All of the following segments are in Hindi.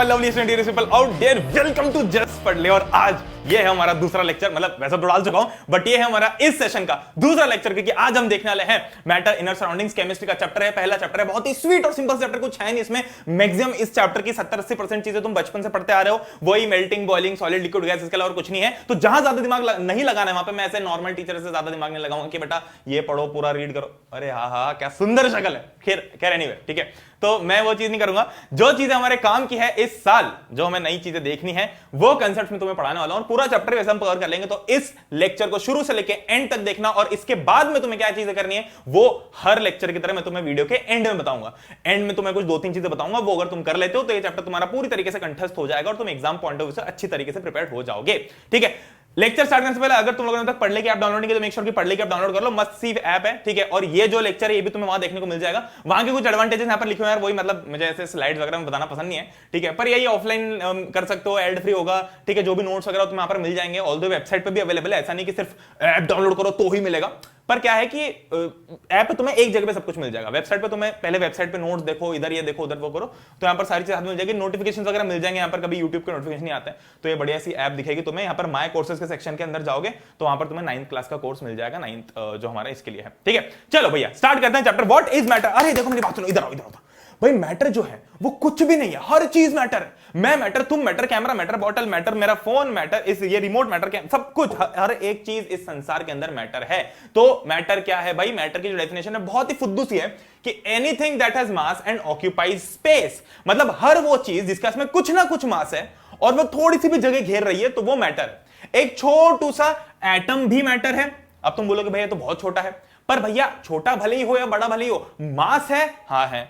My lovely student people out there, welcome to just पढ़ ले। और आज ये है हमारा दूसरा लेक्चर, मतलब वैसे तो डाल चुका हूं बट ये है हमारा इस सेशन का दूसरा लेक्चर, क्योंकि आज हम देखने वाले हैं मैटर इनर सराउंडिंग्स। केमिस्ट्री का चैप्टर है, पहला चैप्टर है, बहुत ही स्वीट और सिंपल चैप्टर, कुछ है नहीं इसमें। मैक्सिमम इस चैप्टर की 70-80% चीजें तुम बचपन से पढ़ते आ रहे हो, वही melting, boiling, solid, liquid, gas, इसके अलावा और कुछ नहीं है। तो जहां ज्यादा दिमाग नहीं लगाना है वहां पे मैं ऐसे नॉर्मल टीचर से ज्यादा दिमाग नहीं लगाऊंगा कि बेटा ये पढ़ो, पूरा रीड करो। अरे हाँ, क्या सुंदर शक्ल है। खैर एनीवे, ठीक है, तो मैं वो चीज नहीं करूंगा। जो चीजें हमारे काम की है इस साल, जो हमें नई चीजें देखनी है, वो कंसेप्ट में तुम्हें पढ़ाने वाला हूं। पूरा चैप्टर वैसे हम कवर कर लेंगे, तो इस लेक्चर को शुरू से लेके एंड तक देखना। और इसके बाद में तुम्हें क्या चीजें करनी है वो हर लेक्चर की तरह मैं तुम्हें वीडियो के एंड में बताऊंगा। एंड में तुम्हें कुछ 2-3 चीजें बताऊंगा, वो अगर तुम कर लेते हो तो ये चैप्टर तुम्हारा पूरी तरीके से कंठस्थ हो जाएगा और तुम एग्जाम पॉइंट ऑफ व्यू से अच्छी तरीके से प्रिपेयर हो जाओगे। ठीक है, लेक्चर स्टार्ट करने से पहले अगर तुम लोगों ने तक पढ़ ले की ऐप डाउनलोड नहीं की तो मेक श्योर कि पढ़ ले की ऐप डाउनलोड कर लो। मस्त सी ऐप है, ठीक है। और ये जो लेक्चर है ये भी तुम्हें वहां देखने को मिल जाएगा। वहां के कुछ एडवांटेजेस यहां पर लिखे हुए हैं, वही मतलब मुझे ऐसे स्लाइड्स वगैरह में बताना पसंद नहीं है, ठीक है। पर यही ऑफलाइन कर सकते हो, एड फ्री होगा, ठीक है। जो भी नोट्स वगैरह तुम्हें यहां पर मिल जाएंगे, ऑल द वेबसाइट पे भी अवेलेबल है। ऐसा नहीं कि सिर्फ ऐप डाउनलोड करो तो ही मिलेगा, पर क्या है कि ऐप पे तुम्हें एक जगह पे सब कुछ मिल जाएगा। वेबसाइट पे तुम्हें पहले वेबसाइट पे नोट्स देखो, इधर ये देखो, उधर वो करो, तो यहाँ पर सारी चीजें मिल जाएगी। नोटिफिकेशंस वगैरह मिल जाएंगे यहाँ पर, कभी यूट्यूब के नोटिफिकेशन नहीं आते हैं तो ये बढ़िया सी ऐप दिखेगी तुम्हें। यहाँ पर माय कोर्सेज के सेक्शन के अंदर जाओगे तो वहां पर तुम्हें 9th क्लास का कोर्स मिल जाएगा, 9th जो हमारा इसके लिए है, ठीक है। चलो भैया स्टार्ट करते हैं चैप्टर व्हाट इज मैटर। अरे देखो मेरी बात सुनो, इधर आओ, इधर आओ। भाई मैटर जो है वो कुछ भी नहीं है, हर चीज मैटर है। मैं मैटर, तुम matter, camera matter, bottle matter, मेरा फोन मैटर, इस ये रिमोट मैटर, सब कुछ, हर एक चीज इस संसार के अंदर मैटर है। तो मैटर क्या है भाई? मैटर की जो डेफिनेशन है बहुत ही फुद्दू सी है कि anything that has mass and occupies space. मतलब हर वो चीज जिसका इसमें कुछ ना कुछ मास है और वो थोड़ी सी भी जगह घेर रही है तो वो मैटर है। एक छोटू सा एटम भी मैटर है। अब तुम बोलोगे भैया तो बहुत छोटा है, पर भैया छोटा भले ही हो या बड़ा भले ही हो, मास है, हाँ है,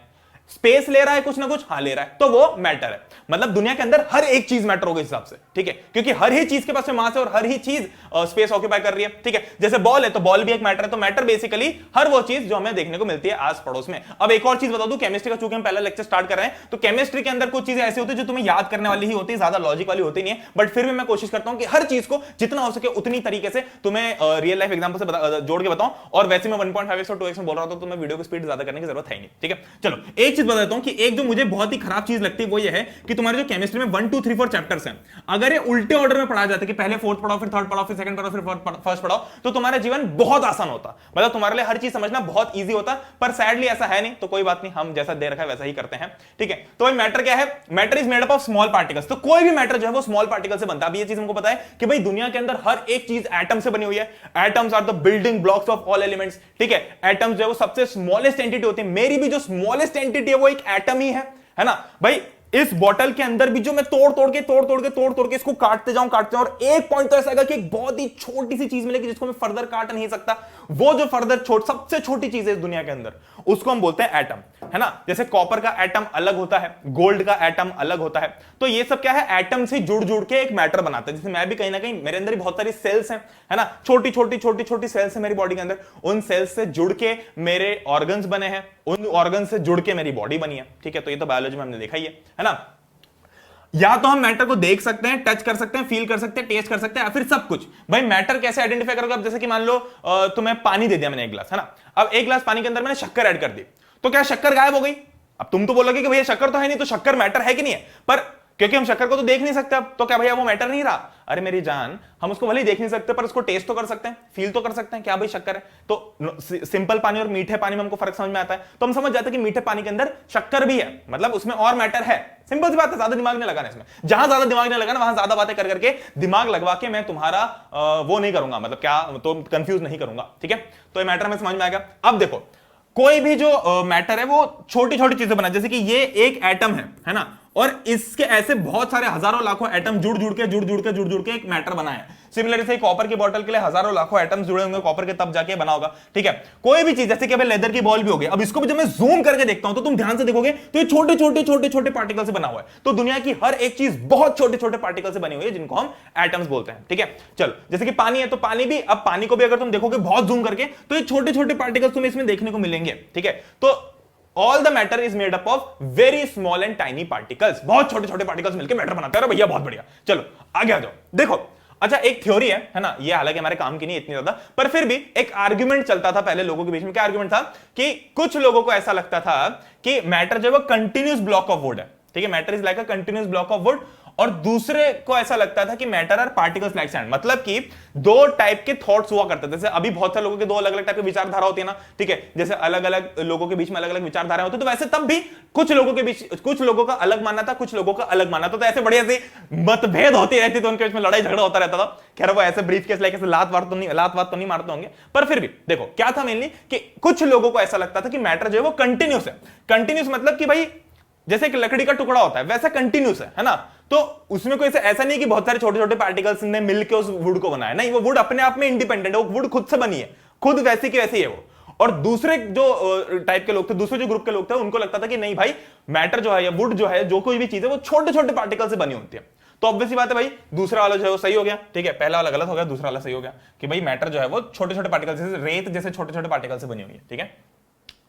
स्पेस ले रहा है कुछ ना कुछ, हाँ ले रहा है, तो वो मैटर है। मतलब दुनिया के अंदर हर एक चीज मैटर होगी इस हिसाब से, ठीक है, क्योंकि हर ही चीज के पास में मास है और हर ही चीज स्पेस ऑक्यूपाई कर रही है, ठीक है। जैसे बॉल है तो बॉल भी एक मैटर है। तो मैटर बेसिकली हर वो चीज जो हमें देखने को मिलती है आस पड़ोस में। अब एक और चीज बता दूं, केमिस्ट्री का चूंकि हम पहला लेक्चर स्टार्ट कर रहे हैं तो केमिस्ट्री के अंदर कुछ चीजें ऐसी होती है जो तुम्हें याद करने वाली ही होती है, ज्यादा लॉजिक वाली होती नहीं है। बट फिर भी मैं कोशिश करता हूं कि हर चीज को जितना हो सके उतनी तरीके से तुम्हें रियल लाइफ एग्जांपल से जोड़ के बताऊं। और वैसे मैं 1.5x और 2x में बोल रहा था तो मैं वीडियो की स्पीड ज्यादा करने की जरूरत है नहीं, ठीक है। चलो एक चीज बता देता हूं कि एक जो मुझे बहुत ही खराब चीज लगती है वो ये है कि तुम्हारे जो केमिस्ट्री में 1 2 3 4 चैप्टर्स हैं, अगर ये उल्टे ऑर्डर में पढ़ा जाता है कि पहले फोर्थ पढ़ाओ, फिर थर्ड पढ़ाओ, फिर सेकंड पढ़ाओ, फिर फर्स्ट पढ़ाओ, तो तुम्हारा जीवन बहुत आसान होता। मतलब तुम्हारे लिए हर चीज समझना बहुत इजी होता। पर सैडली ऐसा है नहीं, तो कोई बात नहीं, हम जैसा दे रखा है वैसा ही करते हैं, ठीक है। तो भाई मैटर क्या है? Matter is made up of small particles. तो कोई भी मैटर जो है वो स्मॉल पार्टिकल से बनता है। अब ये चीज हमको पता है कि भाई दुनिया के अंदर हर एक चीज एटम से बनी हुई है। Atoms are the building blocks of all elements, ठीक है। एटम्स जो है वो सबसे स्मॉलेस्ट एंटिटी होती है। मेरी भी जो स्मॉलेस्ट एंटिटी है वो एक एटम ही है ना भाई। इस बॉटल के अंदर भी जो मैं तोड़ तोड़ के इसको काटते जाऊं और एक पॉइंट तो ऐसा आएगा कि एक बहुत ही छोटी सी चीज मिलेगी जिसको मैं फर्दर काट नहीं सकता। वो जो फर्दर सबसे छोटी चीज है इस दुनिया के अंदर, उसको हम बोलते हैं एटम, है ना। जैसे कॉपर का एटम अलग होता है, गोल्ड का एटम अलग होता है। तो ये सब क्या है? एटम से जुड़ के एक मैटर बनाता है। जैसे मैं भी कहीं ना कहीं, मेरे अंदर भी बहुत सारी सेल्स हैं, है ना, छोटी छोटी सेल्स है मेरी बॉडी के अंदर। उन सेल्स से जुड़ के मेरे ऑर्गन्स बने हैं, उन ऑर्गन से जुड़ के मेरी बॉडी बनी है, ठीक है। तो ये तो बायोलॉजी में हमने देखा ही है ना। या तो हम मैटर को देख सकते हैं, टच कर सकते हैं, फील कर सकते हैं, टेस्ट कर सकते हैं, या फिर सब कुछ। भाई मैटर कैसे आइडेंटिफाई करोगे? अब जैसे कि मान लो तुम्हें पानी दे दिया मैंने एक गिलास, है ना। अब एक गिलास पानी के अंदर मैंने शक्कर ऐड कर दी, तो क्या शक्कर गायब हो गई? अब तुम तो बोलोगे कि भैया शक्कर तो है नहीं, तो शक्कर मैटर है कि नहीं है? पर क्योंकि हम शक्कर को तो देख नहीं सकते, अब तो क्या भैया वो मैटर नहीं रहा? अरे मेरी जान, हम उसको भले ही देख नहीं सकते पर उसको टेस्ट तो कर सकते हैं, फील तो कर सकते हैं, क्या भाई शक्कर है। तो सिंपल पानी और मीठे पानी में हमको फर्क समझ में आता है, तो हम समझ जाते हैं कि मीठे पानी के अंदर शक्कर भी है, मतलब उसमें और मैटर है। सिंपल सी बात है, ज्यादा दिमाग नहीं लगाना इसमें। जहां ज्यादा दिमाग नहीं लगाना वहां ज्यादा बातें कर करके दिमाग लगवा के मैं तुम्हारा वो नहीं करूंगा, मतलब क्या, तो कंफ्यूज नहीं करूंगा, ठीक है। तो ये मैटर में समझ में आएगा। अब देखो, कोई भी जो मैटर है वो छोटी छोटी चीजें बना, जैसे कि ये एक एटम है ना, और इसके ऐसे बहुत सारे हजारों लाखों एटम जुड़ जुड़ के एक मैटर बना है। सिमिलरली से कॉपर की बोतल के लिए हजारों लाखों एटम्स जुड़े होंगे कॉपर के, तब जाके बना होगा, ठीक है। कोई भी चीज, जैसे कि अभी लेदर की बॉल भी होगी, अब इसको भी जब मैं जूम करके देखता हूं तो तुम ध्यान से देखोगे तो ये छोटे पार्टिकल से बना हुआ है। तो दुनिया की हर एक चीज बहुत छोटे पार्टिकल से बनी हुई है, जिनको हम एटम्स बोलते हैं, ठीक है। चलो जैसे कि पानी है, तो पानी भी, अब पानी को भी अगर तुम देखोगे बहुत जूम करके तो ये छोटे पार्टिकल्स तुम्हें इसमें देखने को मिलेंगे, ठीक है। तो all the matter is made up of very small and tiny particles. बहुत छोटे पार्टिकल्स मिलकर मैटर बनाते हैं। भैया बहुत बढ़िया, चलो आगे आ जाओ। देखो, अच्छा एक थ्योरी है ना, ये हालांकि हमारे काम की नहीं इतनी ज्यादा, पर फिर भी एक आर्ग्यूमेंट चलता था पहले लोगों के बीच में। क्या आर्ग्यूमेंट था? कि कुछ लोगों को ऐसा लगता था कि मैटर जो है वो कंटिन्यूस ब्लॉक ऑफ वुड है। ठीक है, matter is like a continuous block of wood. और दूसरे को ऐसा लगता था कि matter are particles like sand, मतलब कि दो टाइप के थॉट्स हुआ करते थे। जैसे अभी बहुत सारे लोगों के दो अलग अलग टाइप की विचारधारा होती है ना, ठीक है, जैसे अलग अलग लोगों के बीच में अलग अलग विचारधारा होती है, तो वैसे तब भी कुछ लोगों के बीच, कुछ लोगों का अलग मानना था, कुछ लोगों का अलग मानना था, तो ऐसे बढ़िया से मतभेद होती रहती थी, उनके बीच में लड़ाई झगड़ा होता रहता था। खैर वो ऐसे ब्रीफ केस लाइक ऐसे लात वात तो नहीं मारते होंगे, पर फिर भी देखो क्या था मेनली कि कुछ लोगों को ऐसा लगता था कि मैटर जो है वो कंटिन्यूस है। कंटिन्यूस मतलब कि भाई जैसे एक लकड़ी का टुकड़ा होता है वैसा कंटिन्यूस है ना, तो उसमें कोई ऐसा नहीं कि बहुत सारे छोटे छोटे पार्टिकल्स ने मिलकर उस वुड को बनाया, नहीं, वो वुड अपने आप में इंडिपेंडेंट है, वो वुड खुद से बनी है, खुद वैसी की वैसी है वो। और दूसरे जो टाइप के लोग थे, दूसरे जो ग्रुप के लोग थे, उनको लगता था कि नहीं भाई मैटर जो है या वुड जो है, जो कोई भी चीज है वो छोटे छोटे पार्टिकल से बनी होती है। तो ऑब्वियसली बात है भाई, दूसरा वाला जो है वो सही हो गया, ठीक है, पहला वाला गलत हो गया, दूसरा वाला सही हो गया कि भाई मैटर जो है वो छोटे छोटे पार्टिकल जैसे रेत जैसे छोटे छोटे पार्टिकल से बनी हुई है, ठीक है।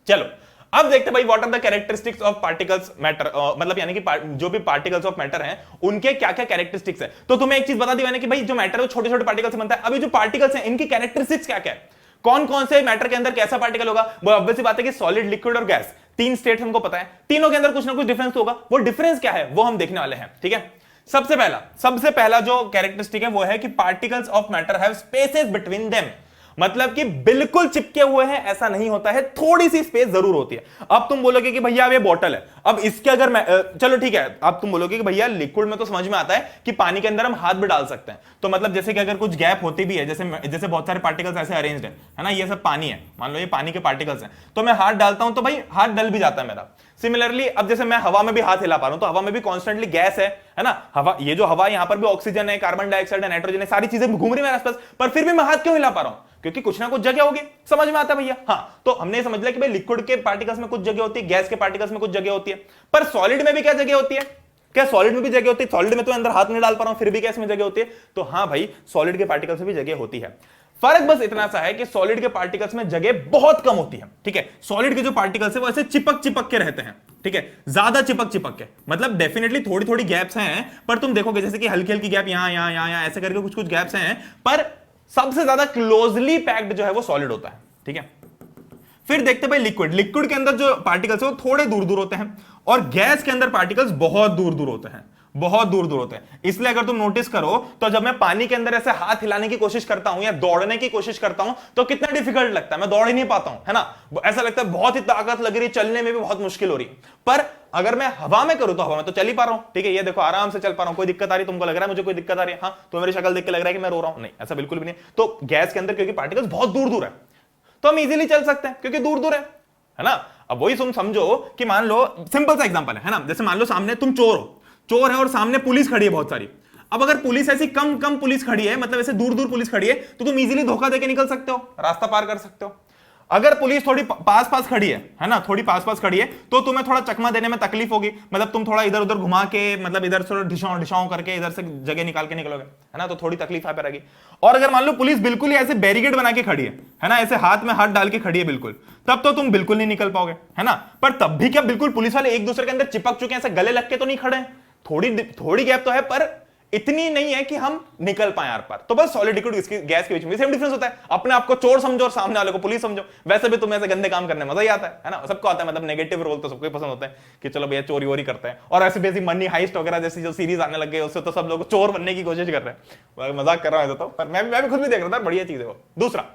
चलो अब देखते हैं भाई what are the characteristics of particles matter, मतलब यानी कि जो भी पार्टिकल्स ऑफ मैटर हैं उनके क्या क्या कैरेक्टरिस्टिक्स है। तो तुम्हें एक चीज बता दी मैंने कि भाई जो मैटर है वो छोटे छोटे पार्टिकल से बनता है। अभी जो पार्टिकल्स हैं इनकी कैरेक्टरिस्टिक्स क्या क्या है, कौन कौन से मैटर के अंदर कैसा पार्टिकल होगा। वो ऑब्वियसली बात है कि सॉलिड, लिक्विड और गैस, तीन स्टेट हमको पता है, तीनों के अंदर कुछ ना कुछ डिफरेंस होगा। वो डिफरेंस क्या है वो हम देखने वाले हैं, ठीक है। सबसे पहला जो कैरेक्टरिस्टिक है वो है कि particles of matter have spaces between them, मतलब कि बिल्कुल चिपके हुए हैं ऐसा नहीं होता है, थोड़ी सी स्पेस जरूर होती है। अब तुम बोलोगे कि भैया अब ये बॉटल है, अब इसके अगर मैं चलो ठीक है, अब तुम बोलोगे कि भैया लिक्विड में तो समझ में आता है कि पानी के अंदर हम हाथ भी डाल सकते हैं, तो मतलब जैसे कि अगर कुछ गैप होती भी है, जैसे बहुत सारे पार्टिकल्स ऐसे अरेंज्ड है ना, ये सब पानी है, मान लो ये पानी के पार्टिकल्स हैं, तो मैं हाथ डालता हूं तो भाई हाथ डल भी जाता है मेरा। सिमिलरली अब जैसे मैं हवा में भी हाथ हिला पा रहा हूं, तो हवा में भी कॉन्स्टेंटली गैस है ना, हवा, ये जो हवा यहां पर भी ऑक्सीजन है, कार्बन डाइऑक्साइड है, नाइट्रोजन है, सारी चीजें घूम रही है मेरे आसपास, पर फिर भी मैं हाथ क्यों हिला पा रहा हूं, क्योंकि कुछ ना कुछ जगह होगी। समझ में आता है भैया? हाँ, तो हमने समझ लिया कि भाई लिक्विड के पार्टिकल्स में कुछ जगह होती है, गैस के पार्टिकल्स में कुछ जगह होती है, पर सॉलिड में भी क्या जगह होती है? क्या सॉलिड में भी जगह होती है? सॉलिड में तो अंदर हाथ नहीं डाल पा रहा हूं, फिर भी गैस में जगह होती है। तो हाँ भाई, सॉलिड के पार्टिकल्स में भी जगह होती है। फर्क बस इतना सा है कि सॉलिड के पार्टिकल्स में जगह बहुत कम होती है, ठीक है। सॉलिड के जो पार्टिकल्स है वो ऐसे चिपक चिपक के रहते हैं, ठीक है, ज्यादा चिपक चिपक के, मतलब डेफिनेटली थोड़ी थोड़ी गैप्स हैं, पर तुम देखोगे जैसे कि हल्की हल्की गैप यहां ऐसे करके कुछ कुछ गैप्स हैं, पर सबसे ज्यादा क्लोजली पैक्ड जो है वो सॉलिड होता है, ठीक है। फिर देखते भाई लिक्विड के अंदर जो पार्टिकल्स है वो थोड़े दूर दूर होते हैं, और गैस के अंदर पार्टिकल्स बहुत दूर दूर होते हैं, बहुत दूर दूर होते हैं। इसलिए अगर तुम नोटिस करो तो जब मैं पानी के अंदर ऐसे हाथ हिलाने की कोशिश करता हूं या दौड़ने की कोशिश करता हूं तो कितना डिफिकल्ट लगता है, मैं दौड़ ही नहीं पाता हूं, है ना, ऐसा लगता है बहुत ही ताकत लग रही है, चलने में भी बहुत मुश्किल हो रही है। पर अगर मैं हवा में करूं तो हवा में तो चल ही पा रहा हूं, ठीक है, ये देखो आराम से चल पा रहा हूं, कोई दिक्कत आ रही, तुमको लग रहा है मुझे कोई दिक्कत आ रही है, हाँ, तो मेरी शक्ल देख के लग रहा है कि मैं रो रहा हूं, नहीं, ऐसा बिल्कुल भी नहीं। तो गैस के अंदर क्योंकि पार्टिकल्स बहुत दूर दूर है तो हम इजीली चल सकते हैं क्योंकि दूर दूर है ना। अब वही तुम समझो कि मान लो सिंपल सा एग्जांपल है ना, जैसे मान लो सामने तुम चोर है और सामने पुलिस खड़ी है बहुत सारी। अब अगर पुलिस ऐसी कम कम पुलिस खड़ी है, मतलब ऐसे दूर दूर पुलिस खड़ी है, तो तुम इजीली धोखा देके निकल सकते हो, रास्ता पार कर सकते हो। अगर पुलिस थोड़ी पास पास खड़ी है ना, थोड़ी पास पास खड़ी है, तो तुम्हें थोड़ा चकमा देने में तकलीफ होगी, मतलब तुम थोड़ा इधर उधर घुमा के, मतलब इधर से ढिशाओ करके इधर से जगह निकाल के निकलोगे, है ना, तो थोड़ी तकलीफ यहाँ पे रहेगी। और अगर मान लो पुलिस बिल्कुल ही ऐसे बैरिकेड बना के खड़ी है ना, ऐसे हाथ में हाथ डाल के खड़ी है बिल्कुल, तब तो तुम बिल्कुल नहीं निकल पाओगे, है ना। पर तब भी क्या बिल्कुल पुलिस वाले एक दूसरे के अंदर चिपक चुके हैं, ऐसे गले लग के तो नहीं खड़े हैं, थोड़ी गैप तो है, पर इतनी नहीं है कि हम निकल पाए यार पर। तो बस सॉलिड लिक्विड गैस के बीच में सेम डिफरेंस होता है। अपने आप को चोर समझो और सामने वाले को पुलिस समझो, वैसे भी तुम्हें ऐसे गंदे काम करने में मजा ही आता है ना, सबको आता है, मतलब नेगेटिव रोल तो सबको पसंद होता है कि चलो भैया चोरी वोरी करते हैं। और ऐसे बेसिक मनी हाइस्ट वगैरह जैसी जो सीरीज आने लग गई उससे तो सब लोग चोर बनने की कोशिश कर रहे हैं, मजाक कर रहा हूं तो, पर मैं भी खुद भी देख रहा था, बढ़िया चीज है वो। दूसरा,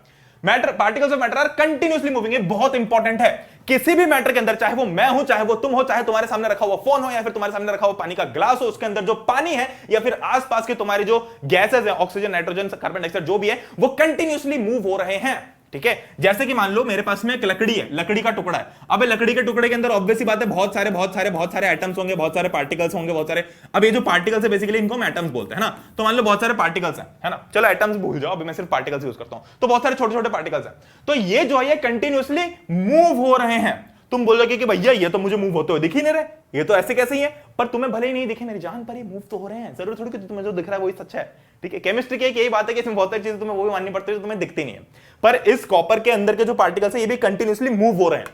matter, particles of matter are continuously moving, ये बहुत इंपॉर्टेंट है। किसी भी मैटर के अंदर, चाहे वो मैं हूं, चाहे वो तुम हो, चाहे तुम्हारे सामने रखा हुआ फोन हो या फिर तुम्हारे सामने रखा हुआ पानी का ग्लास हो, उसके अंदर जो पानी है या फिर आसपास के तुम्हारे जो गैसेस हैं, ऑक्सीजन, नाइट्रोजन, कार्बन डाइऑक्साइड जो भी है, वो कंटिन्यूअसली मूव हो रहे हैं, ठीक है। जैसे कि मान लो मेरे पास में एक लकड़ी है, लकड़ी का टुकड़ा है। अब लकड़ी के टुकड़े के अंदर ऑब्वियसली बात है बहुत सारे एटम्स होंगे, बहुत सारे पार्टिकल्स होंगे, बहुत सारे। अब ये जो पार्टिकल्स है बेसिकली इनको हम एटम्स बोलते हैं ना, तो मान लो बहुत सारे पार्टिकल्स हैं, है ना, चलो एटम्स भूल जाओ, अभी मैं सिर्फ पार्टिकल्स यूज करता हूं, तो बहुत सारे छोटे छोटे पार्टिकल्स हैं, तो ये जो है कंटिन्यूअसली मूव हो रहे हैं। तुम बोलोगे कि भैया ये तो मुझे मूव होते हुए दिख ही नहीं रहे, ये तो ऐसे कैसे ही है, पर तुम्हें भले ही नहीं दिखे मेरी जान पर ये मूव तो हो रहे हैं, जरूर थोड़ी कि तुम्हें जो दिख रहा है वही सच है, ठीक है। केमिस्ट्री की यही बात है कि इसमें बहुत सारी चीजें तुम्हें वो भी माननी पड़ती है जो तुम्हें दिखती नहीं है, पर इस कॉपर के अंदर के जो पार्टिकल्स है ये भी कंटिन्यूअसली मूव हो रहे हैं।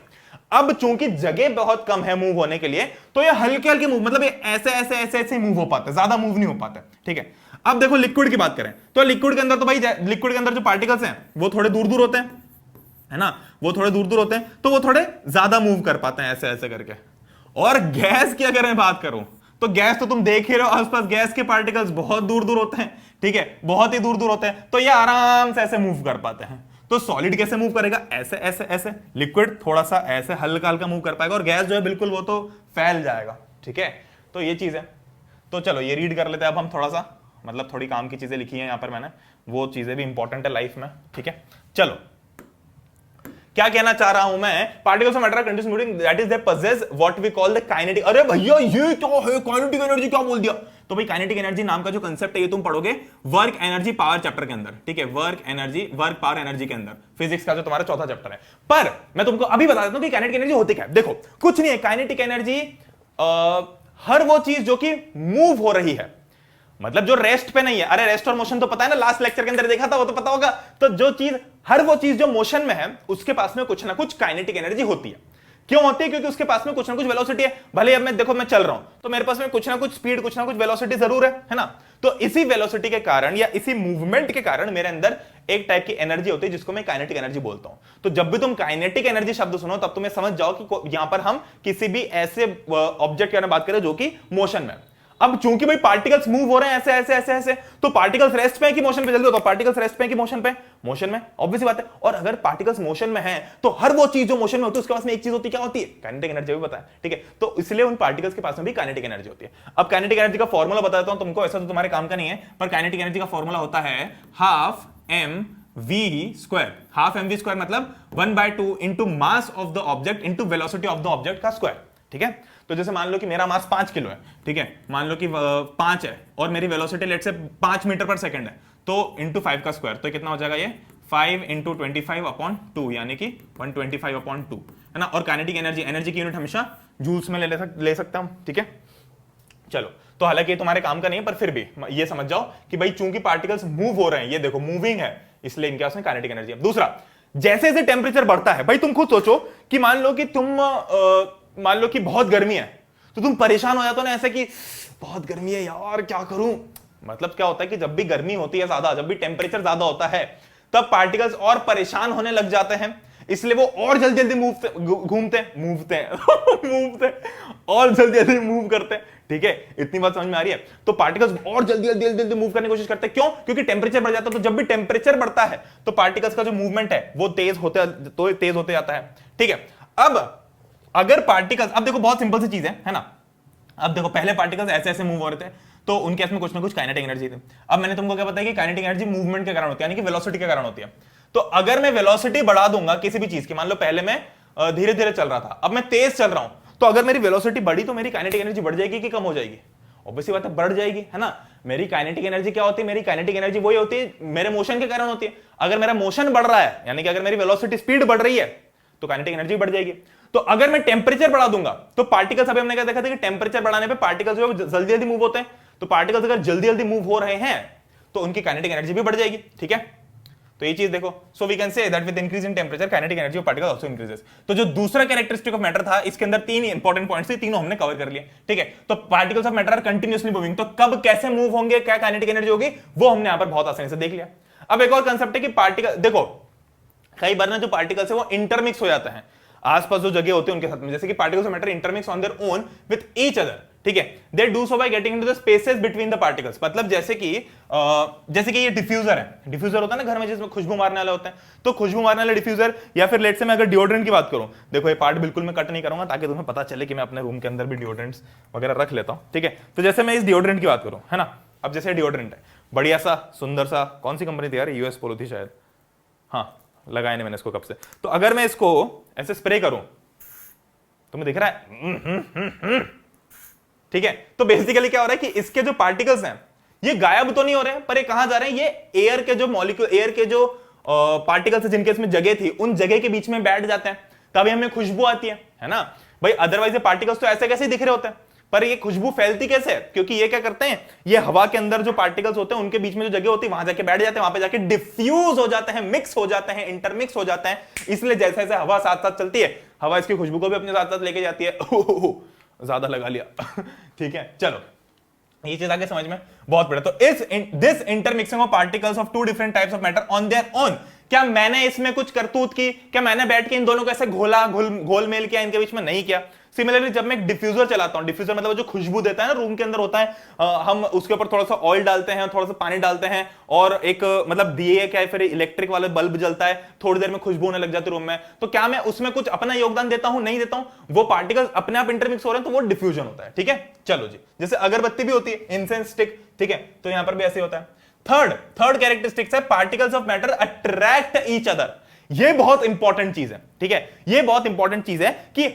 अब चूंकि जगह बहुत कम है मूव होने के लिए, तो ये हल्के हल्के मूव, मतलब ये ऐसे मूव हो पाते, ज्यादा मूव नहीं हो पाते, ठीक है। अब देखो लिक्विड की बात करें तो लिक्विड के अंदर तो भाई लिक्विड के अंदर जो पार्टिकल्स हैं वो थोड़े दूर दूर होते हैं, है ना, वो थोड़े दूर दूर होते हैं, तो वो थोड़े ज्यादा मूव कर पाते हैं ऐसे ऐसे करके। और गैस की अगर मैं बात करूं तो गैस तो तुम देख ही रहे हो आसपास, गैस के पार्टिकल्स बहुत दूर दूर होते हैं, ठीक है, बहुत ही दूर दूर होते हैं, तो ये आराम से ऐसे मूव कर पाते हैं। तो सॉलिड कैसे मूव करेगा? ऐसे ऐसे ऐसे। लिक्विड थोड़ा सा ऐसे हल्का हल्का मूव कर पाएगा, और गैस जो है बिल्कुल वो तो फैल जाएगा, ठीक है। तो ये चीज है। तो चलो ये रीड कर लेते हैं अब हम थोड़ा सा, मतलब थोड़ी काम की चीजें लिखी हैं यहां पर मैंने, वो चीजें भी इंपॉर्टेंट है लाइफ में, ठीक है। चलो क्या कहना चाह रहा हूं मैं, particles of matter condition moving that is they possess what we call the kinetic। अरे भैया ये क्या है, काइनेटिक एनर्जी क्या बोल दिया? तो भाई काइनेटिक एनर्जी नाम का जो कंसेप्ट है ये तुम पढ़ोगे वर्क एनर्जी पावर चैप्टर के अंदर, ठीक है, work energy, work power energy के अंदर, फिजिक्स का जो तुम्हारा चौथा चैप्टर है। पर मैं तुमको अभी बता देता हूं कि काइनेटिक एनर्जी होती क्या है। देखो कुछ नहीं है, काइनेटिक एनर्जी हर वो चीज जो कि मूव हो रही है, मतलब जो रेस्ट पे नहीं है। अरे रेस्ट और मोशन तो पता है ना, लास्ट लेक्चर के अंदर देखा था, वो तो पता होगा। तो जो चीज, हर वो चीज जो मोशन में है उसके पास में कुछ ना कुछ काइनेटिक एनर्जी होती है। क्यों होती है? क्योंकि उसके पास में कुछ ना कुछ वेलोसिटी है। भले अब मैं देखो मैं चल रहा हूं तो मेरे पास में कुछ ना कुछ स्पीड, कुछ ना कुछ वेलोसिटी जरूर है ना। तो इसी वेलोसिटी के कारण या इसी मूवमेंट के कारण मेरे अंदर एक टाइप की एनर्जी होती है जिसको मैं काइनेटिक एनर्जी बोलता हूं। तो जब भी तुम काइनेटिक एनर्जी शब्द सुनो तब तुम्हें समझ जाओ कि यहां पर हम किसी भी ऐसे ऑब्जेक्ट के बारे में बात करें जो कि मोशन में। अब चूंकि भाई पार्टिकल्स मूव हो रहे हैं ऐसे ऐसे ऐसे ऐसे, तो पार्टिकल्स रेस्ट पे है कि मोशन पे? जल्दी बताओ, पार्टिकल्स रेस्ट पे है कि मोशन पे? मोशन में, ऑब्वियस बात है। और अगर पार्टिकल्स मोशन में हैं तो हर वो चीज जो मोशन में होती है उसके पास में एक चीज होती है, क्या होती है? काइनेटिक एनर्जी भी पता है, ठीक है। तो इसलिए उन पार्टिकल्स के पास में भी काइनेटिक एनर्जी होती है। अब काइनेटिक एनर्जी का फॉर्मूला बता देता हूं तुमको, ऐसा तो तुम्हारे काम का नहीं है, पर काइनेटिक एनर्जी का फॉर्मूला होता है half m v square. Half m v square मतलब 1/2 into mass of the object into velocity of the object का स्क्वायर, ठीक है। तो जैसे मान लो कि मेरा मास 5 किलो है, ठीक है, मान लो कि 5 है और मेरी वेलोसिटी लेट से 5 मीटर पर सेकंड है, तो इंटू 5 का स्क्वायर, तो कितना हो जाएगा ये 5 इंटू 25/2, यानी कि 125/2 है ना। और काइनेटिक एनर्जी, एनर्जी की यूनिट हमेशा जूल्स में ले सकता हूं, ठीक है। चलो तो हालांकि ये तुम्हारे काम का नहीं है, पर फिर भी ये समझ जाओ कि भाई चूंकि पार्टिकल्स मूव हो रहे हैं, ये देखो मूविंग है, इसलिए इनके पास में काइनेटिक एनर्जी है। दूसरा, जैसे जैसे टेम्परेचर बढ़ता है, भाई तुम खुद सोचो कि मान लो कि बहुत गर्मी है तो तुम परेशान हो जाते हो ना ऐसे कि बहुत गर्मी है यार क्या करूं। मतलब क्या होता है कि जब भी गर्मी होती है ज्यादा, जब भी टेम्परेचर ज्यादा होता है तब पार्टिकल्स और परेशान होने लग जाते हैं, इसलिए वो और जल्दी जल्दी मूवते और जल्दी जल्दी मूव करते हैं, ठीक है। इतनी बात समझ में आ रही है? तो पार्टिकल्स और जल्दी जल्दी जल्दी मूव करने की कोशिश करते हैं, क्यों? क्योंकि टेम्परेचर बढ़ जाता है। तो जब भी टेम्परेचर बढ़ता है तो पार्टिकल्स का जो मूवमेंट है वो तेज होते जाता है, ठीक है। अब अगर पार्टिकल्स, अब देखो बहुत सिंपल सी चीज है ना। अब देखो पहले पार्टिकल्स ऐसे ऐसे मूव हो रहे थे तो उनके इसमें कुछ ना कुछ काइनेटिक एनर्जी थी। अब मैंने तुमको क्या बताया कि काइनेटिक एनर्जी मूवमेंट के कारण होती है, यानी कि वेलोसिटी के कारण होती है। तो अगर मैं वेलोसिटी बढ़ा दूंगा किसी भी चीज की, मान लो पहले मैं धीरे धीरे चल रहा था, अब मैं तेज चल रहा हूं, तो अगर मेरी वेलोसिटी बढ़ी तो मेरी काइनेटिक एनर्जी बढ़ जाएगी कि कम हो जाएगी? ऑब्वियसली बात है बढ़ जाएगी, है ना। मेरी काइनेटिक एनर्जी क्या होती है? मेरी काइनेटिक एनर्जी वही होती है मेरे मोशन के कारण होती है। अगर मेरा मोशन बढ़ रहा है, यानी कि अगर मेरी वेलोसिटी स्पीड बढ़ रही है तो काइनेटिक एनर्जी बढ़ जाएगी। तो अगर मैं टेम्परेचर बढ़ा दूंगा तो पार्टिकल्स, अभी हमने क्या देखा था कि टेम्परेचर बढ़ाने पे पार्टिकल्स जो जल्दी जल्दी मूव होते हैं, तो पार्टिकल्स अगर जल्दी जल्दी मूव हो रहे हैं तो उनकी काइनेटिक एनर्जी भी बढ़ जाएगी, ठीक है। तो ये चीज देखो, so we can say that with increase in temperature kinetic energy of particle also increases. तो जो दूसरा कैरेक्टरिस्टिक ऑफ मैटर था, इसके अंदर 3 इंपॉर्टेंट पॉइंट्स थे, तीनों हमने कवर कर लिए, ठीक है। तो particles of matter are continuously moving, तो कब कैसे मूव होंगे, क्या काइनेटिक एनर्जी होगी, वो हमने यहां पर बहुत आसानी से देख लिया। अब एक और कंसेप्ट है कि पार्टिकल, देखो कई बार ना जो पार्टिकल्स है वो इंटरमिक्स हो जाते हैं आसपास जो जगह होती है उनके साथ में, जैसे कि particles of matter intermix on their own with each other, ठीक है। They do so by getting into the spaces between the particles. मतलब जैसे कि ये डिफ्यूजर है, डिफ्यूजर होता है ना घर में जिसमें खुशबू मारने वाले होते हैं, तो खुशबू मारने वाले डिफ्यूजर, या फिर लेट से मैं अगर डिओड्रेंट की बात करूं, देखो ये पार्ट बिल्कुल मैं कट नहीं करूंगा ताकि तुम्हें पता चले कि मैं अपने रूम के अंदर भी डिओड्रेंट्स वगैरह रख लेता हूं, ठीक है। तो जैसे मैं इस डिओड्रेंट की बात करूं, है ना, अब जैसे डिओड्रेंट है बढ़िया सा सुंदर सा, कौन सी कंपनी थी यार, यूएस पोलो थी शायद, हाँ लगाया नहीं मैंने इसको कब से। तो अगर मैं इसको ऐसे स्प्रे करूं, तुम्हें दिख रहा है, ठीक है। तो बेसिकली क्या हो रहा है कि इसके जो पार्टिकल्स हैं ये गायब तो नहीं हो रहे हैं, पर ये कहां जा रहे हैं, ये एयर के जो मॉलिक्यूल, एयर के जो पार्टिकल्स है जिनके इसमें जगह थी, उन जगह के बीच में बैठ जाते हैं, तभी हमें खुशबू आती है ना भाई। अदरवाइज ये पार्टिकल्स तो ऐसे कैसे दिख रहे होते हैं, पर ये खुशबू फैलती कैसे है? क्योंकि ये क्या करते हैं, ये हवा के अंदर जो पार्टिकल्स होते हैं उनके बीच में जो जगह होती है वहां जाके बैठ जाते हैं, वहां पे जाके डिफ्यूज हो जाते हैं, मिक्स हो जाते हैं, इंटरमिक्स हो जाते हैं। इसलिए जैसे जैसे हवा साथ साथ चलती है, हवा इसकी खुशबू को भी अपने साथ साथ लेके जाती है। ज्यादा लगा लिया ठीक है। चलो ये चीज आगे समझ में बहुत बड़ा। तो this intermixing of particles of 2 different types of matter on their own, क्या मैंने इसमें कुछ करतूत की, क्या मैंने बैठ के इन दोनों को ऐसे घोल मेल किया इनके बीच में? नहीं किया। सिमिलरली जब मैं एक डिफ्यूजर चलाता हूं, डिफ्यूजर मतलब जो खुशबू देता है ना, रूम के अंदर होता है, हम उसके ऊपर थोड़ा सा ऑयल डालते हैं, थोड़ा सा पानी डालते हैं, और एक मतलब दिए क्या है, फिर इलेक्ट्रिक वाला बल्ब जलता है, थोड़ी देर में खुशबू होने लग जाती है रूम में, तो क्या मैं उसमें कुछ अपना योगदान देता हूं? नहीं देता हूं। वो पार्टिकल्स अपने आप इंटरमिक्स हो रहे हैं, तो वो डिफ्यूजन होता है। ठीक है, चलो जी, जैसे अगरबत्ती भी होती है, इंसेंस स्टिक, ठीक है, तो यहां पर भी ऐसे होता है। थर्ड कैरेक्टरिस्टिक्स है particles of matter attract each other. ये बहुत इंपॉर्टेंट चीज है, ठीक है, ये बहुत इंपॉर्टेंट चीज है कि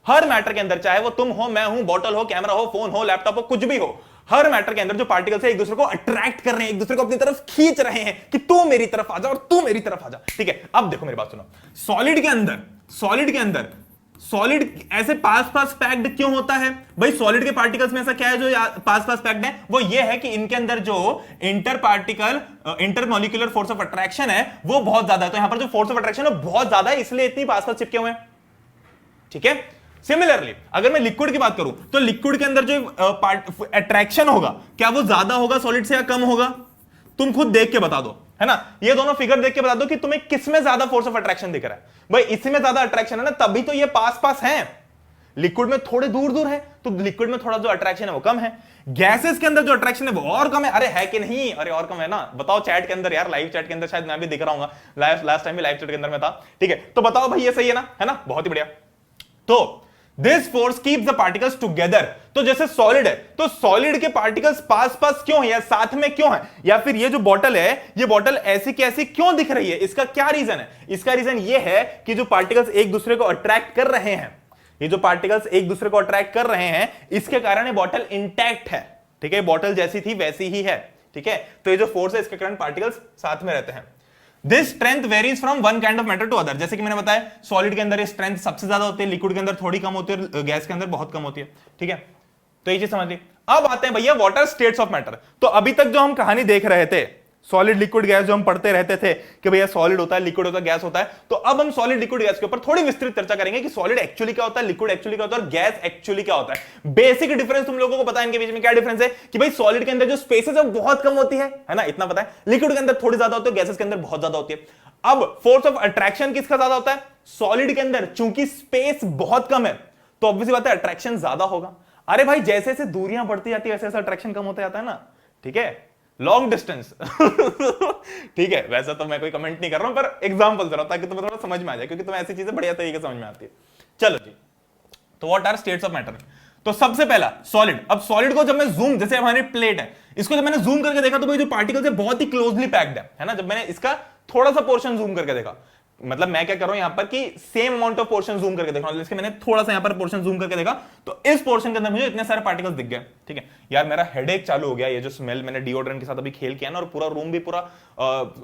हर मैटर के अंदर, चाहे वो तुम हो, मैं हूं, बॉटल हो, कैमरा हो, फोन हो, लैपटॉप हो, कुछ भी हो, हर मैटर के अंदर जो पार्टिकल्स है एक दूसरे को अट्रैक्ट कर रहे हैं, एक दूसरे को अपनी तरफ खींच रहे हैं कि तू मेरी तरफ आ जा और तू मेरी तरफ आ जा। ठीक है, अब देखो मेरी बात सुनो, सॉलिड के अंदर सॉलिड ऐसे पास पैक्ड क्यों होता है भाई? सॉलिड के पार्टिकल्स में ऐसा क्या है जो पास पैक्ड है? वो ये है कि इनके अंदर जो इंटरमॉलिक्यूलर फोर्स ऑफ अट्रैक्शन है वो बहुत ज्यादा है। तो यहां पर जो फोर्स ऑफ अट्रैक्शन है बहुत ज्यादा है, इसलिए इतनी पास चिपके हुए हैं। ठीक है, सिमिलरली अगर मैं लिक्विड की बात करूं तो लिक्विड के अंदर जो अट्रैक्शन होगा, क्या वो ज्यादा होगा सॉलिड से या कम होगा? तुम खुद देख के बता दो, है ना, ये दोनों फिगर देख के बता दो कि तुम्हें किसमें ज्यादा फोर्स ऑफ अट्रैक्शन दिख रहा है। भाई इसमें ज्यादा अट्रैक्शन है ना, तभी तो ये पास है। लिक्विड में थोड़े दूर है, तो लिक्विड में थोड़ा जो अट्रैक्शन है वो कम है। गैसेस के अंदर जो अट्रैक्शन है वो और कम है। अरे है कि नहीं? अरे और कम है ना, बताओ चैट के अंदर यार, लाइव चैट के अंदर शायद मैं भी दिख रहा हूँ, लास्ट टाइम भी लाइव चैट के अंदर में था। ठीक है, तो बताओ भाई ये सही है ना, है ना, बहुत ही बढ़िया। तो this force keeps the particles together. तो जैसे सॉलिड है, तो सॉलिड के पार्टिकल्स पास क्यों है या साथ में क्यों है, या फिर ये जो बॉटल है, ये बॉटल ऐसी की ऐसी क्यों दिख रही है? इसका क्या रीजन है? इसका रीजन ये है कि जो पार्टिकल्स एक दूसरे को अट्रैक्ट कर रहे हैं, ये जो पार्टिकल्स एक दूसरे को अट्रैक्ट कर रहे हैं, इसके कारण ये बॉटल इंटैक्ट है। ठीक है, बॉटल जैसी थी वैसी ही है। ठीक है, तो ये जो फोर्स है इसके कारण पार्टिकल्स साथ में रहते हैं। This strength varies from one kind of matter to other. जैसे कि मैंने बताया, सॉलिड के अंदर ये स्ट्रेंथ सबसे ज्यादा होती है, लिक्विड के अंदर थोड़ी कम होती है, गैस के अंदर बहुत कम होती है। ठीक है, तो ये चीज समझ ली। अब आते हैं भैया what are states of matter. तो अभी तक जो हम कहानी देख रहे थे, सॉलिड लिक्विड गैस, जो हम पढ़ते रहते थे कि भैया सॉलिड होता है, लिक्विड होता है, गैस होता है, तो अब हम सॉलिड लिक्विड गैस के ऊपर थोड़ी विस्तृत चर्चा करेंगे कि सॉलिड एक्चुअली क्या होता है, लिक्विड एक्चुअली क्या होता है और गैस एक्चुअली क्या होता है। बेसिक डिफरेंस तुम लोगों को पता है इनके बीच में क्या डिफरेंस है कि भाई सॉलिड के अंदर जो स्पेसेस है वो बहुत कम होती है ना, इतना पता है। लिक्विड के अंदर थोड़ी ज्यादा होती है, गैसेस के अंदर बहुत ज्यादा होती है। अब फोर्स ऑफ अट्रैक्शन किसका ज्यादा होता है? सॉलिड के अंदर। चूंकि स्पेस बहुत कम है तो ऑब्वियसली बात है अट्रैक्शन ज्यादा होगा। अरे भाई जैसे जैसे दूरियां बढ़ती जाती है वैसे वैसे अट्रैक्शन कम होता जाता है ना। ठीक है, लॉन्ग डिस्टेंस ठीक है, वैसा तो मैं कोई कमेंट नहीं कर रहा हूं, पर एग्जांपल जरा, ताकि तुम्हें थोड़ा समझ में आ जाए, क्योंकि तुम्हें ऐसी चीजें बढ़िया तरीके से समझ में आती है। चलो जी, तो what are states of matter. तो सबसे पहला सॉलिड। अब सॉलिड को जब मैं जूम, जैसे हमारी प्लेट है, इसको जब मैंने जूम करके देखा तो भाई जो पार्टिकल्स है बहुत ही क्लोजली पैक्ड है ना। जब मैंने इसका थोड़ा सा पोर्शन जूम करके देखा, मतलब मैं क्या कर रहा हूं यहां पर कि same amount of portion zoom करके देखा, इसके मैंने थोड़ा सा यहां पर पोर्शन जूम करके देखा, तो इस पोर्शन के अंदर मुझे इतने सारे पार्टिकल्स दिख गए। ठीक है यार, मेरा हेडेक चालू हो गया। ये जो स्मेल, मैंने डिओड्रेंट के साथ अभी खेल किया ना, और पूरा रूम भी पूरा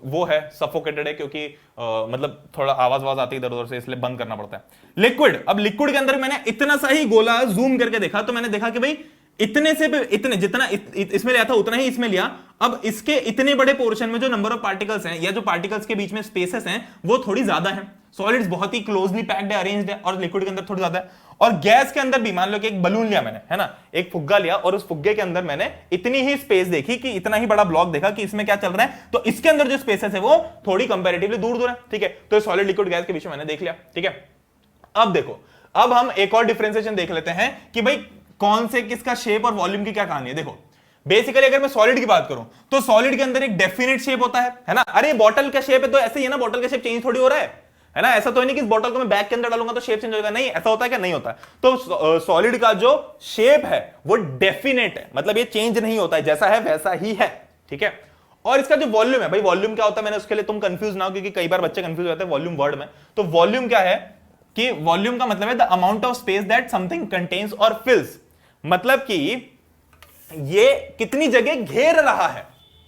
वो है, सफोकेटेड है, क्योंकि मतलब थोड़ा आवाज आती है इधर उधर से, इसलिए बंद करना पड़ता है। लिक्विड, अब लिक्विड के अंदर मैंने इतना सा ही गोला जूम करके देखा, तो मैंने देखा कि भाई इतने से इतने, जितना इसमें लिया था उतना ही इसमें लिया। अब इसके इतने बड़े पोर्शन में जो नंबर ऑफ पार्टिकल्स हैं, या जो पार्टिकल्स के बीच में स्पेसेस हैं, वो थोड़ी ज्यादा हैं। सॉलिड्स बहुत ही क्लोजली पैक्ड है, अरेंज्ड है, और लिक्विड के अंदर थोड़ी ज्यादा है। और गैस के अंदर भी मान लो कि एक बलून लिया मैंने, है ना, एक फुग्गा लिया, और उस फुग्गे के अंदर मैंने इतनी ही स्पेस देखी, कि इतना ही बड़ा ब्लॉक देखा कि इसमें क्या चल रहा है, तो इसके अंदर जो स्पेसेस है वो थोड़ी कंपैरेटिवली दूर दूर है। ठीक है, तो सॉलिड लिक्विड गैस के बीच में मैंने देख लिया। ठीक है, अब देखो, अब हम एक और डिफरेंशिएशन देख लेते हैं कि भाई कौन से किसका शेप और वॉल्यूम की क्या कहानी है। देखो बेसिकली अगर मैं सॉलिड की बात करूं तो सॉलिड के अंदर एक डेफिनेट शेप होता है ना। अरे बॉटल का शेप है तो ऐसे ही है ना, बॉटल का शेप चेंज थोड़ी हो रहा है ना। ऐसा तो नहीं कि इस बॉटल को मैं बैग के अंदर डालूंगा तो शेप चेंज होगा, नहीं, ऐसा होता है क्या? नहीं होता है। तो सॉलिड का जो शेप है वो डेफिनेट है, मतलब ये चेंज नहीं होता है, जैसा है वैसा ही है। ठीक है, और इसका जो वॉल्यूम है, भाई वॉल्यूम क्या होता है, मैंने उसके लिए, तुम कंफ्यूज ना हो, क्योंकि कई बार बच्चे कंफ्यूज होते हैं वॉल्यूम वर्ड में। तो वॉल्यूम क्या है कि वॉल्यूम का मतलब है the amount of space that something contains और फिल्स, मतलब कि ये कितनी जगह घेर रहा है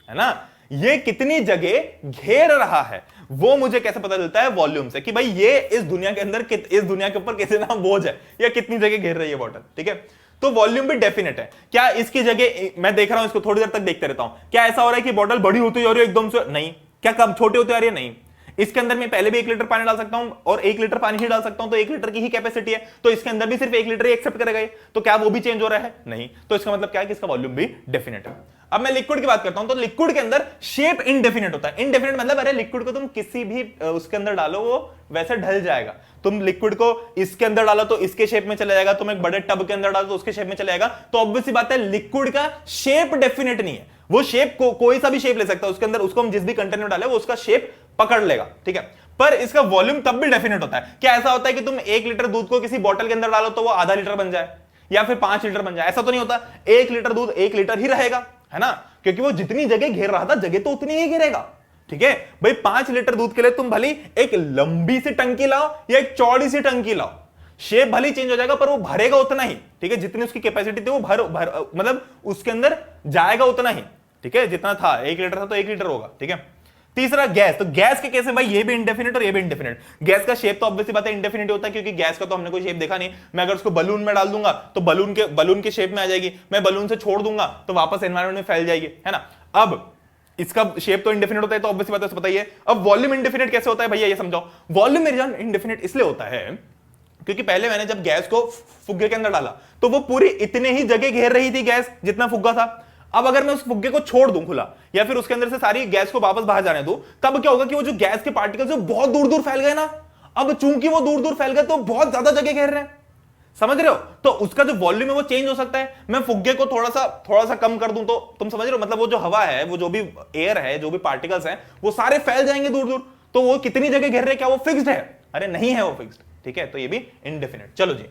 ना, ये कितनी जगह घेर रहा है, वो मुझे कैसे पता चलता है? वॉल्यूम से, कि भाई ये इस दुनिया के अंदर, इस दुनिया के ऊपर कितना बोझ है, या कितनी जगह घेर रही है बॉटल। ठीक है, तो वॉल्यूम भी डेफिनेट है। क्या इसकी जगह, मैं देख रहा हूं इसको, थोड़ी देर तक देखते रहता हूं, क्या ऐसा हो रहा है कि बॉटल बड़ी होती जा रही है एकदम से? नहीं। क्या कब छोटी होती आ रही है? नहीं। इसके अंदर मैं पहले भी 1 लीटर पानी डाल सकता हूं, और 1 लीटर पानी ही डाल सकता हूं, तो 1 लीटर की ही कैपेसिटी है, तो इसके अंदर भी सिर्फ 1 लीटर ही एक्सेप्ट करेगा ये, तो क्या वो भी चेंज हो रहा है? नहीं। तो इसका मतलब क्या है कि इसका वॉल्यूम भी डेफिनेट है। अब मैं लिक्विड की बात करता हूं तो लिक्विड के अंदर शेप इनडेफिनेट होता है। इनडेफिनेट मतलब अरे लिक्विड को तुम किसी भी उसके अंदर डालो वो वैसे ढल जाएगा। तुम लिक्विड को इसके अंदर डालो तो इसके शेप में चला जाएगा, तुम एक बड़े टब के अंदर डालो तो उसके शेप में चला जाएगा। तो ऑब्वियस सी बात है लिक्विड का शेप डेफिनेट नहीं है, वो शेप कोई सा भी शेप ले सकता है उसके अंदर, उसको हम जिस भी कंटेनर में डाले वो उसका शेप पकड़ लेगा, ठीक है। पर इसका वॉल्यूम तब भी डेफिनेट होता है। क्या ऐसा होता है कि तुम 1 लीटर दूध को किसी बोतल के अंदर डालो तो वो आधा लीटर बन जाए या फिर 5 लीटर बन जाए? ऐसा तो नहीं होता। 1 लीटर दूध 1 लीटर ही रहेगा, है ना, क्योंकि वो जितनी जगह घेर रहा था जगह तो उतनी ही घेरेगा, ठीक है भाई। 5 लीटर दूध के लिए तुम भली एक लंबी सी टंकी लाओ या एक चौड़ी सी टंकी लाओ, शेप भली चेंज हो जाएगा पर वो भरेगा उतना ही, ठीक है। जितनी उसकी कैपेसिटी थी वो भर मतलब उसके अंदर जाएगा उतना ही, ठीक है। जितना था 1 लीटर था तो 1 लीटर होगा, ठीक है। तीसरा गैस, तो गैस के कैसे भाई, ये भी इंडेफिनिट और ये भी इंडेफिनिट। गैस का शेप तो ऑब्वियसली बात है इंडेफिनिट होता है, क्योंकि गैस का तो हमने कोई शेप देखा नहीं। मैं अगर उसको बलून में डाल दूंगा तो बलून के शेप में आ जाएगी, मैं बलून से छोड़ दूंगा तो वापस एनवायरमेंट में फैल जाएगी, है ना। अब इसका शेप तो इंडेफिनिट होता है तो ऑब्वियसली बात है पता ही है। अब वॉल्यूम इंडेफिनिट कैसे होता है भैया, ये समझाओ। वॉल्यूम मेरे जान इंडेफिनिट इसलिए होता है क्योंकि पहले मैंने जब गैस को फुग्गे के अंदर डाला तो वो पूरी इतने ही जगह घेर रही थी गैस जितना फुग्गा था। अब अगर मैं उस फुग्गे को छोड़ दूं खुला या फिर उसके अंदर से सारी गैस को वापस बाहर जाने दूं, तब क्या होगा कि वो जो गैस के पार्टिकल्स है बहुत दूर दूर फैल गए ना। अब चूंकि वो दूर दूर फैल गए तो बहुत ज्यादा जगह घेर रहे हैं, समझ रहे हो। तो उसका जो वॉल्यूम है वो चेंज हो सकता है। मैं फुग्गे को थोड़ा सा कम कर दूं तो तुम समझ रहे हो, मतलब वो जो हवा है, वो जो भी एयर है, जो भी पार्टिकल्स हैं, वो सारे फैल जाएंगे दूर दूर। तो वो कितनी जगह घेर रहे हैं, क्या वो फिक्स्ड है? अरे नहीं है वो फिक्स्ड, ठीक है। तो ये भी इनडेफिनिट। चलो जी,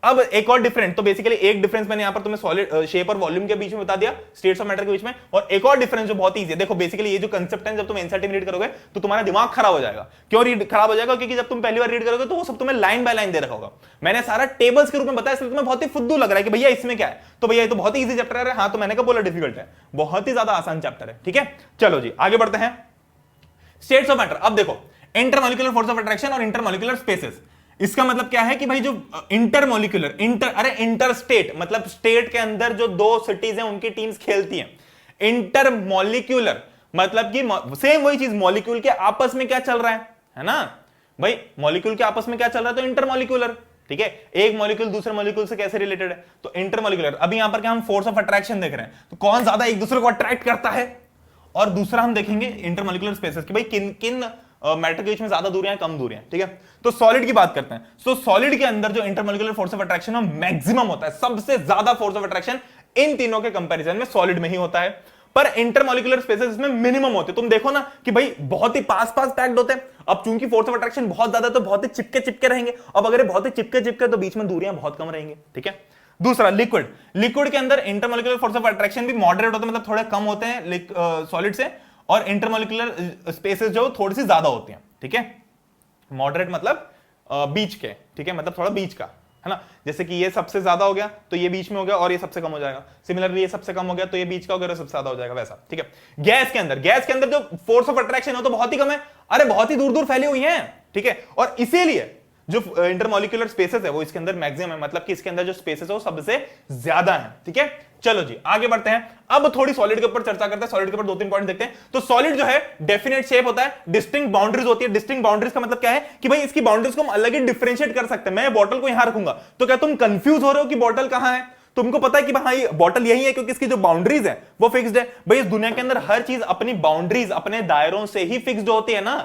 अब एक और डिफरेंट, तो बेसिकली एक डिफरेंस मैंने यहां पर तुम्हें सॉलिड शेप और वॉल्यूम के बीच में बता दिया, स्टेट्स ऑफ मैटर के बीच में। और एक और डिफरेंस जो बहुत इजी है, देखो बेसिकली ये जो कंसेप्ट है, जब तुम एनसीईआरटी में रीड करोगे तो तुम्हारा दिमाग खराब हो जाएगा। क्यों रीड खराब हो जाएगा? क्योंकि जब तुम पहली बार रीड करोगे तो वो सब तुम्हें लाइन बाय लाइन दे रखा होगा। मैंने सारा टेबल्स के रूप में बताया, इसलिए तुम्हें बहुत ही फुद्दू लग रहा है कि भैया इसमें क्या है। तो भैया ये तो बहुत ही ईजी चैप्टर है। हाँ, तो मैंने कहा बोला डिफिकल्ट है, बहुत ही ज्यादा आसान चैप्टर है, ठीक है। चलो जी आगे बढ़ते हैं। States of matter. अब देखो इंटरमॉलिक्यूलर फोर्स ऑफ अट्रैक्शन और इंटरमॉलिक्यूलर स्पेसेस। इसका मतलब क्या है कि भाई जो इंटरमॉलिक्यूलर इंटरस्टेट मतलब स्टेट के अंदर जो दो सिटीज हैं उनकी टीम्स खेलती हैं। इंटरमॉलिक्यूलर मतलब कि सेम वही चीज, मॉलिक्यूल के आपस में क्या चल रहा है ना भाई। मॉलिक्यूल के आपस में क्या चल रहा है तो इंटरमॉलिक्यूलर, ठीक है। एक मॉलिक्यूल दूसरे मॉलिक्यूल से कैसे रिलेटेड है तो इंटरमॉलिक्यूलर। अभी यहां पर क्या हम फोर्स ऑफ अट्रैक्शन देख रहे हैं, तो कौन ज्यादा एक दूसरे को अट्रैक्ट करता है। और दूसरा हम देखेंगे इंटरमॉलिक्यूलर स्पेसेस कि भाई किन किन मैटर के बीच में ज्यादा दूरियां कम दूरियां, ठीक है। तो सॉलिड की बात करते हैं। तो सॉलिड के अंदर जो इंटरमॉलिक्यूलर फोर्स ऑफ अट्रैक्शन है मैक्सिमम होता है। सबसे ज्यादा फोर्स ऑफ अट्रैक्शन इन तीनों के कंपैरिजन में सॉलिड में ही होता है। पर इंटरमॉलिक्यूलर स्पेसेस इसमें मिनिमम होते हैं। तुम देखो ना कि भाई बहुत ही पास पास पैक्ड होते हैं। अब चूंकि फोर्स ऑफ अट्रैक्शन बहुत ज्यादा तो बहुत ही चिपके चिपके रहेंगे। अब अगर बहुत ही चिपके चिपके तो बीच में दूरियां बहुत कम रहेंगी, ठीक है। दूसरा लिक्विड के अंदर इंटरमॉलिक्यूलर फोर्स ऑफ अट्रैक्शन भी मॉडरेट होते हैं, मतलब थोड़े कम होते हैं सॉलिड से। और इंटरमॉलिक्यूलर स्पेसेस जो थोड़ी सी ज्यादा होती हैं, ठीक है। मॉडरेट मतलब बीच के, ठीक है, मतलब थोड़ा बीच का, है ना। जैसे कि ये सबसे ज्यादा हो गया तो ये बीच में हो गया और ये सबसे कम हो जाएगा। सिमिलरली ये सबसे कम हो गया तो ये बीच का हो गया और सबसे ज्यादा हो जाएगा, वैसा, ठीक है। गैस के अंदर जो फोर्स ऑफ अट्रैक्शन हो तो बहुत ही कम है, अरे बहुत ही दूर दूर फैली हुई है, ठीक है। और इसीलिए जो इंटरमॉलिक्यूलर स्पेसेस है वो इसके अंदर मैक्सिमम है, मतलब कि इसके अंदर जो स्पेसेस है वो सबसे ज्यादा है, ठीक है। चलो जी आगे बढ़ते हैं। अब थोड़ी सॉलिड के ऊपर चर्चा करते हैं। सॉलिड के ऊपर 2-3 पॉइंट देखते हैं। तो सॉलिड जो है डेफिनेट शेप होता है, डिस्टिंक्ट बाउंड्रीज होती है। डिस्टिंक्ट बाउंड्रीज का मतलब क्या है कि भाई इसकी बाउंड्रीज को हम अलग ही डिफरेंशिएट कर सकते हैं। मैं बॉटल को यहां रखूंगा तो क्या तुम कंफ्यूज हो रहे हो कि बॉटल कहां है? तुमको पता है कि भाई बॉटल यही है क्योंकि इसकी जो बाउंड्रीज है वो फिक्स्ड है। भाई इस दुनिया के अंदर हर चीज अपनी बाउंड्रीज अपने दायरों से ही फिक्स्ड होती है ना।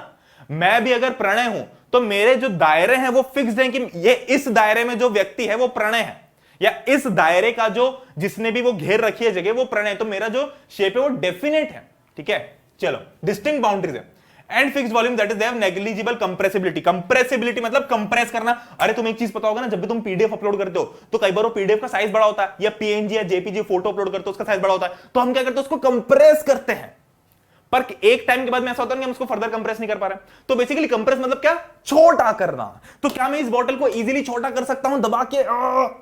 मैं भी अगर प्रणय हूं तो मेरे जो दायरे हैं वो फिक्स्ड हैं कि ये इस दायरे में जो व्यक्ति है वो प्रणय है, या इस दायरे का जो जिसने भी वो घेर रखी है जगह वो प्रणय। तो मेरा जो शेप है वो डेफिनेट है, ठीक है। चलो डिस्टिंक्ट बाउंड्रीज है and fixed volume that is they have negligible compressibility. Compressibility मतलब कंप्रेस करना। अरे तुम्हें एक चीज पता होगा ना, जब भी तुम पीडीएफ अपलोड करते हो तो कई बार वो पीडीएफ का साइज बड़ा होता है, या पीएनजी या जेपीजी फोटो अपलोड करते हो उसका साइज बड़ा होता है। तो हम क्या करते हैं उसको कंप्रेस करते हैं, पर एक टाइम के बाद में ऐसा होता है कि हम उसको फर्दर कंप्रेस नहीं कर पा रहे। तो बेसिकली कंप्रेस मतलब क्या? छोटा करना। तो क्या मैं इस बॉटल को इजीली छोटा कर सकता हूं दबा के?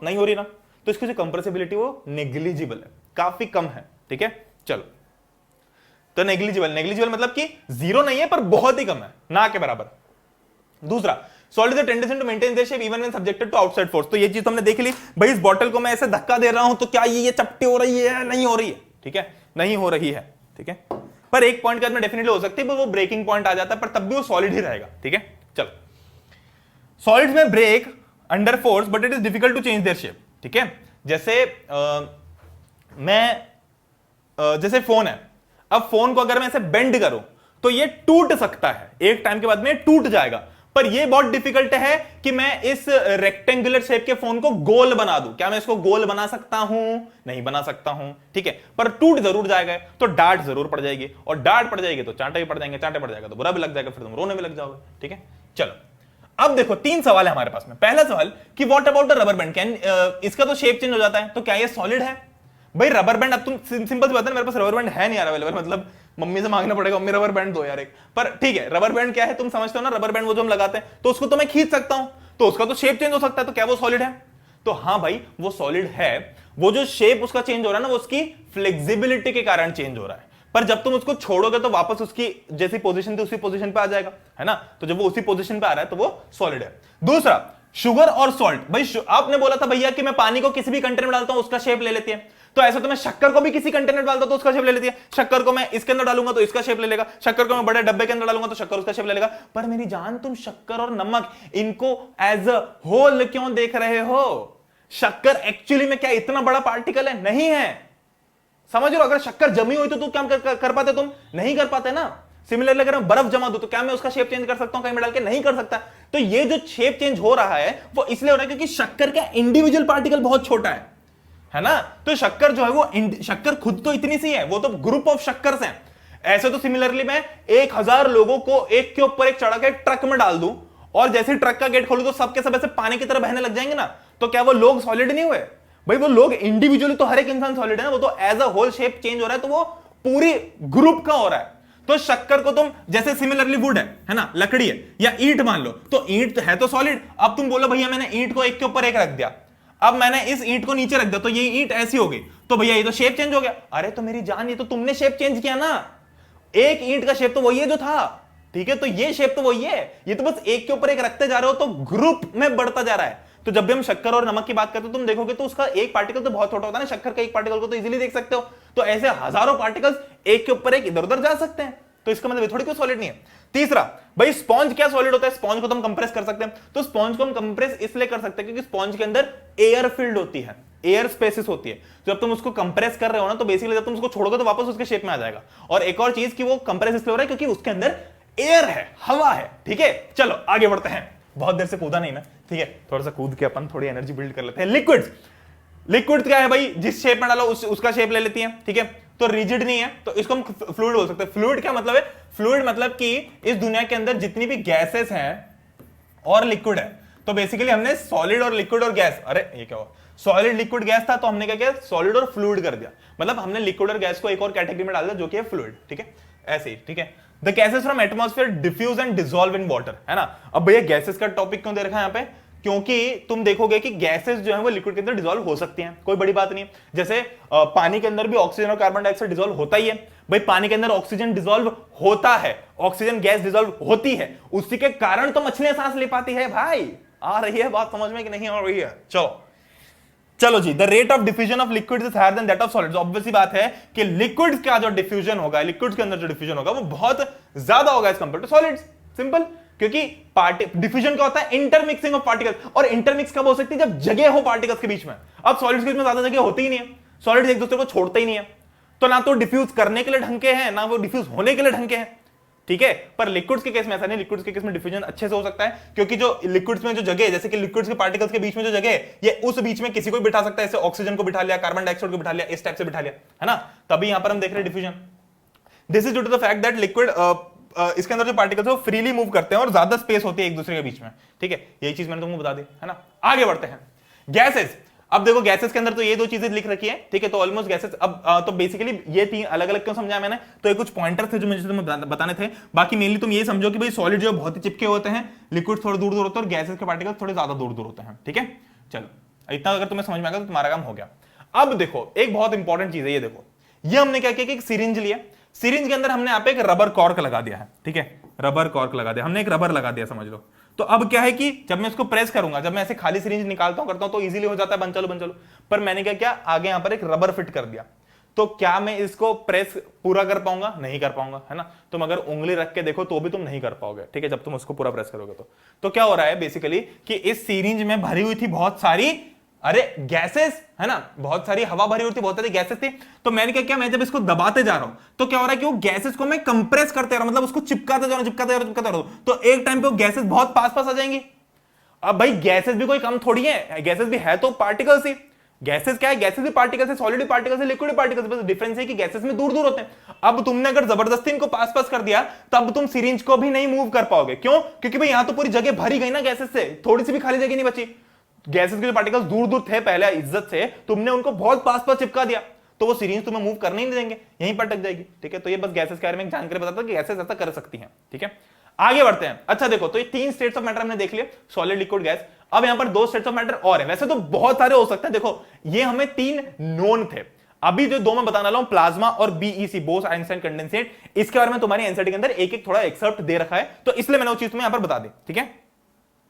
नहीं हो रही ना। तो इसकी जो कंप्रेसिबिलिटी वो नेग्लिजिबल है, काफी कम है, ठीक है। चलो तो नेग्लिजिबल मतलब कि जीरो नहीं है पर बहुत ही कम है, ना के बराबर। दूसरा solid is tendency to maintain their shape even when subjected to outside force. तो ये चीज हमने देख ली भाई, इस बॉटल को मैं ऐसे धक्का दे रहा हूं तो क्या ये चपटी हो रही है? नहीं हो रही है, ठीक है, नहीं हो रही है, ठीक है। पर एक पॉइंट के बाद में डेफिनेटली हो सकती है, पर वो ब्रेकिंग पॉइंट आ जाता है, पर तब भी वो सॉलिड ही रहेगा, ठीक है। चलो सॉलिड्स में break under force but it is difficult to change their shape, ठीक है। जैसे मैं जैसे फोन है, अब फोन को अगर मैं ऐसे बेंड करूं तो ये टूट सकता है, एक टाइम के बाद में टूट जाएगा, पर ये बहुत डिफिकल्ट है कि मैं इस रेक्टेंगुलर शेप के फोन को गोल बना दूं। क्या मैं इसको गोल बना सकता हूं? नहीं बना सकता हूं, ठीक है, पर टूट जरूर जाएगा, तो डांट जरूर पड़ जाएगी, और डांट पड़ जाएगी तो चांटे भी पड़ जाएंगे, चांटे पड़ जाएगा तो बुरा भी लग जाएगा, फिर तुम रोने भी लग जाओगे, ठीक है। चलो अब देखो 3 सवाल है हमारे पास में। पहला सवाल कि what about the rubber band, can इसका तो शेप चेंज हो जाता है, तो क्या ये सॉलिड है? भाई रबर बैंड, अब तुम सिंपल सी बात है, मेरे पास रबर बैंड है नहीं यार अवेलेबल, मतलब मम्मी से मांगना पड़ेगा, मम्मी रबर बैंड दो यार एक। पर ठीक है, रबर बैंड क्या है तुम समझते हो ना, रबर बैंड वो जो हम लगाते हैं, तो उसको तो मैं खींच सकता हूं, तो उसका तो शेप चेंज हो सकता है, तो क्या वो सॉलिड है? तो हाँ भाई वो सॉलिड है, वो जो शेप उसका चेंज हो रहा है ना, वो उसकी फ्लेक्सिबिलिटी के कारण चेंज हो रहा है, पर जब तुम उसको छोड़ोगे तो वापस उसकी जैसी पोजीशन थी उसी पोजीशन पे आ जाएगा, है ना। तो जब वो उसी पोजीशन पे आ रहा है तो वो सॉलिड है। दूसरा, शुगर और सॉल्ट, भाई आपने बोला था भैया कि मैं पानी को किसी भी कंटेनर में डालता हूं उसका शेप ले लेती है, तो ऐसा तो मैं शक्कर को भी किसी कंटेनर डालता तो उसका शेप ले लेती है। शक्कर को मैं इसके अंदर डालूंगा तो इसका शेप ले लेगा, शक्कर को मैं बड़े डब्बे के अंदर डालूंगा तो शक्कर उसका शेप ले लेगा। पर मेरी जान, तुम शक्कर और नमक इनको एज अ होल क्यों देख रहे हो? शक्कर एक्चुअली में क्या इतना बड़ा पार्टिकल है? नहीं है, समझ रहे हो। अगर शक्कर जमी हुई तो तुम क्या कर पाते? तुम नहीं कर पाते ना। सिमिलरली अगर मैं बर्फ जमा दूं तो क्या मैं उसका शेप चेंज कर सकता हूं कहीं में डाल के? नहीं कर सकता। तो ये जो शेप चेंज हो रहा है वो इसलिए हो रहा है क्योंकि शक्कर का इंडिविजुअल पार्टिकल बहुत छोटा है ना। तो शक्कर जो है वो शक्कर खुद तो इतनी सी है, वो तो ग्रुप ऑफ शक्कर हैं। ऐसे तो सिमिलरली मैं 1000 लोगों को एक के ऊपर एक चढ़ा के ट्रक में डाल दूं और जैसे ट्रक का गेट खोलूं तो सबके सब ऐसे पानी की तरह बहने लग जाएंगे ना, तो क्या वो लोग सॉलिड नहीं हुए? भाई वो लोग इंडिविजुअली तो हर एक इंसान सॉलिड है ना, वो तो as a whole shape change हो रहा है, तो वो पूरी ग्रुप का हो रहा है। तो शक्कर को तुम जैसे सिमिलरली वुड है ना, लकड़ी है या ईंट मान लो, तो ईंट है तो सॉलिड। अब तुम बोलो भैया मैंने ईंट को एक के ऊपर एक रख दिया, अब मैंने इस ईंट को नीचे रख दिया तो ये ईंट ऐसी हो गई, तो भैया ये तो शेप चेंज हो गया। अरे तो मेरी जान, ये तो तुमने शेप चेंज किया ना, एक ईंट का शेप तो वही है जो था, ठीक है, तो ये शेप तो वही है, ये तो बस एक के ऊपर एक रखते जा रहे हो तो ग्रुप में बढ़ता जा रहा है। तो जब भी हम शक्कर और नमक की बात करते हो तुम देखोगे तो उसका एक पार्टिकल तो बहुत छोटा होता है ना, शक्कर का एक पार्टिकल को तो इजीली देख सकते हो, तो ऐसे हजारों पार्टिकल्स एक के ऊपर एक इधर उधर जा सकते हैं, तो इसका मतलब थोड़ी कोई सॉलिड नहीं है। तीसरा, भाई स्पॉन्ज क्या सॉलिड होता है? स्पॉन्ज को तो हम कंप्रेस कर सकते हैं, तो स्पॉन्ज को हम कंप्रेस इसलिए कर सकते हैं क्योंकि स्पॉन्ज के अंदर एयर फील्ड होती है, एयर स्पेसिस होती है। जब तुम उसको कंप्रेस कर रहे हो ना तो बेसिकली जब तुम उसको छोड़ोगे तो वापस उसके शेप में आ जाएगा। और एक और चीज कि वो कंप्रेस इसलिए हो रहा है क्योंकि उसके अंदर एयर है, हवा है, ठीक है। चलो आगे बढ़ते हैं, बहुत देर से कूदा नहीं मैं, ठीक है, थोड़ा सा कूद के अपन थोड़ी एनर्जी बिल्ड कर लेते हैं। लिक्विड्स, लिक्विड क्या है भाई? जिस शेप में डालो उसका शेप ले लेती है, ठीक है, तो रिजिड नहीं है तो इसको हम फ्लूइड बोल सकते हैं। फ्लूइड क्या मतलब है? फ्लूइड मतलब कि इस दुनिया के अंदर जितनी भी गैसेस हैं और लिक्विड है, तो बेसिकली हमने सॉलिड और लिक्विड और गैस, अरे ये क्या हुआ, सॉलिड लिक्विड गैस था तो हमने क्या किया, सॉलिड और फ्लूइड कर दिया, मतलब हमने लिक्विड और गैस को एक और कैटेगरी में डाल दिया जो कि है फ्लूइड, ठीक है, ऐसे ही, ठीक है। The gases from atmosphere diffuse and dissolve in water, है ना। अब भैया गैसेस का टॉपिक क्यों दे रखा है यहाँ पे? क्योंकि तुम देखोगे कि गैसेस जो है वो लिक्विड के अंदर डिसॉल्व हो सकती हैं, कोई बड़ी बात नहीं है। जैसे पानी के अंदर भी ऑक्सीजन और कार्बन डाइऑक्साइड डिसॉल्व होता ही है। भाई पानी के अंदर ऑक्सीजन डिसॉल्व होता है, ऑक्सीजन गैस डिसॉल्व होती है, उसी के कारण तो मछलियां सांस ले पाती है। भाई आ रही है बात समझ में कि नहीं आ रही है? चलो जी, the rate of diffusion of liquids is higher than that of solids. Obvious बात है कि लिक्विड्स का जो डिफ्यूजन होगा, लिक्विड्स के अंदर जो डिफ्यूजन होगा वो बहुत ज्यादा होगा as compare to solids. Simple, क्योंकि डिफ्यूजन क्या होता है? Intermixing of particles. और इंटरमिक्स कब हो सकती है? जब जगह हो पार्टिकल्स के बीच में। अब सॉलिड्स के बीच में ज्यादा जगह होती ही नहीं है, सॉलिड्स एक दूसरे को छोड़ते ही नहीं है, तो ना तो डिफ्यूज करने के लिए ढंग के हैं ना वो डिफ्यूज होने के लिए ढंग के हैं, ठीक है। पर लिक्विड्स के केस में ऐसा नहीं, लिक्विड्स के केस में डिफ्यूजन अच्छे से हो सकता है क्योंकि जो लिक्विड्स में जो जगह है, जैसे कि लिक्विड्स के पार्टिकल्स के बीच में जो जगह है, ये उस बीच में किसी को भी बिठा सकता है, जैसे ऑक्सीजन को बिठा लिया, कार्बन डाइऑक्साइड को बिठा लिया, इस टाइप से बिठा लिया, है ना। तभी यहां पर हम देख रहे हैं diffusion. This is due to the fact that liquid इसके अंदर जो पार्टिकल्स है वो फ्रीली मूव करते हैं और ज्यादा स्पेस होती है एक दूसरे के बीच में, ठीक है। यही चीज मैंने तुमको बता दी, है ना। आगे बढ़ते हैं, गैसेस। अब देखो गैसेस के अंदर तो ये दो चीजें लिख रखी है, ठीक है, तो ऑलमोस्ट गैसेस। अब तो बेसिकली ये तीन अलग अलग क्यों समझाया मैंने, तो ये कुछ पॉइंटर थे जो मुझे तुम्हें बताने थे। बाकी मेनली तुम ये समझो कि भाई सॉलिड जो बहुत ही चिपके होते हैं, लिक्विड थोड़े दूर दूर होते हैं और गैसेस के पार्टिकल्स थोड़े ज्यादा दूर दूर होते हैं, ठीक है। चलो इतना अगर तुम्हें समझ में आ गया तो तुम्हारा काम हो गया। अब देखो एक बहुत इंपॉर्टेंट चीज है, ये देखो, ये हमने क्या किया कि एक सिरिंज लिया, सिरिंज के अंदर हमने यहाँ पे एक रबर कॉर्क लगा दिया है, ठीक है, रबर कॉर्क लगा दिया हमने, एक रबर लगा दिया समझ लो। तो अब क्या है कि जब मैं इसको प्रेस करूंगा, जब मैं ऐसे खाली सिरिंज निकालता हूं करता हूं तो इजीली हो जाता है, बन चलो, पर मैंने क्या किया, आगे यहां पर एक रबर फिट कर दिया। तो क्या मैं इसको प्रेस पूरा कर पाऊंगा? नहीं कर पाऊंगा, है ना। तुम अगर उंगली रख के देखो तो भी तुम नहीं कर पाओगे, ठीक है, जब तुम उसको पूरा प्रेस करोगे तो क्या हो रहा है बेसिकली कि इस सिरिंज में भरी हुई थी बहुत सारी अरे गैसेस है ना, बहुत सारी हवा भरी होती, बहुत सारी गैसेस थी। तो मैंने क्या किया, मैं जब इसको दबाते जा रहा हूं तो क्या हो रहा है कि वो गैसेस को मैं कंप्रेस करते रहा, मतलब उसको चिपकाते जा रहा हूं, चिपकाते जा रहा हूं, चिपकाते जा रहा हूं, तो एक टाइम पे वो गैसेस बहुत पास पास आ जाएंगी। अब भाई गैसेस भी कोई कम थोड़ी है, गैसेस भी है तो पार्टिकल्स ही। गैसेस क्या है, गैसेस भी पार्टिकल्स है, सॉलिड पार्टिकल्स है, लिक्विड पार्टिकल्स, बस डिफरेंस है कि गैसेस में दूर दूर होते हैं। अब तुमने अगर जबरदस्ती इनको पास पास कर दिया तब तुम सिरिंज को भी नहीं मूव कर पाओगे। क्यों? क्योंकि भाई यहां तो पूरी जगह भरी गई ना गैसेस से, थोड़ी सी भी खाली जगह नहीं बची। गैसेस के जो पार्टिकल्स दूर दूर थे पहले इज्जत से, तुमने उनको बहुत पास पास चिपका दिया, तो वो सिरिंज तुम्हें मूव करने ही नहीं देंगे, यहीं पर अटक जाएगी। ठीक है, तो ये बस गैसेस के बारे में जानकारी बताता हूं कि गैसेस ऐसा कर सकती हैं। ठीक है, आगे बढ़ते हैं। अच्छा देखो, तो ये 3 स्टेट्स ऑफ मैटर हमने देख लिए, सॉलिड, लिक्विड, गैस। अब यहां पर 2 स्टेट्स ऑफ मैटर और है, वैसे तो बहुत सारे हो सकते हैं। देखो ये हमें 3 नोन थे, अभी जो 2 मैं बताने वाला हूं, प्लाज्मा और बीईसी, बोस आइंस्टाइन कंडेंसेट, इसके बारे में तुम्हारी एनसीईआरटी के अंदर एक एक थोड़ा एक्सर्प्ट दे रखा है, तो इसलिए मैंने वो चीज तुम्हें यहां पर बता दी। ठीक है,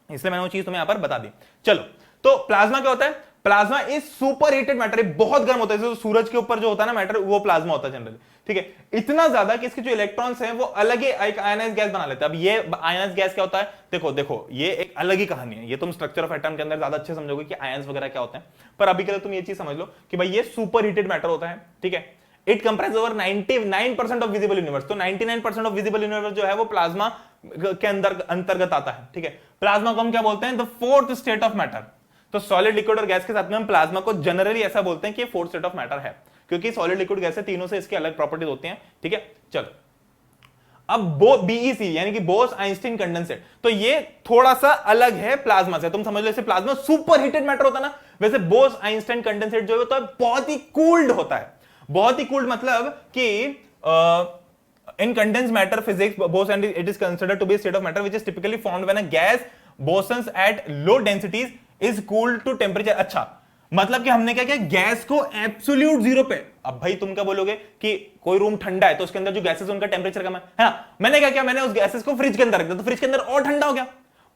इसलिए मैंने वो चीज तुम्हें यहां पर बता दी। चलो, तो प्लाज्मा क्या होता है? Plasma is super heated matter, बहुत गर्म होता है, जैसे सूरज के ऊपर जो होता है ना मैटर, वो प्लाज्मा होता है जनरली। ठीक है, इतना ज्यादा कि इसके जो इलेक्ट्रॉन्स हैं वो अलग ही एक आयनाइज गैस बना लेते हैं। अब ये आयनाइज गैस क्या होता है, देखो देखो ये एक अलग ही कहानी है, ये तुम स्ट्रक्चर ऑफ एटम के अंदर ज्यादा अच्छे समझोगे कि आयंस वगैरह क्या होते हैं, पर अभी के लिए तुम ये चीज समझ लो कि भाई ये सुपर हीटेड मैटर होता है। ठीक है, it comprise over 99% of visible universe, तो 99% ऑफ विजिबल यूनिवर्स जो है वो प्लाज्मा के अंदर अंतर्गत आता है। ठीक है, प्लाज्मा को हम क्या बोलते हैं? The 4th state of matter. तो सॉलिड, लिक्विड और गैस के साथ में हम प्लाज्मा को जनरली ऐसा बोलते हैं कि 4th स्टेट ऑफ मैटर है, क्योंकि सॉलिड, लिक्विड, गैस है, तीनों से इसकी अलग प्रॉपर्टीज होती हैं। ठीक है, चलो अब बीईसी यानी कि बोस आइंस्टाइन कंडेंसेट, तो ये थोड़ा सा अलग है प्लाज्मा से। तुम समझ लो, जैसे प्लाज्मा सुपर हीटेड मैटर होता है ना, वैसे बोस आइंस्टाइन कंडेंसेट जो है तो बहुत ही कूल्ड होता है। बहुत ही कूल्ड मतलब कि in condense matter physics Bose and it is considered to be state of matter which is typically formed when a gas bosons at low densities is cooled to temperature. अच्छा, मतलब कि हमने क्या किया, गैस को एब्सोल्यूट जीरो पे। अब भाई तुम क्या बोलोगे कि कोई रूम ठंडा है तो उसके अंदर जो गैसेस उनका टेम्परेचर कम है ना, मैंने क्या किया, मैंने उस गैसेस को फ्रिज के अंदर रख दिया, तो फ्रिज के अंदर और ठंडा हो गया।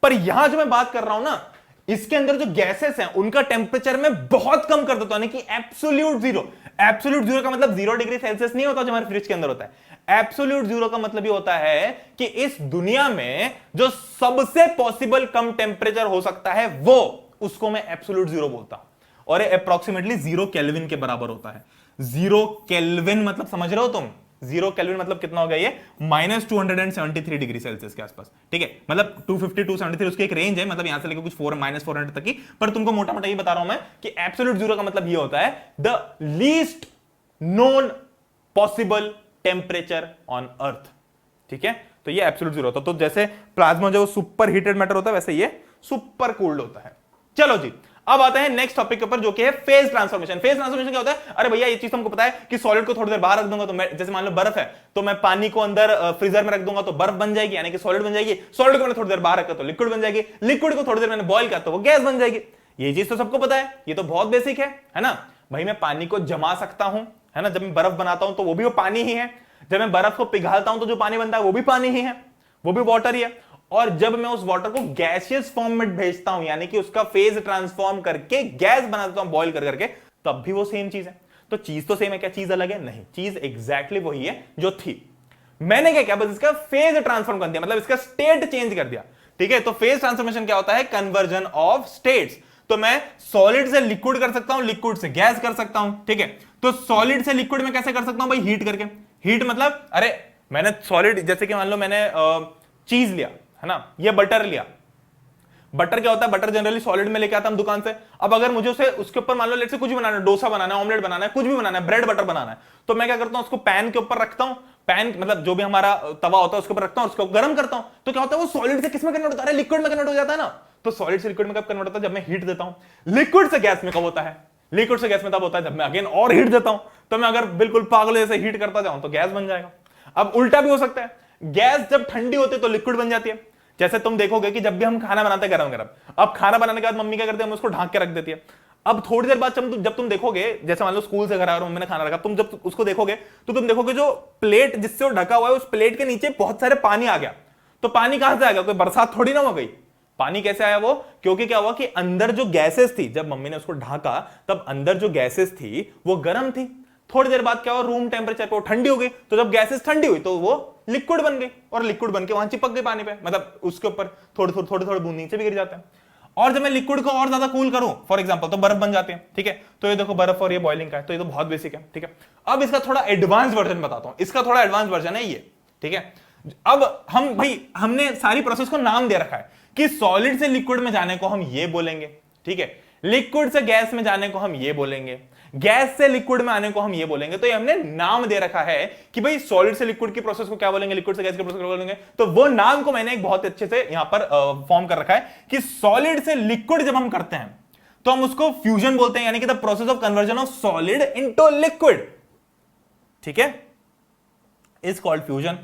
पर यहां जो मैं बात कर रहा हूं ना, इसके अंदर जो गैसेस हैं उनका टेम्परेचर में बहुत कम कर देता हूं, यानी कि एब्सोल्यूट जीरो। एब्सोल्यूट जीरो का मतलब 0 डिग्री सेल्सियस नहीं होता जो हमारे फ्रिज के अंदर होता है। एब्सोल्यूट जीरो का मतलब ये होता है कि इस दुनिया में जो सबसे पॉसिबल कम टेम्परेचर हो सकता है वो, उसको मैं एब्सोल्यूट जीरो बोलता हूं, और अप्रोक्सीमेटली 0 केल्विन के बराबर होता है। 0 केल्विन मतलब समझ रहे हो तुम? 0 केल्विन मतलब कितना हो गया ये? -273 डिग्री सेल्सियस के आसपास। ठीक है, मतलब 250 273 उसकी एक रेंज है, मतलब यहां से लेकर कुछ -400 तक की। पर तुमको मोटा मोटा ये बता रहा हूं मैं कि एब्सोल्यूट जीरो का मतलब ये होता है the least known possible temperature on earth. ठीक है, तो ये एब्सोल्यूट जीरो होता है। तो जैसे प्लाज्मा जो सुपर हीटेड मैटर होता है, वैसे ये सुपर कूल्ड होता है। चलो जी, अब आते हैं नेक्स्ट टॉपिक के ऊपर, जो कि है फेज ट्रांसफॉर्मेशन। फेज ट्रांसफॉर्मेशन क्या होता है? अरे भैया ये चीज तुमको पता है कि सॉलिड को थोड़ी देर बाहर रख दूंगा तो मैं, जैसे मान लो बर्फ है, तो मैं पानी को अंदर फ्रीजर में रख दूंगा तो बर्फ बन जाएगी, यानी कि सॉलिड बन जाएगी। सॉलिड को मैंने थोड़ी देर बाहर रखा तो लिक्विड बन जाएगी। लिक्विड को थोड़ी देर मैंने बॉयल किया तो वो गैस बन जाएगी। ये चीज तो सबको पता है, ये तो बहुत बेसिक है ना भाई। मैं पानी को जमा सकता हूं, है ना, जब मैं बर्फ बनाता हूं तो वो भी वो पानी ही है। जब मैं बर्फ को पिघालता हूं तो जो पानी बनता है वो भी पानी ही है, वो भी वाटर ही है। और जब मैं उस वाटर को गैसियस फॉर्म में भेजता हूं, यानी कि उसका फेज ट्रांसफॉर्म करके गैस बनाता हूं बॉयल कर करके, तब भी वो सेम चीज है। तो चीज तो सेम है, क्या चीज अलग है? नहीं, चीज एग्जैक्टली वही है जो थी। मैंने क्या किया, बस इसका फेज ट्रांसफॉर्म कर दिया, मतलब इसका स्टेट चेंज कर दिया। ठीक है, तो फेज ट्रांसफॉर्मेशन क्या होता है? Conversion of states. तो मैं सॉलिड से लिक्विड कर सकता हूं, लिक्विड से गैस कर सकता हूं। ठीक है, तो सॉलिड से लिक्विड में कैसे कर सकता हूं भाई? हीट करके। हीट मतलब, अरे मैंने सॉलिड, जैसे कि मान लो मैंने चीज लिया, है ना, ये बटर लिया। बटर क्या होता है? बटर जनरली सॉलिड में लेके आता हम दुकान से। अब अगर मुझे उसे उसके ऊपर मान लो लेट से कुछ भी बनाना है, डोसा बनाना है, ऑमलेट बनाना है, कुछ भी बनाना है, ब्रेड बटर बनाना है, तो मैं क्या करता हूं, उसको पैन के ऊपर रखता हूं। पैन मतलब जो भी हमारा तवा होता है उसके ऊपर रखता हूं, उसको गर्म करता हूं। तो क्या होता है, वो सॉलिड से किस में कन्वर्ट होता है? लिक्विड में कन्वर्ट हो जाता है ना। तो सॉलिड से लिक्विड में कब कन्वर्ट होता है? जब मैं हीट देता हूं। लिक्विड से गैस में कब होता है? लिक्विड से गैस में तब होता है जब मैं अगेन और हीट देता हूं। तो मैं अगर बिल्कुल पागल जैसे हीट करता जाऊं तो गैस बन जाएगा। अब उल्टा भी हो सकता है, गैस जब ठंडी होती है तो लिक्विड बन जाती है। जैसे तुम देखोगे कि जब भी हम खाना बनाते हैं गरम गरम, अब खाना बनाने के बाद मम्मी क्या करती है, हम उसको ढांक के रख देती है। अब थोड़ी देर बाद जब तुम देखोगे, जैसे मान लो स्कूल से घर आ रहा हूं, मम्मी ने खाना रखा, तुम जब उसको देखोगे तो तुम देखोगे जो प्लेट जिससे वो ढका हुआ है, उस प्लेट के नीचे बहुत सारे पानी आ गया। तो पानी कहां से आ गया? कोई बरसात थोड़ी ना हो गई। पानी कैसे आया वो? क्योंकि क्या हुआ कि अंदर जो गैसेस थी, जब मम्मी ने उसको ढाका तब अंदर जो गैसेस थी वो गर्म थी। थोड़ी देर बाद क्या हुआ, रूम टेम्परेचर पे वो ठंडी हो गई। तो जब गैसेस ठंडी हुई तो वो लिक्विड बन गई, और लिक्विड बन के वहां चिपक गई पानी पे, मतलब उसके ऊपर थोड़े थोड़े बूंद नीचे भी गिर जाते हैं। और जब मैं लिक्विड को और ज्यादा कूल करूं फॉर एग्जांपल तो बर्फ बन जाती है, ठीक है। तो ये देखो बर्फ और ये बॉइलिंग का है, तो ये तो बहुत बेसिक है, ठीक है। अब इसका थोड़ा एडवांस वर्जन बताता हूं, इसका थोड़ा एडवांस वर्जन है ये, ठीक है। अब हम भाई हमने सारी प्रोसेस को नाम दे रखा है कि सॉलिड से लिक्विड में जाने को हम ये बोलेंगे, ठीक है। लिक्विड से गैस में जाने को हम ये बोलेंगे, गैस से लिक्विड में आने को हम ये बोलेंगे। तो ये हमने नाम दे रखा है कि भाई सॉलिड से लिक्विड की प्रोसेस को क्या बोलेंगे, लिक्विड से गैस की प्रोसेस को बोलेंगे। तो वो नाम को मैंने एक बहुत अच्छे से यहां पर फॉर्म कर रखा है कि सॉलिड से लिक्विड जब हम करते हैं तो हम उसको फ्यूजन बोलते हैं, यानी कि the process of conversion of solid into liquid, ठीक है, इज कॉल्ड फ्यूजन।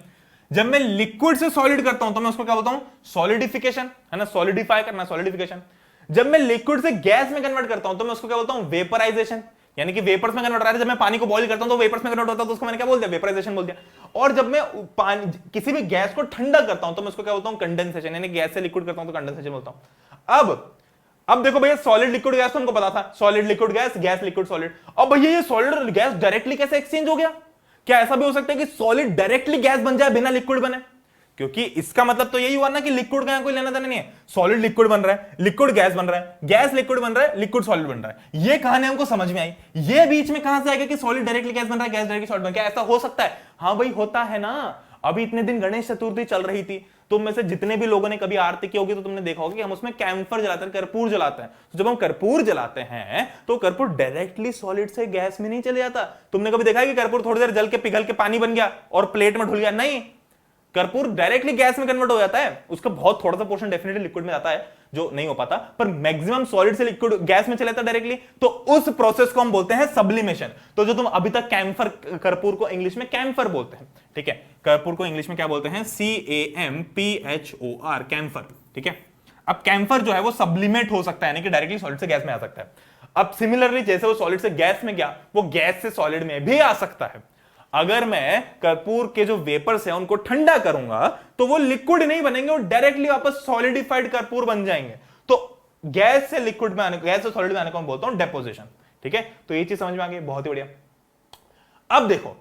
जब मैं लिक्विड से सॉलिड करता हूं तो मैं उसको क्या बोलता हूं, सॉलिडिफिकेशन, है ना, सॉलिडिफाई करना, सॉलिडिफिकेशन। जब मैं लिक्विड से गैस में कन्वर्ट करता हूं तो मैं उसको क्या बोलता हूं, वेपराइजेशन, यानी कि वेपर्स में कन्वर्ट हो रहा है। जब मैं पानी को बॉईल करता हूं तो वेपर्स में कन्वर्ट होता है, तो उसको मैंने क्या बोल दिया, वेपराइजेशन बोल दिया। और जब मैं पानी किसी भी गैस को ठंडा करता हूं तो मैं उसको क्या बोलता हूं, कंडेंसेशन, यानी गैस से लिक्विड करता हूं तो कंडेंसेशन बोलता हूं। अब देखो भैया सॉलिड लिक्विड गैस तो हमको पता था, solid liquid gas, gas liquid solid. अब भैया ये सॉलिड और गैस डायरेक्टली कैसे एक्सचेंज हो गया? क्या ऐसा भी हो सकता है कि सॉलिड डायरेक्टली गैस बन जाए बिना लिक्विड बने? क्योंकि इसका मतलब तो यही हुआ ना कि लिक्विड का कोई लेना देना नहीं है, सॉलिड लिक्विड बन रहा है, लिक्विड गैस बन रहा है, गैस लिक्विड बन रहा है, लिक्विड सॉलिड बन रहा है। ये कहानी हमको समझ में आई। ये बीच में कहां से आ गया कि सॉलिड डायरेक्टली गैस बन रहा है, गैस डायरेक्टली सॉलिड बन रहा है? क्या ऐसा हो सकता है? हाँ भाई होता है ना। अभी इतने दिन गणेश चतुर्थी चल रही थी, तुम में से जितने भी लोगों ने कभी आरती की होगी तो तुमने देखा होगा कि हम उसमें कैम्फर जलाते हैं, कर्पूर जलाते हैं। तो जब हम कर्पूर जलाते हैं तो कर्पूर डायरेक्टली सॉलिड से गैस में नहीं चले जाता। तुमने कभी देखा है कि कर्पूर थोड़ी देर जल के पिघल के पानी बन गया और प्लेट में ढुल गया? नहीं, कर्पूर डायरेक्टली गैस में कन्वर्ट हो जाता है। उसका बहुत थोड़ा सा पोर्शन डेफिनेटली लिक्विड में जाता है जो नहीं हो पाता, पर मैक्सिमम सॉलिड से लिक्विड गैस में चला जाता है डायरेक्टली। तो उस प्रोसेस को हम बोलते हैं सब्लिमेशन। तो जो तुम अभी तक कैम्फर, कर्पूर को इंग्लिश में कैम्फर बोलते हैं, ठीक है, कर्पूर को इंग्लिश में क्या बोलते हैं, CAMPHOR, कैम्फर, ठीक है। अब कैम्फर जो है वो सब्लिमेट हो सकता है, यानी कि डायरेक्टली सॉलिड से गैस में आ सकता है। अब सिमिलरली जैसे वो सॉलिड से गैस में गया, वो गैस से सॉलिड में भी आ सकता है। अगर मैं कर्पूर के जो वेपर्स हैं उनको ठंडा करूंगा तो वो लिक्विड नहीं बनेंगे, वो डायरेक्टली वापस सॉलिडिफाइड कर्पूर बन जाएंगे। तो गैस से लिक्विड में आने, गैस से सॉलिड में आने को मैं बोलता हूं डेपोजिशन, ठीक है। तो ये चीज समझ में आ गई, बहुत ही बढ़िया। अब देखो,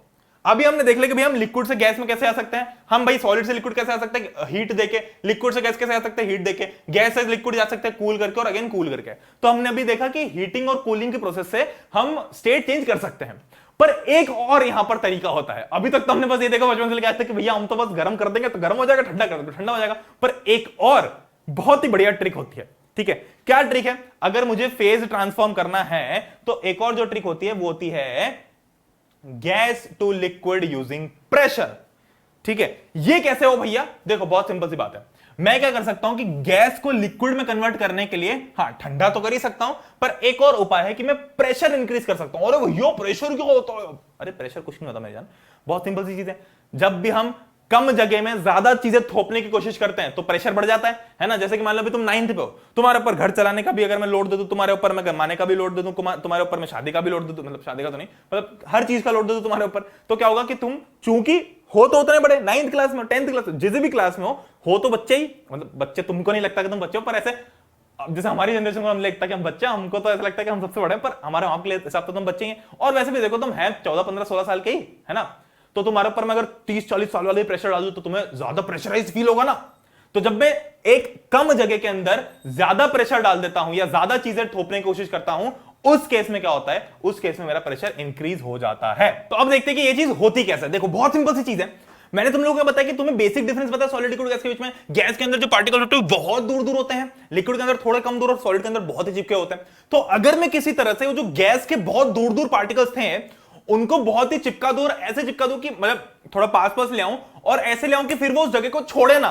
अभी हमने देख लिया कि भाई हम लिक्विड से गैस में कैसे आ सकते हैं, हम भाई सॉलिड से लिक्विड कैसे आ सकते हैं, हीट देके, लिक्विड से गैस कैसे आ सकते हैं, हीट देके, गैस से लिक्विड जा सकते हैं कूल करके और अगेन कूल करके। तो हमने अभी देखा कि हीटिंग और कूलिंग की प्रोसेस से हम स्टेट चेंज कर सकते हैं। पर एक और यहां पर तरीका होता है। अभी तक तो हमने बस ये देखा बचपन से लेकर आज तक कि भैया हम तो बस गर्म कर देंगे तो गर्म हो जाएगा, ठंडा कर देंगे तो ठंडा हो जाएगा। पर एक और बहुत ही बढ़िया ट्रिक होती है, ठीक है। क्या ट्रिक है? अगर मुझे फेज ट्रांसफॉर्म करना है तो एक और जो ट्रिक होती है वो होती है gas to liquid using pressure, ठीक है। ये कैसे हो भैया? देखो बहुत सिंपल सी बात है। मैं क्या कर सकता हूं कि गैस को लिक्विड में कन्वर्ट करने के लिए, हाँ ठंडा तो कर ही सकता हूं, पर एक और उपाय है कि मैं प्रेशर इंक्रीज कर सकता हूं। अरे भैया प्रेशर क्यों होता है? अरे प्रेशर कुछ नहीं होता मेरे जान, बहुत सिंपल सी चीज है। जब भी हम कम जगह में ज्यादा चीजें थोपने की कोशिश करते हैं तो प्रेशर बढ़ जाता है ना। जैसे कि मान लो तुम 9th पे हो, तुम्हारे ऊपर घर चलाने का भी अगर मैं लोड दे दूं, तुम्हारे ऊपर मैं कमाने का भी लोड दे दूं, तुम्हारे ऊपर मैं शादी का भी लोड दे दूं, मतलब शादी का तो नहीं, मतलब हर चीज का लोड दे दूं तुम्हारे ऊपर, तो क्या होगा कि तुम चूंकि हो तो उतने बड़े, 9th क्लास में, 10th क्लास में, जिस भी क्लास में हो तो बच्चे ही, मतलब बच्चे, तुमको नहीं लगता कि तुम बच्चे हो, पर ऐसे जैसे हमारी जनरेशन को हम लगता है कि हम बच्चे, हमको तो ऐसा लगता है कि हम सबसे बड़े हैं, पर हमारे वहां के हिसाब से तुम बच्चे ही। और वैसे भी देखो तुम है 14, 15, 16 साल के ही, है ना। तो तुम्हारे ऊपर मैं अगर 30, 40 साल वाले प्रेशर डाल दूं तो तुम्हें ज्यादा प्रेशराइज फील होगा ना। तो जब मैं एक कम जगह के अंदर ज्यादा प्रेशर डाल देता हूं या ज्यादा चीजें थोपने की कोशिश करता हूं, उस केस में क्या होता है, उस केस में मेरा प्रेशर इंक्रीज हो जाता है। तो अब देखते हैं कि ये चीज होती कैसे। देखो बहुत सिंपल सी चीज है। मैंने तुम लोगों को बताया कि तुम्हें बेसिक डिफरेंस पता है सॉलिड लिक्विड गैस के बीच में। गैस के अंदर जो पार्टिकल्स होते हैं बहुत दूर दूर होते हैं, लिक्विड के अंदर थोड़े कम दूर और सॉलिड के अंदर बहुत ही चिपके होते हैं। तो अगर मैं किसी तरह से वो जो गैस के बहुत दूर दूर पार्टिकल्स थे उनको बहुत ही चिपका दूं और ऐसे चिपका दूं कि मतलब थोड़ा पास पास ले आऊं और ऐसे ले आऊं कि फिर वो उस जगह को छोड़े ना,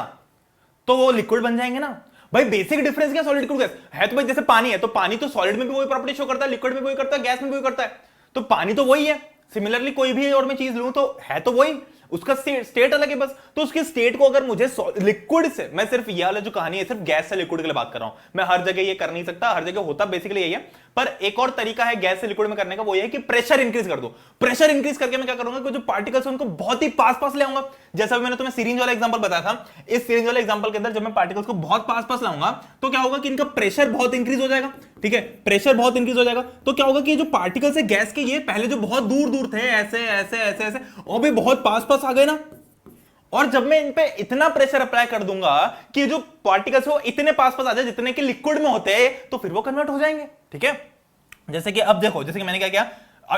तो वो लिक्विड बन जाएंगे ना। भाई बेसिक डिफरेंस क्या सॉलिड लिक्विड गैस है? तो भाई जैसे पानी है तो पानी तो सॉलिड में भी वही प्रॉपर्टी शो करता है, लिक्विड में भी वही करता है, गैस में भी वही करता है। तो पानी तो वही है। सिमिलरली कोई भी और मैं चीज लूं तो है तो वही, उसका स्टेट अलग है बस। तो उसकी स्टेट को अगर मुझे लिक्विड से, मैं सिर्फ ये वाला जो कहानी है सिर्फ गैस से लिक्विड के लिए बात कर रहा हूं, मैं हर जगह ये कर नहीं सकता, हर जगह होता बेसिकली यही है। पर एक और तरीका है गैस से लिक्विड में करने का, वो ये है कि प्रेशर इंक्रीज कर दो। प्रेशर इंक्रीज करके मैं क्या करूंगा कि जो पार्टिकल्स उनको बहुत ही पास पास ले आऊंगा। जैसा मैंने तुम्हें सिरिंज वाला एग्जांपल बताया था, इस सिरिंज वाले एग्जांपल के अंदर जब मैं पार्टिकल्स को बहुत पास पास लाऊंगा तो क्या होगा कि इनका प्रेशर बहुत इंक्रीज हो जाएगा, ठीक है। प्रेशर बहुत इंक्रीज हो जाएगा तो क्या होगा कि जो पार्टिकल्स है गैस के, ये पहले जो बहुत दूर दूर थे, ऐसे ऐसे ऐसे ऐसे, और भी बहुत पास पास आ गए ना, और जब मैं इन पे इतना प्रेशर अप्लाई कर दूंगा कि जो पार्टिकल्स वो इतने पास पास आ जाए जितने कि लिक्विड में होते हैं, तो फिर वो कन्वर्ट हो जाएंगे। ठीक है, जैसे कि अब देखो, जैसे कि मैंने क्या किया,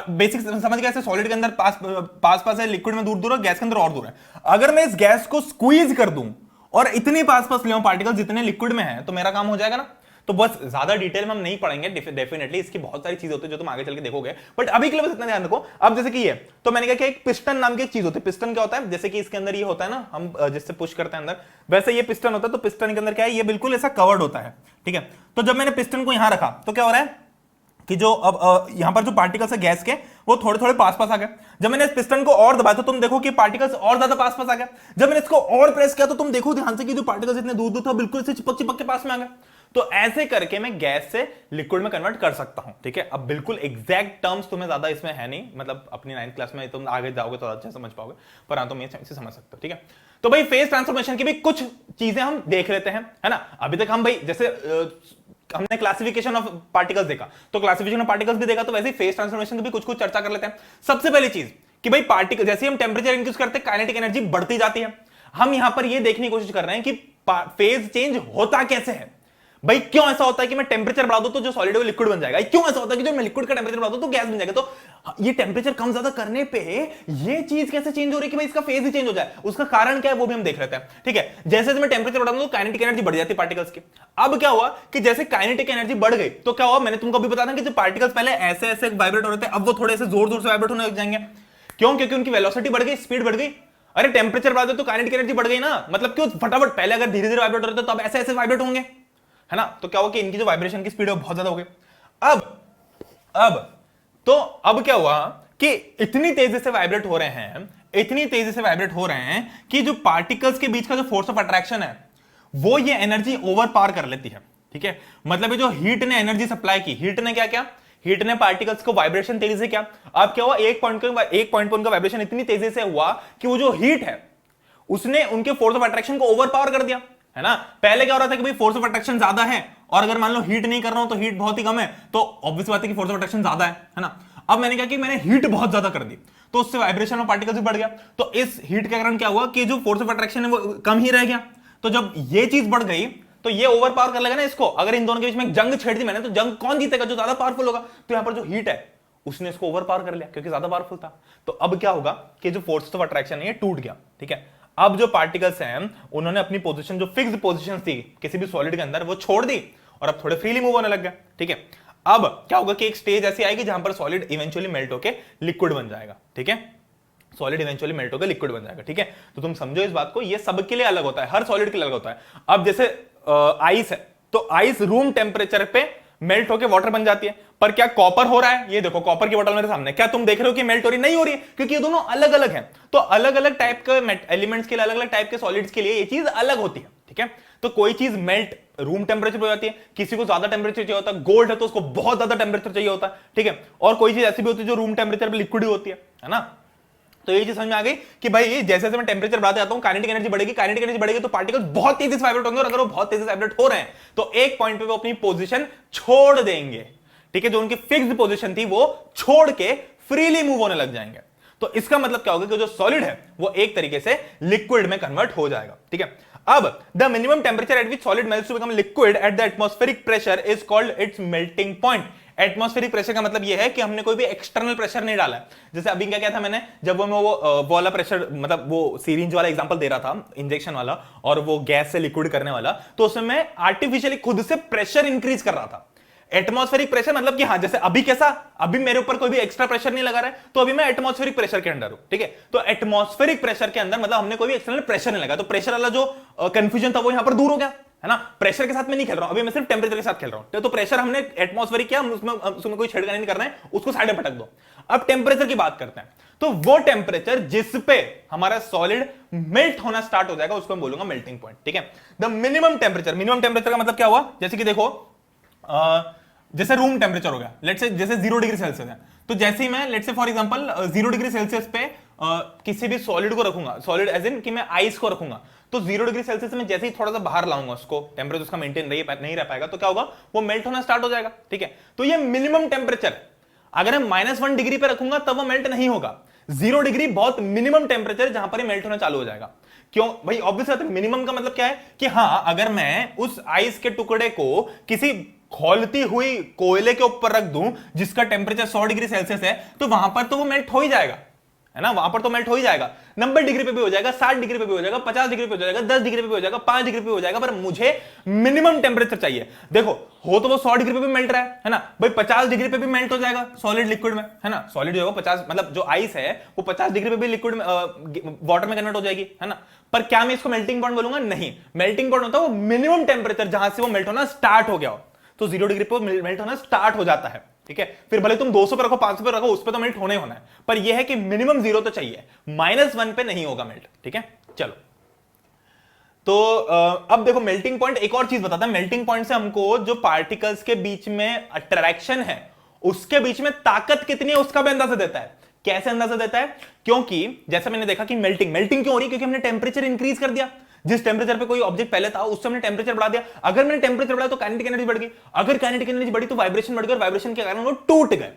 बेसिक समझ गया, सॉलिड के अंदर पास पास है, लिक्विड में दूर दूर है, गैस के अंदर और दूर है। अगर मैं इस गैस को स्क्वीज कर दूं और इतने पास पास ले पार्टिकल जितने लिक्विड में है, तो मेरा काम हो जाएगा ना। तो बस ज्यादा डिटेल में हम नहीं पढ़ेंगे, डेफिनेटली इसकी बहुत सारी चीजें होती है जो तुम आगे चल के देखोगे, बट अभी के लिए बस इतना ध्यान रखो। अब जैसे कि ये, तो मैंने कहा कि एक पिस्टन नाम की एक चीज होती है। पिस्टन क्या होता है, जैसे कि इसके अंदर ये होता है ना, हम जिससे पुश करते हैं अंदर, वैसे ये पिस्टन होता है। तो पिस्टन के अंदर क्या है, ये बिल्कुल ऐसा कवर्ड होता है। ठीक है, तो जब मैंने पिस्टन को यहां रखा तो क्या हो रहा है कि जो अब यहां पर जो पार्टिकल्स है गैस के, वो थोड़े थोड़े पास पास आ गए। जब मैंने इस पिस्टन को और दबाया तो तुम देखो कि पार्टिकल्स और ज्यादा पास पास आ गए। जब मैंने इसको और प्रेस किया तो तुम देखो ध्यान से कि जो पार्टिकल्स इतने दूर दूर था बिल्कुल से चिपक चिपक के पास में आ गए। तो ऐसे करके मैं गैस से लिक्विड में कन्वर्ट कर सकता हूं। ठीक है, अब बिल्कुल एग्जैक्ट टर्म्स तुम्हें ज्यादा इसमें है नहीं, मतलब अपनी 9th क्लास में तुम आगे जाओगे तो अच्छा समझ पाओगे, पर हाँ तुम ये समझ सकते हो। ठीक है, तो भाई फेज ट्रांसफॉर्मेशन की भी कुछ चीजें हम देख लेते हैं, है ना। अभी तक हम भाई जैसे हमने क्लासिफिकेशन ऑफ पार्टिकल्स देखा, तो क्लासिफिकेशन ऑफ पार्टिकल्स भी देखा, तो वैसे ही फेज ट्रांसफॉर्मेशन की भी कुछ कुछ चर्चा कर लेते हैं। सबसे पहली चीज कि भाई पार्टिकल, जैसे हम टेंपरेचर इंक्रीज करते हैं काइनेटिक एनर्जी बढ़ती जाती है। हम यहां पर ये देखने की कोशिश कर रहे हैं कि फेज चेंज होता कैसे है। भाई क्यों ऐसा होता है कि मैं टेंपरेचर बढ़ा दूं तो जो सॉलिड है वो लिक्विड बन जाएगा, क्यों ऐसा होता है कि जो मैं लिक्विड का टेंपरेचर बढ़ा दूं तो गैस बन जाएगा। तो ये टेंपरेचर कम ज्यादा करने पे ये चीज कैसे चेंज हो रही है कि भाई इसका फेज ही चेंज हो जाए, उसका कारण क्या है वो भी हम देख लेते हैं। ठीक है, जैसे मैं टेंपरेचर बढ़ा दूं तो काइनेटिक एनर्जी बढ़ जाती है पार्टिकल्स की। अब क्या हुआ कि जैसे काइनेटिक एनर्जी बढ़ गई तो क्या हुआ, मैंने तुमको अभी बताया कि जो पार्टिकल्स पहले ऐसे ऐसे वाइब्रेट हो रहे थे, अब वो थोड़े से जोर जोर से वाइब्रेट होने लग जाएंगे। क्यों, क्योंकि उनकी वेलोसिटी बढ़ गई, स्पीड बढ़ गई। अरे टेंपरेचर बढ़ा दो तो काइनेटिक एनर्जी बढ़ गई ना, मतलब क्यों फटाफट, पहले अगर धीरे धीरे वाइब्रेट हो रहे थे तो अब ऐसे ऐसे वाइब्रेट होंगे, है ना। तो क्या हुआ कि इनकी जो वाइब्रेशन की स्पीड है बहुत ज्यादा हो गई। अब क्या हुआ कि इतनी तेजी से वाइब्रेट हो रहे हैं, इतनी तेजी से वाइब्रेट हो रहे हैं कि जो पार्टिकल्स के बीच का जो फोर्स ऑफ अट्रैक्शन है वो ये एनर्जी ओवर पार कर लेती है। ठीक है, मतलब ये जो हीट ने एनर्जी सप्लाई की, हीट ने क्या किया, हीट ने पार्टिकल्स को वाइब्रेशन तेजी से किया। अब क्या हुआ, एक पॉइंट पर उनका वाइब्रेशन इतनी तेजी से हुआ कि वो जो हीट है उसने उनके फोर्स ऑफ अट्रैक्शन को ओवर पावर कर दिया, है ना। पहले क्या हो रहा था कि भाई फोर्स ऑफ अट्रैक्शन ज्यादा है और अगर मान लो हीट नहीं कर रहा हूं तो हीट बहुत ही कम है, तो ऑब्वियस बात है कि फोर्स ऑफ अट्रैक्शन ज्यादा है ना। अब मैंने क्या कि मैंने हीट बहुत ज्यादा कर दी तो उससे वाइब्रेशन ऑफ पार्टिकल्स भी बढ़ गया। तो इस हीट के कारण क्या हुआ कि जो फोर्स ऑफ अट्रैक्शन है वो कम ही रह गया। तो जब ये चीज बढ़ गई तो ये ओवर पावर कर लेगा ना इसको। अगर इन दोनों के बीच में जंग छेड़ दी मैंने तो जंग कौन जीतेगा, जो ज्यादा पावरफुल होगा। तो यहां पर जो हीट है उसने इसको ओवर पावर कर लिया क्योंकि ज्यादा पावरफुल था। तो अब क्या होगा कि जो फोर्स ऑफ अट्रैक्शन है ये टूट गया। ठीक है, अब जो पार्टिकल्स हैं उन्होंने अपनी पोजीशन, जो फिक्स्ड पोजीशन थी किसी भी सॉलिड के अंदर, वो छोड़ दी और अब थोड़े फ्रीली मूव होने लग गए। ठीक है, अब क्या होगा कि एक स्टेज ऐसी आएगी जहां पर सॉलिड इवेंचुअली मेल्ट होकर लिक्विड बन जाएगा। ठीक है, सॉलिड इवेंचुअली मेल्ट होकर लिक्विड बन जाएगा। ठीक है, तो तुम समझो इस बात को, ये सबके लिए अलग होता है, हर सॉलिड के लिए अलग होता है। अब जैसे आइस है तो आइस रूम टेम्परेचर पे मेल्ट होकर वाटर बन जाती है, पर क्या कॉपर हो रहा है, ये देखो कॉपर की बोतल मेरे सामने, क्या तुम देख रहे हो कि मेल्ट हो रही, नहीं हो रही है, क्योंकि ये दोनों अलग अलग हैं। तो अलग अलग टाइप के एलिमेंट्स के लिए, अलग अलग टाइप के सॉलिड्स के लिए ये चीज अलग होती है। ठीक है, तो कोई चीज मेल्ट रूम टेम्परेचर पे हो जाती है, किसी को ज्यादा टेम्परेचर चाहिए होता है, गोल्ड है तो उसको बहुत ज्यादा टेम्परेचर चाहिए होता है। ठीक है, और कोई चीज ऐसी भी होती है जो रूम टेम्परेचर पे लिक्विड होती है ना। तो ये चीज समझ में आ गई कि भाई जैसे जैसे मैं टेंपरेचर बढ़ाते जाता हूं काइनेटिक एनर्जी बढ़ेगी, काइनेटिक एनर्जी बढ़ेगी तो पार्टिकल्स बहुत तेजी से वाइब्रेट होंगे, और अगर वो बहुत तेजी से वाइब्रेट हो रहे हैं तो एक पॉइंट पे वो अपनी पोजीशन छोड़ देंगे। ठीक है, जो उनकी फिक्स्ड पोजीशन थी वो छोड़ के फ्रीली मूव होने लग जाएंगे। तो इसका मतलब क्या होगा कि जो सॉलिड है वो एक तरीके से लिक्विड में कन्वर्ट हो जाएगा। ठीक है, अब the minimum temperature at which solid melts to become liquid at the atmospheric pressure is called its melting point. Atmospheric pressure का मतलब यह है कि हमने कोई भी एक्सटर्नल प्रेशर नहीं डाला है। जैसे अभी क्या था मैंने, जब वो वाला प्रेशर, मतलब वो सीरिंज वाला एग्जांपल दे रहा था, इंजेक्शन वाला, और वो गैस से लिक्विड करने वाला, तो उसमें मैं आर्टिफिशियली खुद से प्रेशर इंक्रीज कर रहा था। एटमॉस्फेरिक प्रेशर मतलब कि हाँ, जैसे अभी कैसा, अभी मेरे ऊपर कोई भी एक्स्ट्रा प्रेशर नहीं लगा रहा है तो अभी मैं एटमॉस्फेरिक प्रेशर के अंदर हूं। ठीक है, तो एटमॉस्फेरिक प्रेशर के अंदर मतलब हमने कोई भी एक्सटर्नल प्रेशर नहीं लगा, तो प्रेशर वाला जो कंफ्यूजन था वो यहां पर दूर हो गया, है ना। प्रेशर के साथ मैं नहीं खेल रहा हूं, अभी मैं सिर्फ टेंपरेचर के साथ खेल रहा हूं। तो प्रेशर हमने एटमॉस्फेरिक किया, उसमें कोई छेड़खानी नहीं करना है, उसको साइड में पटक दो। अब टेंपरेचर की बात करते हैं, तो वो टेंपरेचर जिस पे हमारा सॉलिड मेल्ट होना स्टार्ट हो जाएगा उसको मैं बोलूंगा मेल्टिंग पॉइंट। ठीक है, the minimum temperature, minimum temperature का मतलब क्या हुआ, जैसे कि देखो जैसे रूम टेंपरेचर हो गया, लेट्स से जैसे 0 डिग्री सेल्सियस है, तो जैसे ही मैं let's say for example 0 degree Celsius पे किसी भी सॉलिड को रखूंगा, सॉलिड एज इन कि मैं आइस को रखूंगा, तो 0 डिग्री सेल्सियस में जैसे ही थोड़ा सा बाहर लाऊंगा उसको, टेंपरेचर उसका मेंटेन नहीं रह पाएगा, तो क्या होगा, वो मेल्ट होना स्टार्ट हो जाएगा। ठीक है, तो ये मिनिमम टेंपरेचर, अगर मैं -1 डिग्री पे रखूंगा तब वो मेल्ट नहीं होगा। 0 डिग्री बहुत मिनिमम टेंपरेचर जहां पर ये मेल्ट होना चालू हो जाएगा। क्यों भाई? ऑब्वियस बात है, मिनिमम का मतलब क्या है कि हाँ, अगर मैं उस आइस के टुकड़े को किसी खौलती हुई कोयले के ऊपर रख दूं जिसका टेम्परेचर 100 डिग्री सेल्सियस है, तो वहां पर तो वो मेल्ट हो ही जाएगा, है ना? वहां पर तो मेल्ट हो ही जाएगा। 90 डिग्री पे भी हो जाएगा, 60 डिग्री पे भी हो जाएगा, 50 डिग्री पे हो जाएगा, 10 डिग्री पे भी हो जाएगा, 5 डिग्री पे हो जाएगा, पर मुझे मिनिमम टेम्परेचर चाहिए। देखो, हो तो वो 100 डिग्री पे भी मेल्ट रहा है ना भाई, 50 डिग्री पे भी मेल्ट हो जाएगा सॉलिड लिक्विड में, है ना? सॉलिड जो होगा 50, मतलब जो आइस है वो 50 डिग्री पे भी लिक्विड में, वाटर में कन्वर्ट हो जाएगी, है ना? पर क्या मैं इसको मेल्टिंग पॉइंट बोलूंगा? नहीं, मेल्टिंग पॉइंट होता है वो मिनिमम टेम्परेचर जहां से वो मेल्ट होना स्टार्ट हो गया हो, तो 0 डिग्री पे मेल्ट होना स्टार्ट हो जाता है, ठीक है? फिर भले तुम 200 पे रखो, 500 पे रखो, उस पे तो मेल्ट होना ही होना है, पर यह है कि मिनिमम 0 तो चाहिए, -1 पे नहीं होगा मेल्ट, ठीक है? चलो, तो अब देखो मेल्टिंग पॉइंट एक और चीज बताता है। मेल्टिंग पॉइंट से हमको जो पार्टिकल्स के बीच में अट्रैक्शन है, उसके बीच में ताकत कितनी है उसका भी अंदाजा देता है। कैसे अंदाजा देता है? क्योंकि जैसा मैंने देखा कि मेल्टिंग क्यों हो रही है? क्योंकि हमने टेम्परेचर इंक्रीज कर दिया। जिस टेम्परेचर पे कोई ऑब्जेक्ट पहले था उससे हमने टेम्परेचर बढ़ा दिया। अगर मैंने टेम्परेचर बढ़ाया तो काइनेटिक एनर्जी बढ़ गई, अगर काइनेटिक एनर्जी बढ़ी तो वाइब्रेशन बढ़ गई, और वाइब्रेशन के कारण वो टूट गए।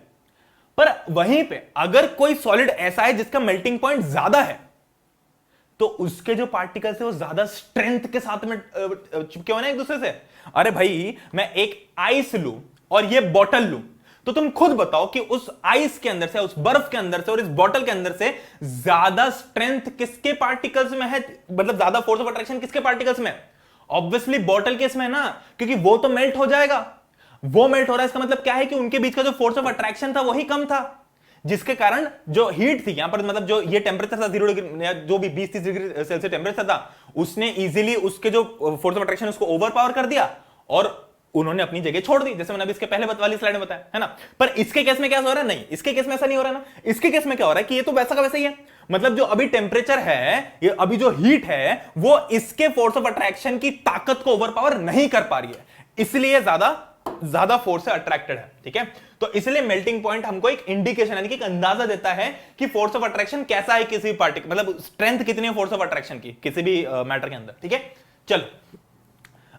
पर वहीं पे अगर कोई सॉलिड ऐसा है जिसका मेल्टिंग पॉइंट ज्यादा है, तो उसके जो पार्टिकल्स है वो ज्यादा स्ट्रेंथ के साथ में चिपके होने एक दूसरे से। अरे भाई, मैं एक आइस लूं और ये बॉटल लूं, तो तुम खुद बताओ कि उस आइस के अंदर से, उस बर्फ के अंदर से और इस बॉटल के अंदर से ज्यादा स्ट्रेंथ किसके पार्टिकल्स में है? मतलब ज्यादा फोर्स ऑफ अट्रैक्शन किसके पार्टिकल्स में? ऑब्वियसली बॉटल के इसमें है ना, क्योंकि वो तो मेल्ट हो जाएगा। वो मेल्ट हो रहा है, इसका मतलब क्या है कि उनके बीच का जो फोर्स ऑफ अट्रैक्शन था वही कम था, जिसके कारण जो हीट थी यहां पर, मतलब जो ये टेम्परेचर था 0 डिग्री या जो भी 20-30 डिग्री सेल्सियस टेम्परेचर था, उसने इजीली उसके जो फोर्स ऑफ अट्रैक्शन उसको ओवर पावर कर दिया और उन्होंने अपनी जगह छोड़ दी, जैसे मैंने अभी इसके पहले वाली स्लाइड में बताया, है ना? पर इसके केस में क्या हो रहा है? नहीं, इसके केस में ऐसा नहीं हो रहा ना। इसके केस में क्या हो रहा है कि ये तो वैसा का वैसा ही है, मतलब जो अभी टेम्परेचर है, ये अभी जो हीट है, वो इसके फोर्स ऑफ अट्रैक्शन की ताकत को ओवर पावर नहीं कर पा रही है, इसलिए ज्यादा फोर्स से अट्रैक्टेड है, ठीक है? तो इसलिए मेल्टिंग पॉइंट हमको एक इंडिकेशन यानी कि एक अंदाजा देता है कि फोर्स ऑफ अट्रैक्शन कैसा है किसी भी पार्टिकल, मतलब स्ट्रेंथ कितनी है फोर्स ऑफ अट्रैक्शन की किसी भी मैटर के अंदर, ठीक है? चलो,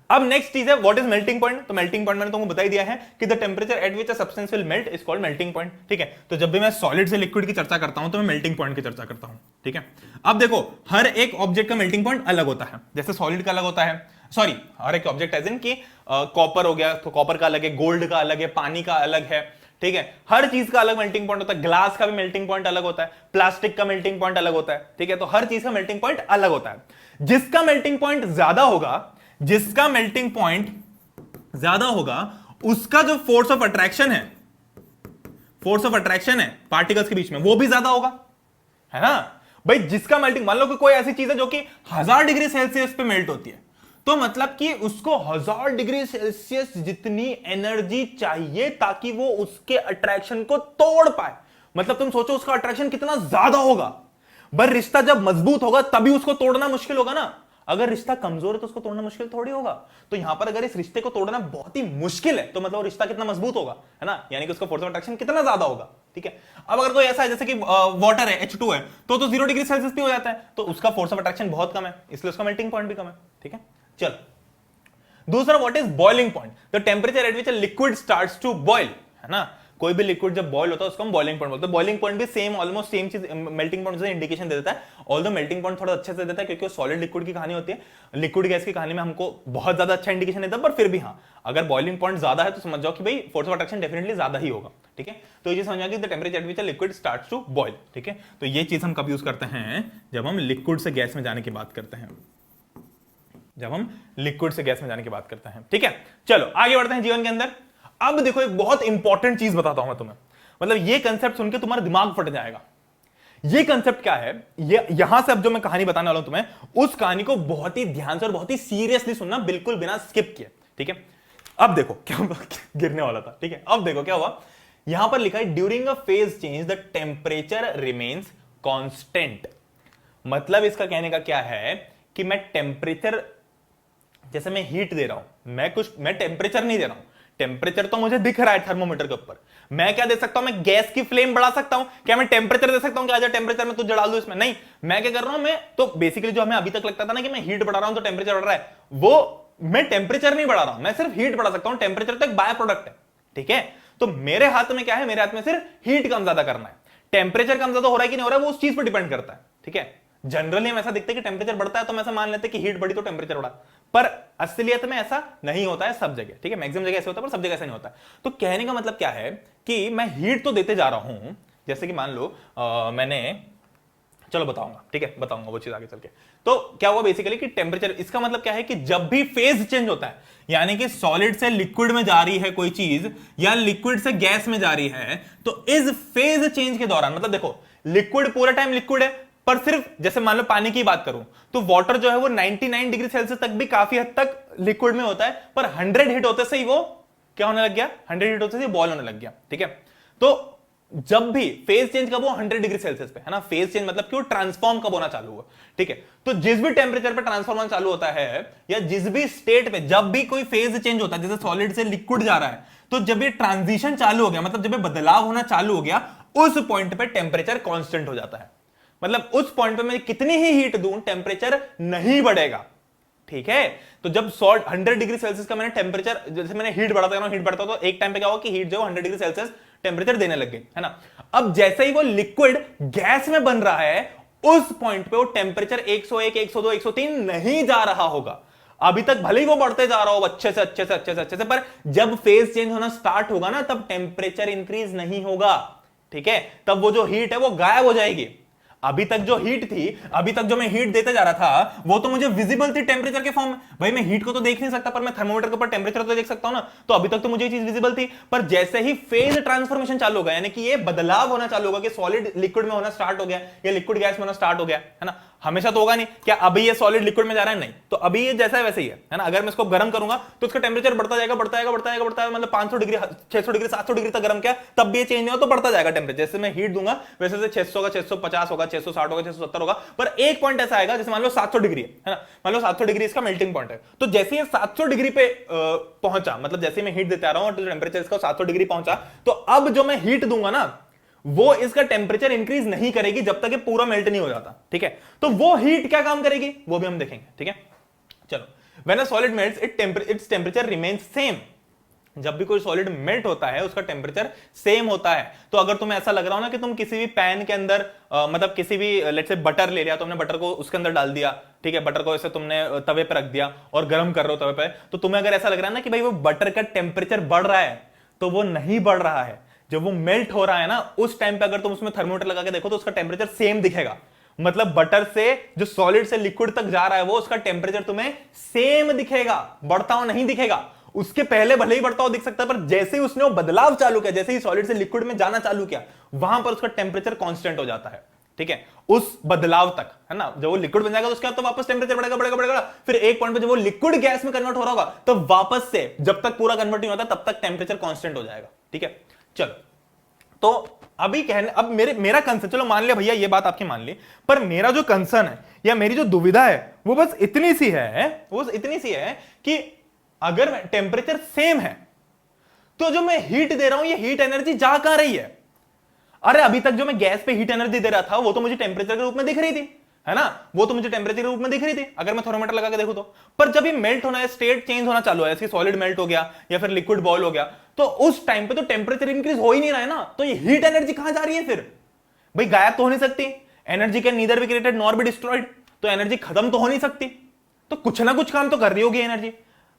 अब नेक्स्ट चीज है व्हाट इज मेल्टिंग पॉइंट। तो मेल्टिंग पॉइंट मैंने तुमको बता ही दिया है कि the temperature at which a substance will melt is called melting point, ठीक है? तो जब भी मैं सॉलिड से लिक्विड की चर्चा करता हूं तो मैं मेल्टिंग पॉइंट की चर्चा करता हूं, ठीक है? अब देखो, हर एक ऑब्जेक्ट का मेल्टिंग पॉइंट अलग होता है। जैसे सॉलिड का अलग होता है, सॉरी, हर एक ऑब्जेक्ट एज इन कि कॉपर हो गया तो कॉपर का अलग है, गोल्ड का अलग है, पानी का अलग है, ठीक है? हर चीज का अलग मेल्टिंग पॉइंट होता है। ग्लास का भी मेल्टिंग पॉइंट अलग होता है, प्लास्टिक का मेल्टिंग पॉइंट अलग होता है, ठीक है? तो हर चीज का मेल्टिंग पॉइंट अलग होता है। जिसका मेल्टिंग पॉइंट ज्यादा होगा, जिसका मेल्टिंग पॉइंट ज्यादा होगा, उसका जो फोर्स ऑफ अट्रैक्शन है पार्टिकल्स के बीच में, वो भी ज्यादा होगा, है ना भाई? जिसका मेल्टिंग, मान लो कि कोई ऐसी चीज है जो कि 1000 डिग्री सेल्सियस पे मेल्ट होती है, तो मतलब कि उसको 1000 डिग्री सेल्सियस जितनी एनर्जी चाहिए ताकि वो उसके अट्रैक्शन को तोड़ पाए। मतलब तुम सोचो उसका अट्रैक्शन कितना ज्यादा होगा। पर रिश्ता जब मजबूत होगा तभी उसको तोड़ना मुश्किल होगा ना। अगर रिश्ता कमजोर है तो उसको तोड़ना मुश्किल थोड़ी होगा। तो यहां पर अगर इस रिश्ते को तोड़ना बहुत ही मुश्किल है तो मतलब रिश्ता कितना मजबूत होगा, है ना? यानी कि उसका फोर्स ऑफ अट्रैक्शन कितना ज्यादा होगा, ठीक है? अब अगर कोई ऐसा है जैसे कि वाटर है, H2 है, तो 0 डिग्री सेल्सियस भी हो जाता है, तो उसका फोर्स ऑफ अट्रैक्शन बहुत कम है, इसलिए उसका मेल्टिंग पॉइंट भी कम है, ठीक है? चलो, दूसरा what is boiling point. The temperature at which a liquid starts to boil, है ना? कोई भी लिक्विड जब बॉयल होता है उसको हम बॉइलिंग पॉइंट बोलते हैं। बॉइलिंग पॉइंट भी सेम, ऑलमोस्ट सेम चीज मेल्टिंग पॉइंट से इंडिकेशन दे देता है। ऑल्दो मेल्टिंग पॉइंट थोड़ा अच्छे से देता है क्योंकि वो सॉलिड लिक्विड की कहानी होती है, लिक्विड गैस की कहानी में हमको बहुत ज्यादा अच्छा इंडिकेशन देता है। पर फिर भी हाँ, अगर बॉइलिंग पॉइंट ज्यादा है तो समझ जाओ कि भाई फोर्स ऑफ अट्रैक्शन डेफिनेटली ज्यादा ही होगा, ठीक है? तो ये समझ कि the temperature at which a liquid starts to boil, ठीक है? तो ये चीज हम कब यूज करते हैं? जब हम लिक्विड से गैस में जाने की बात करते हैं, ठीक है? चलो आगे बढ़ते हैं जीवन के अंदर। अब देखो, एक बहुत इंपॉर्टेंट चीज बताता हूं मैं तुम्हें, मतलब ये कंसेप्ट सुन के तुम्हारा दिमाग फट जाएगा। ये कंसेप्ट क्या है, ये यहां से अब जो मैं कहानी बताने वाला हूं तुम्हें, उस कहानी को बहुत ही ध्यान से और बहुत ही सीरियसली सुनना, बिल्कुल बिना स्किप किए, ठीक है? अब देखो क्या गिरने वाला था, ठीक है? अब देखो क्या हुआ, यहां पर लिखा है during a phase change the temperature remains constant. मतलब इसका कहने का क्या है कि मैं टेम्परेचर, जैसे मैं हीट दे रहा हूं, मैं टेम्परेचर नहीं दे रहा हूं, टेम्परेचर तो मुझे दिख रहा है थर्मोमीटर के ऊपर। मैं क्या दे सकता हूं? मैं गैस की फ्लेम बढ़ा सकता हूं। क्या मैं टेम्परेचर दे सकता हूं कि आजा टेम्परेचर में तुझे डाल दूं इसमें? नहीं, मैं क्या कर रहा हूं, मैं तो बेसिकली जो हमें अभी तक लगता था ना कि मैं हीट बढ़ा रहा हूं तो टेम्परेचर बढ़ रहा है, वो मैं टेम्परेचर नहीं बढ़ा रहा हूं, मैं सिर्फ हीट बढ़ा सकता हूं। टेम्परेचर तो एक बाय प्रोडक्ट है, ठीक है? तो मेरे हाथ में क्या है? मेरे हाथ में सिर्फ हीट कम ज्यादा करना है। टेम्परेचर कम ज्यादा हो रहा है कि नहीं हो रहा है वो उस चीज पर डिपेंड करता है, ठीक है? जनरली हम ऐसा देखते हैं कि टेम्परेचर बढ़ता है तो हम ऐसा मान लेते हैं कि हीट बढ़ी तो टेम्परेचर बढ़ा, पर असलियत में ऐसा नहीं होता है सब जगह, ठीक है। मैक्सिमम जगह ऐसे होता है पर सब जगह ऐसा नहीं होता है। तो कहने का मतलब क्या है कि मैं हीट तो देते जा रहा हूं, जैसे कि मान लो मैंने, चलो बताऊंगा, ठीक है, बताऊंगा वो चीज आगे चल के। तो क्या हुआ बेसिकली कि टेम्परेचर, इसका मतलब क्या है कि जब भी फेज चेंज होता है, यानी कि सॉलिड से लिक्विड में जा रही है कोई चीज या लिक्विड से गैस में जा रही है, तो इस फेज चेंज के दौरान, मतलब देखो लिक्विड पूरा टाइम लिक्विड है, पर सिर्फ जैसे मान लो पानी की बात करूं तो वाटर जो है वो 99 डिग्री सेल्सियस तक भी काफी हद तक लिक्विड में होता है, पर 100 हिट होते से ही वो क्या होने लग गया, 100 हिट होते से बॉयल होने लग गया, ठीक है। तो जब भी फेज चेंज कब हो, 100 डिग्री सेल्सियस पे, है ना। फेज चेंज मतलब क्यों, ट्रांसफॉर्म कब होना चालू हुआ, ठीक है। तो जिस भी टेम्परेचर पे ट्रांसफॉर्म होना चालू होता है या जिस भी स्टेट पे जब भी कोई फेज चेंज होता है, जैसे सॉलिड से लिक्विड जा रहा है, तो जब ये ट्रांजिशन चालू हो गया, मतलब जब ये बदलाव होना चालू हो गया, उस पॉइंट पे टेम्परेचर कांस्टेंट हो जाता है। मतलब उस पॉइंट पे मैं कितनी ही हीट दूं टेम्परेचर नहीं बढ़ेगा, ठीक है। तो जब 100 डिग्री सेल्सियस का मैंने टेम्परेचर, जैसे मैंने हीट बढ़ाता हूं, हीट बढ़ता तो एक टाइम पे क्या होगा कि हीट जो 100 डिग्री सेल्सियस टेम्परेचर देने लग गई, है ना। अब जैसे ही वो लिक्विड गैस में बन रहा है, उस पॉइंट पे वो टेम्परेचर 101, 102, 103 नहीं जा रहा होगा। अभी तक भले ही वो बढ़ते जा रहा हो अच्छे से अच्छे से अच्छे से अच्छे से, पर जब फेज चेंज होना स्टार्ट होगा ना, तब टेम्परेचर इंक्रीज नहीं होगा, ठीक है। तब वो जो हीट है वो गायब हो जाएगी। अभी तक जो हीट थी, अभी तक जो मैं हीट देते जा रहा था, वो तो मुझे विजिबल थी टेम्परेचर के फॉर्म में। भाई मैं हीट को तो देख नहीं सकता, पर मैं थर्मोमीटर के ऊपर टेम्परेचर तो देख सकता हूं ना। तो अभी तक तो मुझे ये चीज विजिबल थी, पर जैसे ही फेज ट्रांसफॉर्मेशन चालू हो गया, यानी कि ये बदलाव होना चालू होगा कि सॉलिड लिक्विड में होना स्टार्ट हो गया या लिक्विड गैस में होना स्टार्ट हो गया, है ना। हमेशा तो होगा नहीं, क्या अभी ये सॉलिड लिक्विड में जा रहा है, नहीं। तो अभी ये जैसा है वैसे ही है ना। अगर मैं इसको गर्म करूंगा तो इसका टेम्परेचर बढ़ता जाएगा, बढ़ता जाएगा, बढ़ता जाएगा, बढ़ता है, मतलब 500 डिग्री, 600 डिग्री, 700 डिग्री तक गर्म किया, तब भी ये चेंज नहीं हो, तो बढ़ता जाएगा टेम्परेचर। जैसे मैं हीट दूंगा वैसे से 600 का 650 होगा, 660 होगा, 670 होगा, पर एक पॉइंट ऐसा आएगा जैसे मान लो 700 डिग्री है ना, मान लो 700 डिग्री इसका मेल्टिंग पॉइंट है। तो जैसे ये 700 डिग्री पे पहुंचा, मतलब जैसे मैं हीट देता रहा हूं, टेम्परेचर इसका 700 डिग्री पहुंचा, तो अब जो मैं हीट दूंगा ना, वो इसका टेम्परेचर इंक्रीज नहीं करेगी जब तक ये पूरा मेल्ट नहीं हो जाता, ठीक है। तो वो हीट क्या काम करेगी वो भी हम देखेंगे, ठीक है। चलो, when a solid melts its temperature remains same. जब भी कोई सॉलिड मेल्ट होता है उसका टेम्परेचर सेम होता है। तो अगर तुम्हें ऐसा लग रहा हो ना कि तुम किसी भी पैन के अंदर मतलब किसी भी लेट्स से बटर ले लिया, तुमने बटर को उसके अंदर डाल दिया, ठीक है, बटर को ऐसे तुमने तवे पे रख दिया और गर्म कर रहे हो तवे पे, तो तुम्हें अगर ऐसा लग रहा है ना कि भाई वो बटर का टेम्परेचर बढ़ रहा है, तो वो नहीं बढ़ रहा है। जब वो मेल्ट हो रहा है ना, उस टाइम पे अगर तुम उसमें थर्मोमीटर लगा के देखो तो उसका टेम्परेचर सेम दिखेगा। मतलब बटर से जो सॉलिड से लिक्विड तक जा रहा है वो उसका टेम्परेचर तुम्हें सेम दिखेगा, बढ़ता हुआ नहीं दिखेगा। उसके पहले भले ही बढ़ता हुआ दिख सकता है, पर जैसे ही उसने वो बदलाव चालू किया, जैसे ही सॉलिड से लिक्विड में जाना चालू किया, वहां पर उसका टेम्परेचर कांस्टेंट हो जाता है, ठीक है, उस बदलाव तक, है ना। जब वो लिक्विड बन जाएगा तो उसके बाद तो वापस टेम्परेचर बढ़ेगा बढ़ेगा बढ़ेगा, फिर एक पॉइंट पे जब वो लिक्विड गैस में कन्वर्ट हो रहा होगा तो वापस से जब तक पूरा कन्वर्ट नहीं होता तब तक टेम्परेचर कांस्टेंट हो जाएगा, ठीक है। चलो, तो अभी कहने, अब मेरा कंसर्न, चलो मान लिया भैया ये बात आपकी मान ली, पर मेरा जो कंसर्न है या मेरी जो दुविधा है वो बस इतनी सी है, वो बस इतनी सी है कि अगर टेम्परेचर सेम है तो जो मैं हीट दे रहा हूं ये हीट एनर्जी जा कहां रही है। अरे अभी तक जो मैं गैस पे हीट एनर्जी दे रहा था वो तो मुझे टेम्परेचर के रूप में दिख रही थी, है ना, वो तो मुझे टेम्परेचर के रूप में दिख रही थी अगर मैं थर्मोमीटर लगा के देखूं तो। पर जब ये मेल्ट होना है, स्टेट चेंज होना चालू है, जैसे सॉलिड मेल्ट हो गया या फिर लिक्विड बॉयल हो गया, तो उस टाइम पे तो टेम्परेचर इंक्रीज हो ही नहीं रहा है ना। तो ये हीट एनर्जी कहां जा रही है फिर? भाई गायब तो हो नहीं सकती, energy can neither be created nor be destroyed, तो एनर्जी खत्म तो हो नहीं सकती, तो कुछ ना कुछ काम तो कर रही होगी एनर्जी।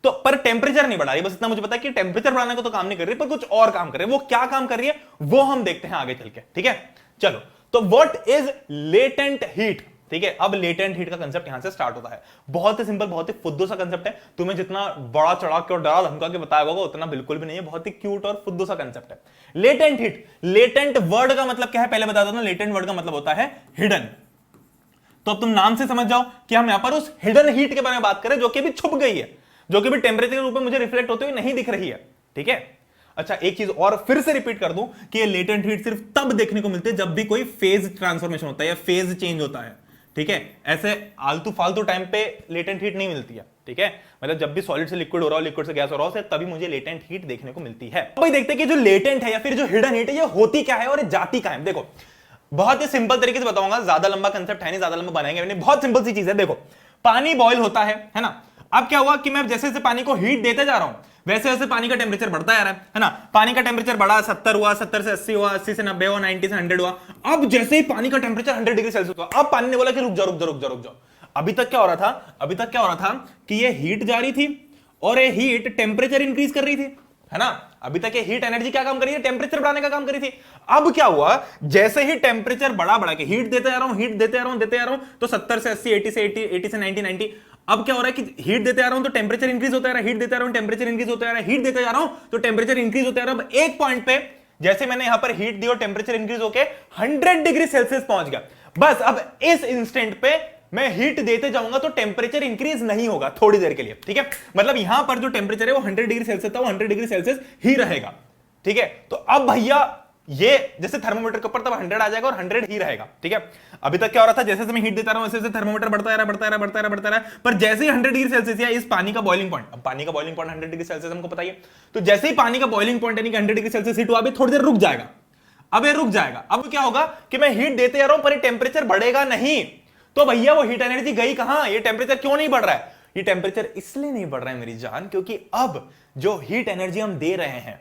तो पर टेम्परेचर नहीं बढ़ा रही, बस इतना मुझे पता है कि टेम्परेचर बढ़ाने को तो काम नहीं कर रही, पर कुछ और काम कर रही है। वो क्या काम कर रही है वो हम देखते हैं आगे चल के, ठीक है। चलो, तो व्हाट इज लेटेंट हीट, ठीक है। अब लेटेंट हीट का कंसेप्ट यहां से स्टार्ट होता है। बहुत ही सिंपल, बहुत ही फुद्दू सा कंसेप्ट है। तुम्हें जितना बड़ा चढ़ा के और डरा धमका के बताया होगा उतना बिल्कुल भी नहीं है, बहुत ही क्यूट और फुद्दू सा कंसेप्ट है लेटेंट हीट। लेटेंट वर्ड का मतलब क्या है पहले बता दो। लेटेंट वर्ड का मतलब होता है हिडन। तो अब तुम नाम से समझ जाओ कि हम यहां पर उस हिडन हीट के बारे में बात करें जो कि अभी छुप गई है, जो कि भी टेम्परेचर के रूप में मुझे रिफ्लेक्ट होते हुए नहीं दिख रही है, ठीक है। अच्छा, एक चीज और फिर से रिपीट कर दूं कि ये लेटेंट हीट सिर्फ तब देखने को मिलती है जब भी कोई फेज ट्रांसफॉर्मेशन होता है या फेज चेंज होता है, ठीक है। ऐसे आलतू फालतू टाइम पे लेटेंट हीट नहीं मिलती है, ठीक है। मतलब जब भी सॉलिड से लिक्विड हो रहा हो, लिक्विड से गैस हो रहा हो, तभी मुझे लेटेंट हीट देखने को मिलती है। भाई देखते हैं कि जो लेटेंट है या फिर जो हिडन हीट है ये होती क्या है और जाती क्या है। देखो, बहुत ही सिंपल तरीके से बताऊंगा, ज्यादा लंबा कंसेप्ट है नहीं, ज्यादा लंबा बनाएंगे नहीं, बहुत सिंपल सी चीज है। देखो, पानी बॉयल होता है ना, अब क्या हुआ कि मैं जैसे जैसे पानी को हीट देते जा रहा हूं वैसे वैसे पानी का टेम्परेचर बढ़ता जा रहा है ना। पानी का टेम्परेचर बढ़ा, 70 हुआ, 70 से 80 हुआ, 80 से 90 हुआ, 90 से 100 हुआ। अब जैसे ही पानी का टेम्परेचर 100 डिग्री सेल्सियस हुआ, अब पानी ने बोला कि रुक जाओ रुक जाओ रुक जाओ रुक जाओ। अभी तक क्या हो रहा था, अभी तक क्या हो रहा था कि ये हीट जा रही थी और ये हीट टेम्परेचर इंक्रीज कर रही थी, है ना। अभी तक ये हीट एनर्जी क्या काम कर रही है, टेम्परेचर बढ़ाने का काम कर रही थी। अब क्या हुआ, जैसे ही टेम्परेचर बढ़ा के हीट देते जा रहा हूं, हीट देते जा रहा हूं, तो 70 से 80, 80 से 80, 80 से 90, 90। अब क्या हो रहा है कि हीट देते जा रहा हूं तो टेम्परेचर इंक्रीज होता है, हीट देते जा रहा हूं टेम्परेचर इंक्रीज होता है, हीट देते जा रहा हूं तो टेम्परेचर इंक्रीज होता है। अब एक पॉइंट पे जैसे मैंने यहां पर हीट दी और टेम्परेचर इंक्रीज होकर 100 डिग्री सेल्सियस पहुंच गया। बस अब इस इंस्टेंट पे मैं हीट देते जाऊंगा तो टेम्परेचर इंक्रीज नहीं होगा थोड़ी देर के लिए, ठीक है। मतलब यहां पर जो टेम्परेचर है वो 100 डिग्री सेल्सियस था, वो 100 डिग्री सेल्सियस ही रहेगा, ठीक है। तो अब भैया ये जैसे थर्मोमीटर के ऊपर तब 100 आ जाएगा और 100 ही रहेगा, ठीक है। अभी तक क्या हो रहा था, जैसे जैसे मैं हीट देता रहा हूं वैसे थर्मोमीटर बढ़ता रहा, पर जैसे ही 100 डिग्री सेल्सियस या इस पानी का बॉइलिंग पॉइंट, अब पानी का बॉइलिंग पॉइंट 100 डिग्री सेल्सियस हमको पता ही है, तो जैसे ही पानी का बॉइलिंग पॉइंट यानी कि 100 डिग्री सेल्सियस हिट हुआ, अभी थोड़ी देर रुक जाएगा। अब ये रुक जाएगा, अब क्या होगा कि मैं हीट देते जा रहा हूं पर टेम्परेचर बढ़ेगा नहीं। तो भैया वो हीट एनर्जी गई कहां, ये टेम्परेचर क्यों नहीं बढ़ रहा है? ये टेम्परेचर इसलिए नहीं बढ़ रहा है मेरी जान, क्योंकि अब जो हीट एनर्जी हम दे रहे हैं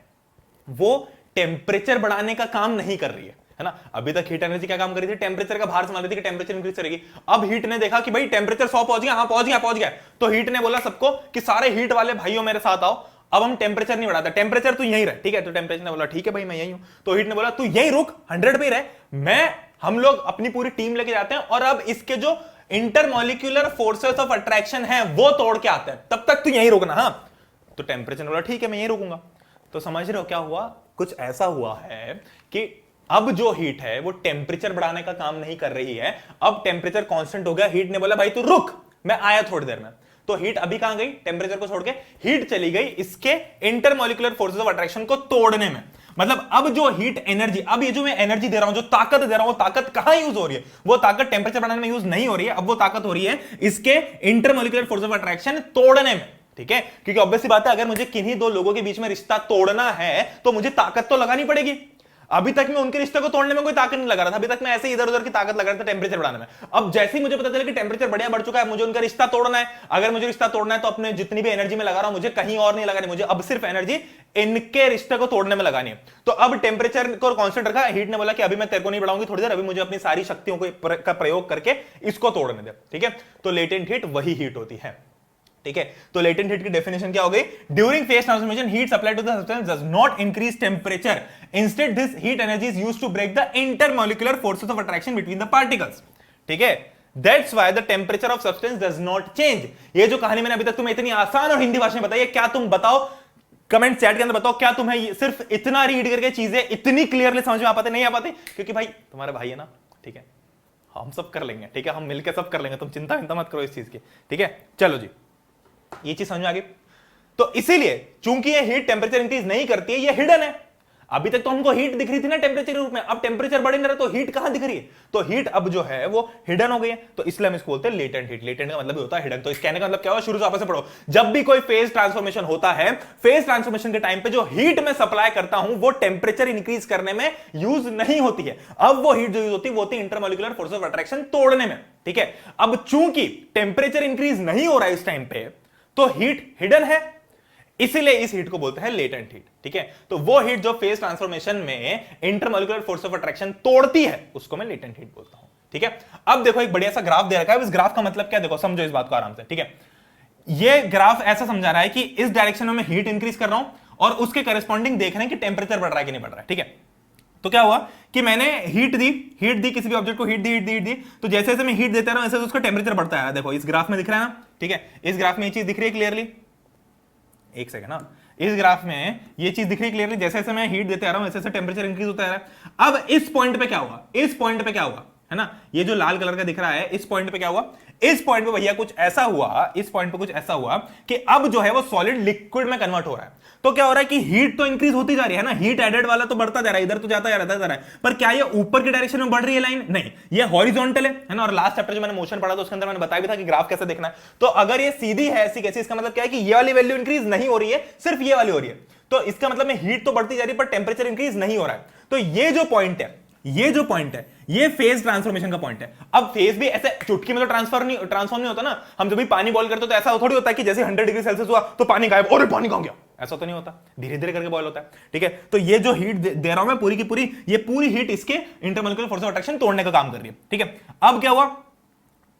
वो टेम्परेचर बढ़ाने का काम नहीं कर रही है ना। अभी तक हीट एनर्जी क्या काम कर रही थी, टेम्परेचर का भार संभाल रही थी कि टेम्परेचर इंक्रीज करेगी। अब हीट ने देखा कि भाई टेम्परेचर 100 पहुंच गया, हाँ पहुंच गया, तो हीट ने बोला सबको कि सारे हीट वाले भाइयों मेरे साथ आओ, अब हम टेम्परेचर नहीं बढ़ाते, टेम्परेचर तू यहीं रह, ठीक है। तो टेम्परेचर ने बोला ठीक है भाई मैं यहीं हूं। तो हीट ने बोला तू यहीं रुक, 100 पे रह, हम लोग अपनी पूरी टीम लेके जाते हैं और अब इसके जो इंटरमॉलिक्यूलर फोर्सेस ऑफ अट्रैक्शन है वो तोड़ के आते हैं, तब तक तू यहीं रुकना। हाँ, तो टेम्परेचर ने बोला ठीक है मैं यहीं रुकूंगा। तो समझ रहे हो क्या हुआ, कुछ ऐसा हुआ है कि अब जो हीट है वो टेम्परेचर बढ़ाने का काम नहीं कर रही है, अब टेम्परेचर कांस्टेंट हो गया। हीट ने बोला भाई तू रुक, मैं आया थोड़ी देर में। तो हीट अभी कहां गई, टेम्परेचर को छोड़ के हीट चली गई इसके इंटरमॉलिक्यूलर फोर्सेस ऑफ अट्रैक्शन को तोड़ने में। मतलब अब जो हीट एनर्जी, अब ये जो मैं एनर्जी दे रहा हूं, जो ताकत दे रहा हूं, वो ताकत कहां यूज हो रही है, वो ताकत टेम्परेचर बढ़ाने में यूज नहीं हो रही है, अब वो ताकत हो रही है इसके इंटरमॉलिक्यूलर फोर्स ऑफ अट्रैक्शन तोड़ने में, ठीक है। क्योंकि ऑब्वियस सी बात है, अगर मुझे किन्हीं दो लोगों के बीच में रिश्ता तोड़ना है तो मुझे ताकत तो लगानी पड़ेगी। अभी तक मैं उनके रिश्ते को तोड़ने में कोई ताकत नहीं लगा रहा था, अभी तक मैं ऐसे इधर उधर की ताकत लगा रहा था टेम्परेचर बढ़ाने में। अब जैसे ही मुझे पता चला कि टेम्परेचर बढ़ चुका है, मुझे उनका रिश्ता तोड़ना है। अगर मुझे रिश्ता तोड़ना है तो अपने जितनी भी एनर्जी में लगा रहा हूं मुझे कहीं और नहीं लगानी, मुझे अब सिर्फ एनर्जी इनके रिश्ते को तोड़ने में लगानी है। तो अब टेम्परेचर को कांस्टेंट रखा, हीट ने बोला कि अभी मैं तेरे को नहीं बढ़ाऊंगी थोड़ी देर, अभी मुझे अपनी सारी शक्तियों का प्रयोग करके इसको तोड़ने दे, ठीक है। तो लेटेंट हीट वही हीट होती है, ठीक है। तो लेटेंट हीट की डेफिनेशन क्या हो गई, during phase transformation heat supply to the substance does not increase temperature, instead this heat energy is used to break the intermolecular forces of attraction between the particles, ठीक है। That's why the temperature of substance does not change. ये जो कहानी मैंने अभी तक तुम्हें इतनी आसान और हिंदी भाषा में बताई है, क्या तुम बताओ कमेंट चैट के अंदर बताओ, क्या तुम्हें सिर्फ इतना रीड करके चीजें इतनी क्लियरली समझ में आ पाते, नहीं आ पाते? क्योंकि भाई तुम्हारे भाई है ना, ठीक है, हम सब कर लेंगे, ठीक है, हम मिलकर सब कर लेंगे, तुम चिंता मत करो इस चीज की, ठीक है। चलो जी, ये चीज समझ में आ गई। तो इसीलिए चूंकि ये हीट टेम्परेचर इंक्रीज नहीं करती है, ये हिडन है। अभी तक तो हमको हीट दिख रही थी ना टेम्परेचर के रूप में, अब टेम्परेचर बढ़ नहीं रहा तो हीट कहां दिख रही है? तो हीट अब जो है वो हिडन हो गई है, तो इसलिए हम इसको बोलते हैं लेटेंट हीट। लेटेंट का मतलब भी होता है हिडन। तो इस कहने का मतलब क्या हुआ, शुरू से आपस में पढ़ो, जब भी कोई फेज ट्रांसफॉर्मेशन होता है, फेज ट्रांसफॉर्मेशन के टाइम पे जो हीट मैं सप्लाई करता हूं वो टेम्परेचर इंक्रीज करने में यूज नहीं होती है। अब वो हीट जो यूज होती है वो होती है इंटरमॉलिक्यूलर फोर्स ऑफ अट्रैक्शन तोड़ने में, ठीक है। अब चूंकि टेम्परेचर इंक्रीज नहीं हो रहा है इस टाइम पे, तो हीट हिडन है, इसीलिए इस हीट को बोलते हैं लेटेंट हीट, ठीक है। तो वो हीट जो फेज ट्रांसफॉर्मेशन में इंटरमॉलिक्यूलर फोर्स ऑफ अट्रैक्शन तोड़ती है उसको मैं लेटेंट हीट बोलता हूं, ठीक है। अब देखो एक बढ़िया सा ग्राफ दे रखा है, इस ग्राफ का मतलब क्या, देखो समझो इस बात को आराम से, ठीक है। ये ग्राफ ऐसा समझा रहा है कि इस डायरेक्शन में मैं हीट इंक्रीज कर रहा हूं और उसके करस्पॉन्डिंग देख रहे हैं कि टेम्परेचर बढ़ रहा है कि नहीं बढ़ रहा है, ठीक है। तो क्या हुआ कि मैंने हीट दी किसी भी ऑब्जेक्ट को हीट दी, तो जैसे जैसे मैं हीट देता रहा वैसे उसका टेम्परेचर बढ़ता है। देखो इस ग्राफ में दिख रहा है ना, ठीक है, इस ग्राफ में ये चीज दिख रही है क्लियरली, एक सेकंड ना, इस ग्राफ में ये चीज दिख रही है क्लियरली, जैसे जैसे मैं हीट देते आ रहा हूं वैसे वैसे टेम्परेचर इंक्रीज होता है। अब इस पॉइंट पे क्या हुआ, इस पॉइंट पे क्या हुआ, है ना, ये जो लाल कलर का दिख रहा है, इस पॉइंट पे क्या हुआ, इस पॉइंट पे भैया कुछ ऐसा हुआ, इस पॉइंट पे कुछ ऐसा हुआ कि अब जो है वो सॉलिड लिक्विड में कन्वर्ट हो रहा है। तो क्या हो रहा है कि हीट तो इंक्रीज होती जा रही है ना, हीट एडेड वाला तो बढ़ता जा रहा है, इधर तो जाता जा रहा है, पर क्या ये ऊपर की डायरेक्शन में बढ़ रही है लाइन? नहीं, ये हॉरिजॉन्टल है ना। और लास्ट चैप्टर जो मैंने मोशन पढ़ा था उसके अंदर मैंने बताया भी था कि ग्राफ कैसे देखना है। तो अगर ये सीधी है ऐसी कैसी, इसका मतलब क्या है कि ये वाली वैल्यू इंक्रीज नहीं हो रही है, सिर्फ ये वाली हो रही है। तो इसका मतलब में हीट तो बढ़ती जा रही है पर टेम्परेचर इंक्रीज नहीं हो रहा है। तो ये जो पॉइंट है, ये जो पॉइंट है ये फेज ट्रांसफॉर्मेशन का पॉइंट है। अब फेज भी ऐसे चुटकी में तो ट्रांसफॉर्म नहीं होता ना। हम जब भी पानी बॉईल करते तो ऐसा थोड़ी होता है कि जैसे 100 डिग्री सेल्सियस हुआ तो पानी गायब, और पानी कहां गया, ऐसा तो नहीं होता, धीरे धीरे करके बॉईल होता है। ठीक है, तो ये जो हीट दे रहा हूं मैं पूरी की पूरी, ये पूरी हीट इसके इंटरमोलिकुलर फोर्स ऑफ अट्रैक्शन तोड़ने का काम कर रही है। ठीक है, अब क्या हुआ,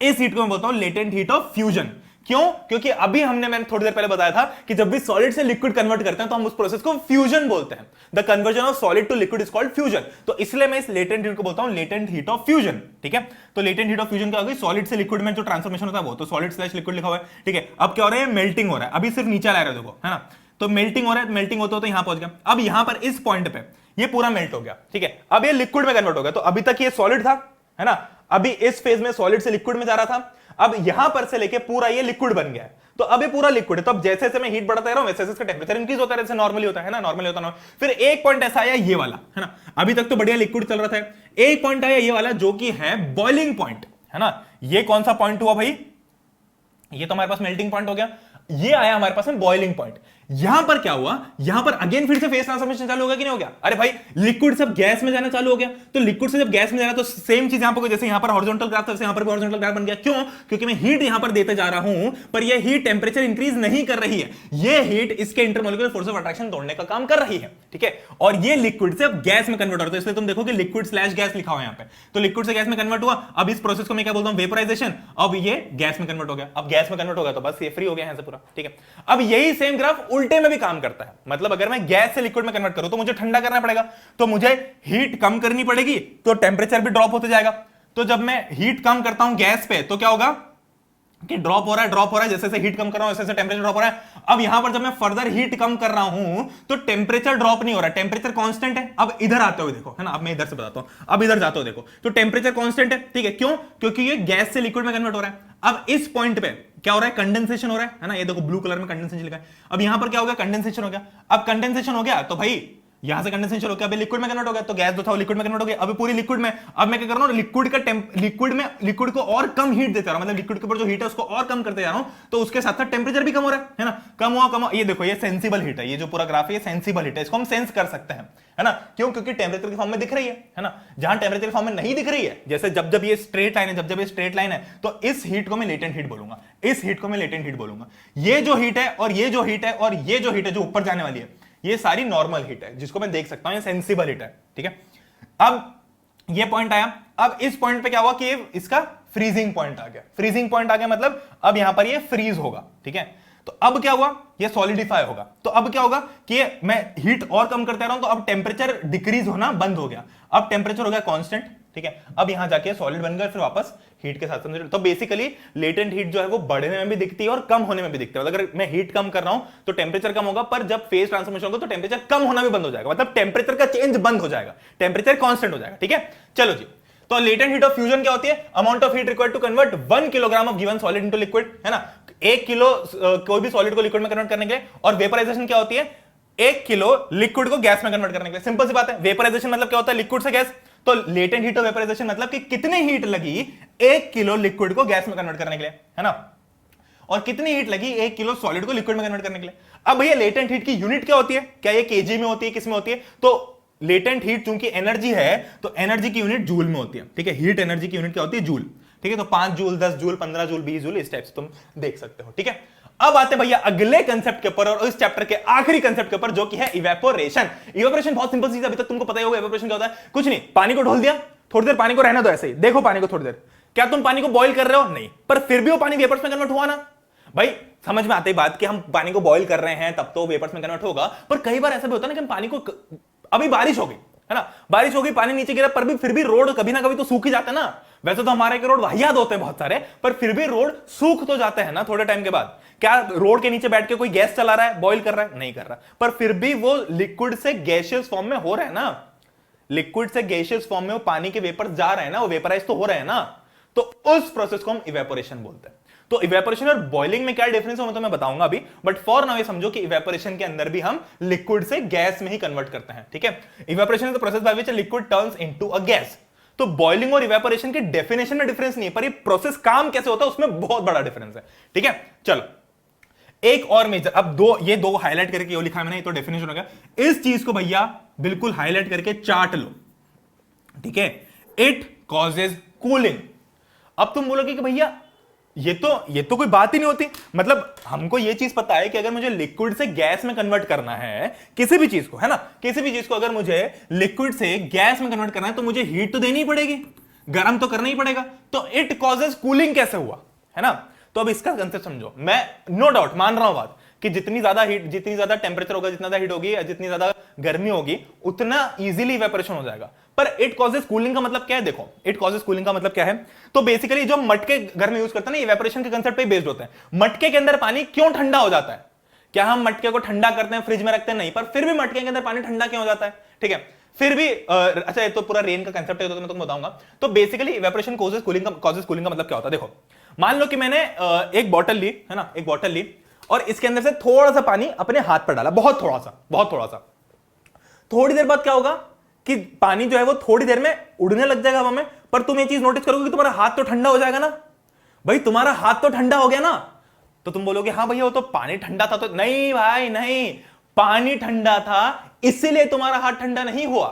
इस हीट को मैं बोलता हूं लेटेंट हीट ऑफ फ्यूजन। क्यों? क्योंकि अभी मैंने थोड़ी देर पहले बताया था कि जब भी सॉलिड से लिक्विड कन्वर्ट करते हैं तो हम उस प्रोसेस को फ्यूजन बोलते हैं। The conversion of solid to liquid is called fusion. तो इसलिए मैं इस लेटेंट हीट को बोलता हूं लेटेंट हीट ऑफ फ्यूजन। ठीक है, तो लेटेंट हीट ऑफ फ्यूजन क्या होगी, सॉलिड से लिक्विड में जो ट्रांसफॉर्मेशन होता है वो, तो सॉलिड स्लैश लिक्विड लिखा हुआ है। ठीक है, अब क्या हो रहा है, मेल्टिंग हो रहा है, अभी सिर्फ नीचे ला रहा है, देखो है ना, तो मेल्टिंग हो रहा है, मेल्टिंग होते होते यहां पहुंच गया। अब यहां पर इस पॉइंट पे ये पूरा मेल्ट हो गया। ठीक है, अब ये लिक्विड में कन्वर्ट हो गया। तो अभी तक ये सॉलिड था, है ना, अभी इस फेज में सॉलिड से लिक्विड में जा रहा था, अब यहां पर से लेके पूरा ये लिक्विड बन गया है। तो अब ये पूरा लिक्विड है, तो अब जैसे जैसे मैं हीट बढ़ाता रहा हूं वैसे इसका टेंपरेचर इंक्रीज होता है, जैसे नॉर्मली होता है ना, नॉर्मली होता है। फिर एक पॉइंट ऐसा आया ये वाला, है ना, अभी तक तो बढ़िया लिक्विड चल रहा था, एक पॉइंट आया ये वाला जो कि है बॉइलिंग पॉइंट, है ना। ये कौन सा पॉइंट हुआ भाई, ये तो हमारे पास मेल्टिंग पॉइंट हो गया, ये आया हमारे पास में बॉइलिंग पॉइंट। यहां पर क्या हुआ, यहां पर अगेन फिर से फेज ट्रांसफॉर्मेशन चालू हो गया कि नहीं हो गया? अरे भाई लिक्विड से गैस में जाना चालू हो गया, तो लिक्विड से जब गैस में जा रहा तो सेम चीज यहां पर, जैसे यहां पर हॉरिजॉन्टल ग्राफ था वैसे यहां पर भी हॉरिजॉन्टल ग्राफ बन गया। क्यों? क्योंकि मैं हीट यहां पर देते जा रहा हूं, पर यह हीट टेंपरेचर इंक्रीज नहीं कर रही है, यह हीट इसके इंटरमोलिकुलर फोर्स ऑफ अट्रैक्शन तोड़ने का काम कर रही है। ठीक है, और ये लिक्विड से अब गैस में कन्वर्ट होता है, इसलिए तुम देखो कि लिक्विड स्लैश गैस लिखा हुआ है यहां पे। तो लिक्विड से गैस में कन्वर्ट हुआ, अब इस प्रोसेस को मैं क्या बोलता हूं, वेपराइजेशन। अब ये गैस में कन्वर्ट हो गया, अब गैस में कन्वर्ट हो गया तो बस ये फ्री हो गया यहां से पूरा। ठीक है, अब यही सेम ग्राफ उल्टे में भी काम करता है, मतलब अगर मैं गैस से लिक्विड में कन्वर्ट करूं तो मुझे ठंडा करना पड़ेगा, तो मुझे हीट कम करनी पड़ेगी, तो टेंपरेचर भी ड्रॉप होते जाएगा। तो जब मैं हीट कम करता हूं गैस पे तो क्या होगा कि ड्रॉप हो रहा है, जैसे जैसे हीट कम कर रहा हूं वैसे टेंपरेचर ड्रॉप हो रहा है। अब यहां पर जब मैं फर्दर हीट कम कर रहा हूं तो टेंपरेचर ड्रॉप नहीं हो रहा, टेंपरेचर कांस्टेंट है। अब इधर आते हुए देखो, है ना, अब मैं इधर से बताता हूं, अब इधर जाते हो देखो, तो टेंपरेचर कांस्टेंट है। ठीक है, क्यों? क्योंकि ये गैस से लिक्विड में कन्वर्ट हो रहा है। अब इस पॉइंट पे क्या हो रहा है, कंडेंसेशन हो रहा है ना, ये देखो ब्लू कलर में कंडेंसेशन लिखा है। अब यहां पर क्या हो गया, कंडेंसेशन हो गया। अब कंडेंसेशन हो गया तो भाई यहां से कंडेंसेशन हो गया, अभी लिक्विड में कन्वर्ट हो गया, तो गैस जो था वो लिक्विड में कन्वर्ट हो गया, अभी पूरी लिक्विड में। अब मैं क्या कर रहा हूं, लिक्विड को और कम हीट देता रहा हूं, मतलब लिक्विड के ऊपर जो हीट है उसको और कम करते जा रहा हूं, तो उसके साथ साथ टेंपरेचर भी कम हो रहा है ना, कम हुआ। ये देखो ये सेंसिबल हीट है, ये जो पूरा ग्राफ है ये सेंसिबल हीट है, इसको हम सेंस कर सकते हैं, है ना। क्यों? क्योंकि टेंपरेचर के फॉर्म में दिख रही है ना। जहां टेंपरेचर के फॉर्म में नहीं दिख रही है, जैसे जब ये स्ट्रेट लाइन है, जब ये स्ट्रेट लाइन है, तो इस हीट को मैं लेटेंट हीट बोलूंगा, इस हीट को मैं लेटेंट हीट बोलूंगा। ये जो हीट है और ये जो हीट है और ये जो हीट है जो ऊपर जाने वाली है, ये सारी नॉर्मल हीट है जिसको मैं देख सकता हूं, ये सेंसिबल हीट है। ठीक है, अब ये पॉइंट आया, अब इस पॉइंट पे क्या हुआ कि इसका फ्रीजिंग पॉइंट आ गया। फ्रीजिंग पॉइंट आ गया मतलब अब यहां पर ये फ्रीज होगा। ठीक है, तो अब क्या हुआ, ये सॉलिडिफाई होगा। तो अब क्या होगा कि मैं हीट और कम करते रहा हूं, तो अब टेंपरेचर डिक्रीज होना बंद हो गया, अब टेंपरेचर हो गया कांस्टेंट। ठीक है, अब यहां जाके सॉलिड बन गया, फिर वापस हीट के साथ समझ। तो बेसिकली लेटेंट हीट जो है वो बढ़ने में भी दिखती है और कम होने में भी दिखती है। अगर मैं हीट कम कर रहा हूं तो टेंपरेचर कम होगा, पर जब फेज ट्रांसफॉर्मेशन होगा तो टेंपरेचर कम होना भी बंद हो जाएगा, मतलब टेंपरेचर का चेंज बंद हो जाएगा, टेंपरेचर कांस्टेंट हो जाएगा। ठीक है, चलो जी, तो लेटेंट हीट ऑफ फ्यूजन क्या होती है, amount of heat required to convert 1 kilogram of given solid into liquid, है ना, 1 किलो कोई भी सॉलिड को लिक्विड में कन्वर्ट करने के लिए। और वेपराइजेशन क्या होती है, 1 किलो लिक्विड को गैस में कन्वर्ट करने के लिए। सिंपल सी बात है, वेपराइजेशन मतलब क्या होता है, लिक्विड से गैस। तो लेटेंट हीट ऑफ वेपराइजेशन मतलब कि कितनी हीट लगी 1 किलो लिक्विड को गैस में कन्वर्ट करने के लिए, है ना, और कितनी हीट लगी 1 किलो सॉलिड को लिक्विड में कन्वर्ट करने के लिए। अब भैया लेटेंट हीट की यूनिट क्या होती है, क्या ये केजी में होती है, किस में होती है? तो लेटेंट हीट चूंकि एनर्जी है तो एनर्जी की यूनिट जूल में होती है। ठीक है, हीट एनर्जी की यूनिट क्या होती है, जूल। ठीक है, तो 5 जूल, 10 जूल, 15 जूल, 20 जूल, इस टाइप से तुम देख सकते हो। ठीक है, अब आते भैया अगले कंसेप्ट के ऊपर, और इस चैप्टर के आखिरी कंसेप्ट के ऊपर, जो कि है इवेपोरेशन। इवेपोरेशन बहुत सिंपल चीज है, अभी तक तुमको पता ही होगा इवेपोरेशन क्या होता है। कुछ नहीं, पानी को ढोल दिया, थोड़ी देर पानी को रहने दो ऐसे ही, देखो पानी को थोड़ी देर, क्या तुम पानी को बॉईल कर रहे हो? नहीं, पर फिर भी वो पानी वेपर्स में कन्वर्ट हुआ ना। भाई समझ में आती बात कि हम पानी को बॉईल कर रहे हैं तब तो वेपर्स में कन्वर्ट होगा, पर कई बार ऐसा भी होता है ना कि हम पानी को, अभी बारिश हो गई, है ना, बारिश हो गई, पानी नीचे गिरा, पर भी फिर भी रोड कभी ना कभी तो सूख ही जाता है ना। वैसे तो हमारे के रोड वाहियात होते हैं बहुत सारे, पर फिर भी रोड सूख तो जाते हैं ना थोड़े टाइम के बाद। क्या रोड के नीचे बैठ के कोई गैस चला रहा है, बॉईल कर रहा है? नहीं कर रहा, पर फिर भी वो लिक्विड से गैसियस फॉर्म में हो रहा है ना, लिक्विड से गैसियस फॉर्म में वो पानी के वेपर्स जा रहे हैं ना, वो वेपराइज तो हो रहे हैं ना, तो उस प्रोसेस को हम इवेपोरेशन बोलते हैं। तो इवेपोरेशन और बॉइलिंग में क्या डिफरेंस है तो मैं बताऊंगा अभी, बट फॉर नाउ ये समझो कि इवेपोरेशन के अंदर भी हम लिक्विड से गैस में ही कन्वर्ट करते हैं। ठीक है, evaporation is the process by which liquid turns into a gas. तो बॉइलिंग और इवेपोरेशन के डेफिनेशन में डिफरेंस नहीं है, पर ये प्रोसेस काम कैसे होता है उसमें बहुत बड़ा डिफरेंस है। ठीक है, चलो एक और मेजर, अब ये दो हाईलाइट करके ये लिखा है मैंने, ये तो डेफिनेशन हो गया। इस चीज को भैया बिल्कुल हाईलाइट करके चार्ट लो, ठीक है, इट कॉजेज कूलिंग। अब तुम बोलोगे कि भैया ये तो कोई बात ही नहीं होती। मतलब हमको ये चीज पता है कि अगर मुझे लिक्विड से गैस में कन्वर्ट करना है किसी भी चीज को, है ना, किसी भी चीज को अगर मुझे लिक्विड से गैस में कन्वर्ट करना है तो मुझे हीट तो देनी ही पड़ेगी, गर्म तो करना ही पड़ेगा। तो इट कॉजेज कूलिंग कैसे हुआ, है ना। तो अब इसका कंसेप्ट समझो। मैं नो डाउट मान रहा हूं बात कि जितनी ज्यादा हीट, जितनी ज्यादा टेंपरेचर होगा, जितना ज्यादा हीट होगी या जितनी ज्यादा गर्मी होगी, उतना इजीली इवेपोरेशन हो जाएगा। पर इट कॉजेज कूलिंग का मतलब क्या है? देखो, इट कॉजेज कूलिंग का मतलब क्या है? तो बेसिकली जो मटके घर में यूज करते हैं ना, इवेपोरेशन के कंसेप्ट पे बेस्ड होते हैं। मटके के अंदर पानी क्यों ठंडा हो जाता है? क्या हम मटके को ठंडा करते हैं, फ्रिज में रखते हैं? नहीं, पर फिर भी मटके के अंदर पानी ठंडा क्यों हो जाता है? ठीक है, फिर भी अच्छा, ये तो पूरा रेन का कंसेप्ट है तो मैं तुमको बताऊंगा। तो बेसिकली इवेपोरेशन कॉजेज कूलिंग का मतलब क्या होता है? देखो, मान लो कि मैंने एक बॉटल ली, है ना, एक बॉटल ली और इसके अंदर से थोड़ा सा पानी अपने हाथ पर डाला, बहुत थोड़ा सा। थोड़ी देर बाद क्या होगा कि पानी जो है वो थोड़ी देर में उड़ने लग जाएगा हवा में। पर तुम ये चीज नोटिस करोगे कि तुम्हारा हाथ तो ठंडा हो जाएगा ना। भाई तुम्हारा हाथ तो ठंडा हो गया ना। तो तुम बोलोगे हाँ भैया वो तो पानी ठंडा था। तो नहीं भाई नहीं, पानी ठंडा था इसीलिए तुम्हारा हाथ ठंडा नहीं हुआ।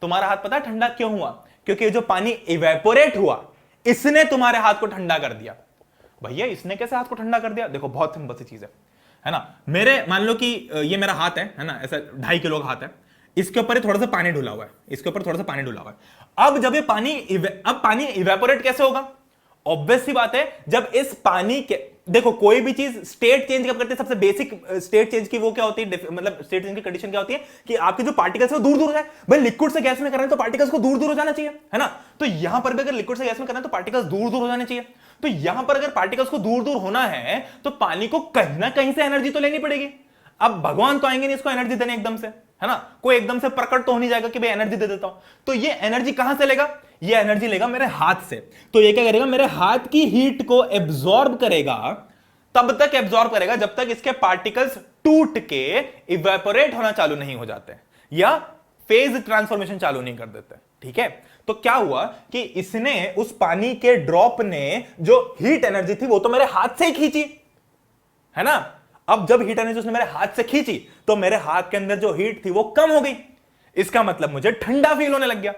तुम्हारा हाथ पता है ठंडा क्यों हुआ? क्योंकि जो पानी इवेपोरेट हुआ इसने तुम्हारे हाथ को ठंडा कर दिया। भैया इसने कैसे हाथ को ठंडा कर दिया? देखो बहुत सिंपल सी चीज है ना। मेरे मान लो कि ये मेरा हाथ है ना, ऐसा 2.5 किलो का हाथ है। इसके ऊपर थोड़ा सा पानी ढुला हुआ है, इसके ऊपर थोड़ा सा पानी ढुला हुआ है। अब जब ये पानी इवेपोरेट कैसे होगा? ऑब्वियस सी बात है, जब इस पानी के, देखो कोई भी चीज स्टेट चेंज कब करते हैं? सबसे बेसिक स्टेट चेंज की वो क्या होती है, मतलब स्टेट चेंज की कंडीशन क्या होती है कि आपके जो पार्टिकल्स है वो दूर दूर जाए। भाई लिक्विड से गैस में कर रहे हैं तो पार्टिकल्स को दूर दूर हो जाना चाहिए, है ना। तो यहां पर भी अगर लिक्विड से गैस में कर रहे हैं तो पार्टिकल्स दूर दूर हो जाने चाहिए। तो यहां पर अगर पार्टिकल्स को दूर दूर होना है तो पानी को कहीं ना कहीं से एनर्जी तो लेनी पड़ेगी। अब भगवान तो आएंगे नहीं इसको एनर्जी देने एकदम से, है ना। कोई एकदम से प्रकट तो हो नहीं जाएगा कि भाई एनर्जी दे देता हूं। तो ये एनर्जी कहां से लेगा? ये एनर्जी लेगा मेरे हाथ से। तो ये क्या करेगा? मेरे हाथ की हीट को एब्जॉर्ब करेगा। तब तक एब्जॉर्ब करेगा जब तक इसके पार्टिकल्स टूट के इवेपोरेट होना चालू नहीं हो जाते या फेज ट्रांसफॉर्मेशन चालू नहीं कर देते। ठीक है, तो क्या हुआ कि इसने, उस पानी के ड्रॉप ने जो हीट एनर्जी थी वो तो मेरे हाथ से ही खींची, है ना। अब जब हीट एनर्जी उसने मेरे हाथ से खींची तो मेरे हाथ के अंदर जो हीट थी वो कम हो गई। इसका मतलब मुझे ठंडा फील होने लग गया।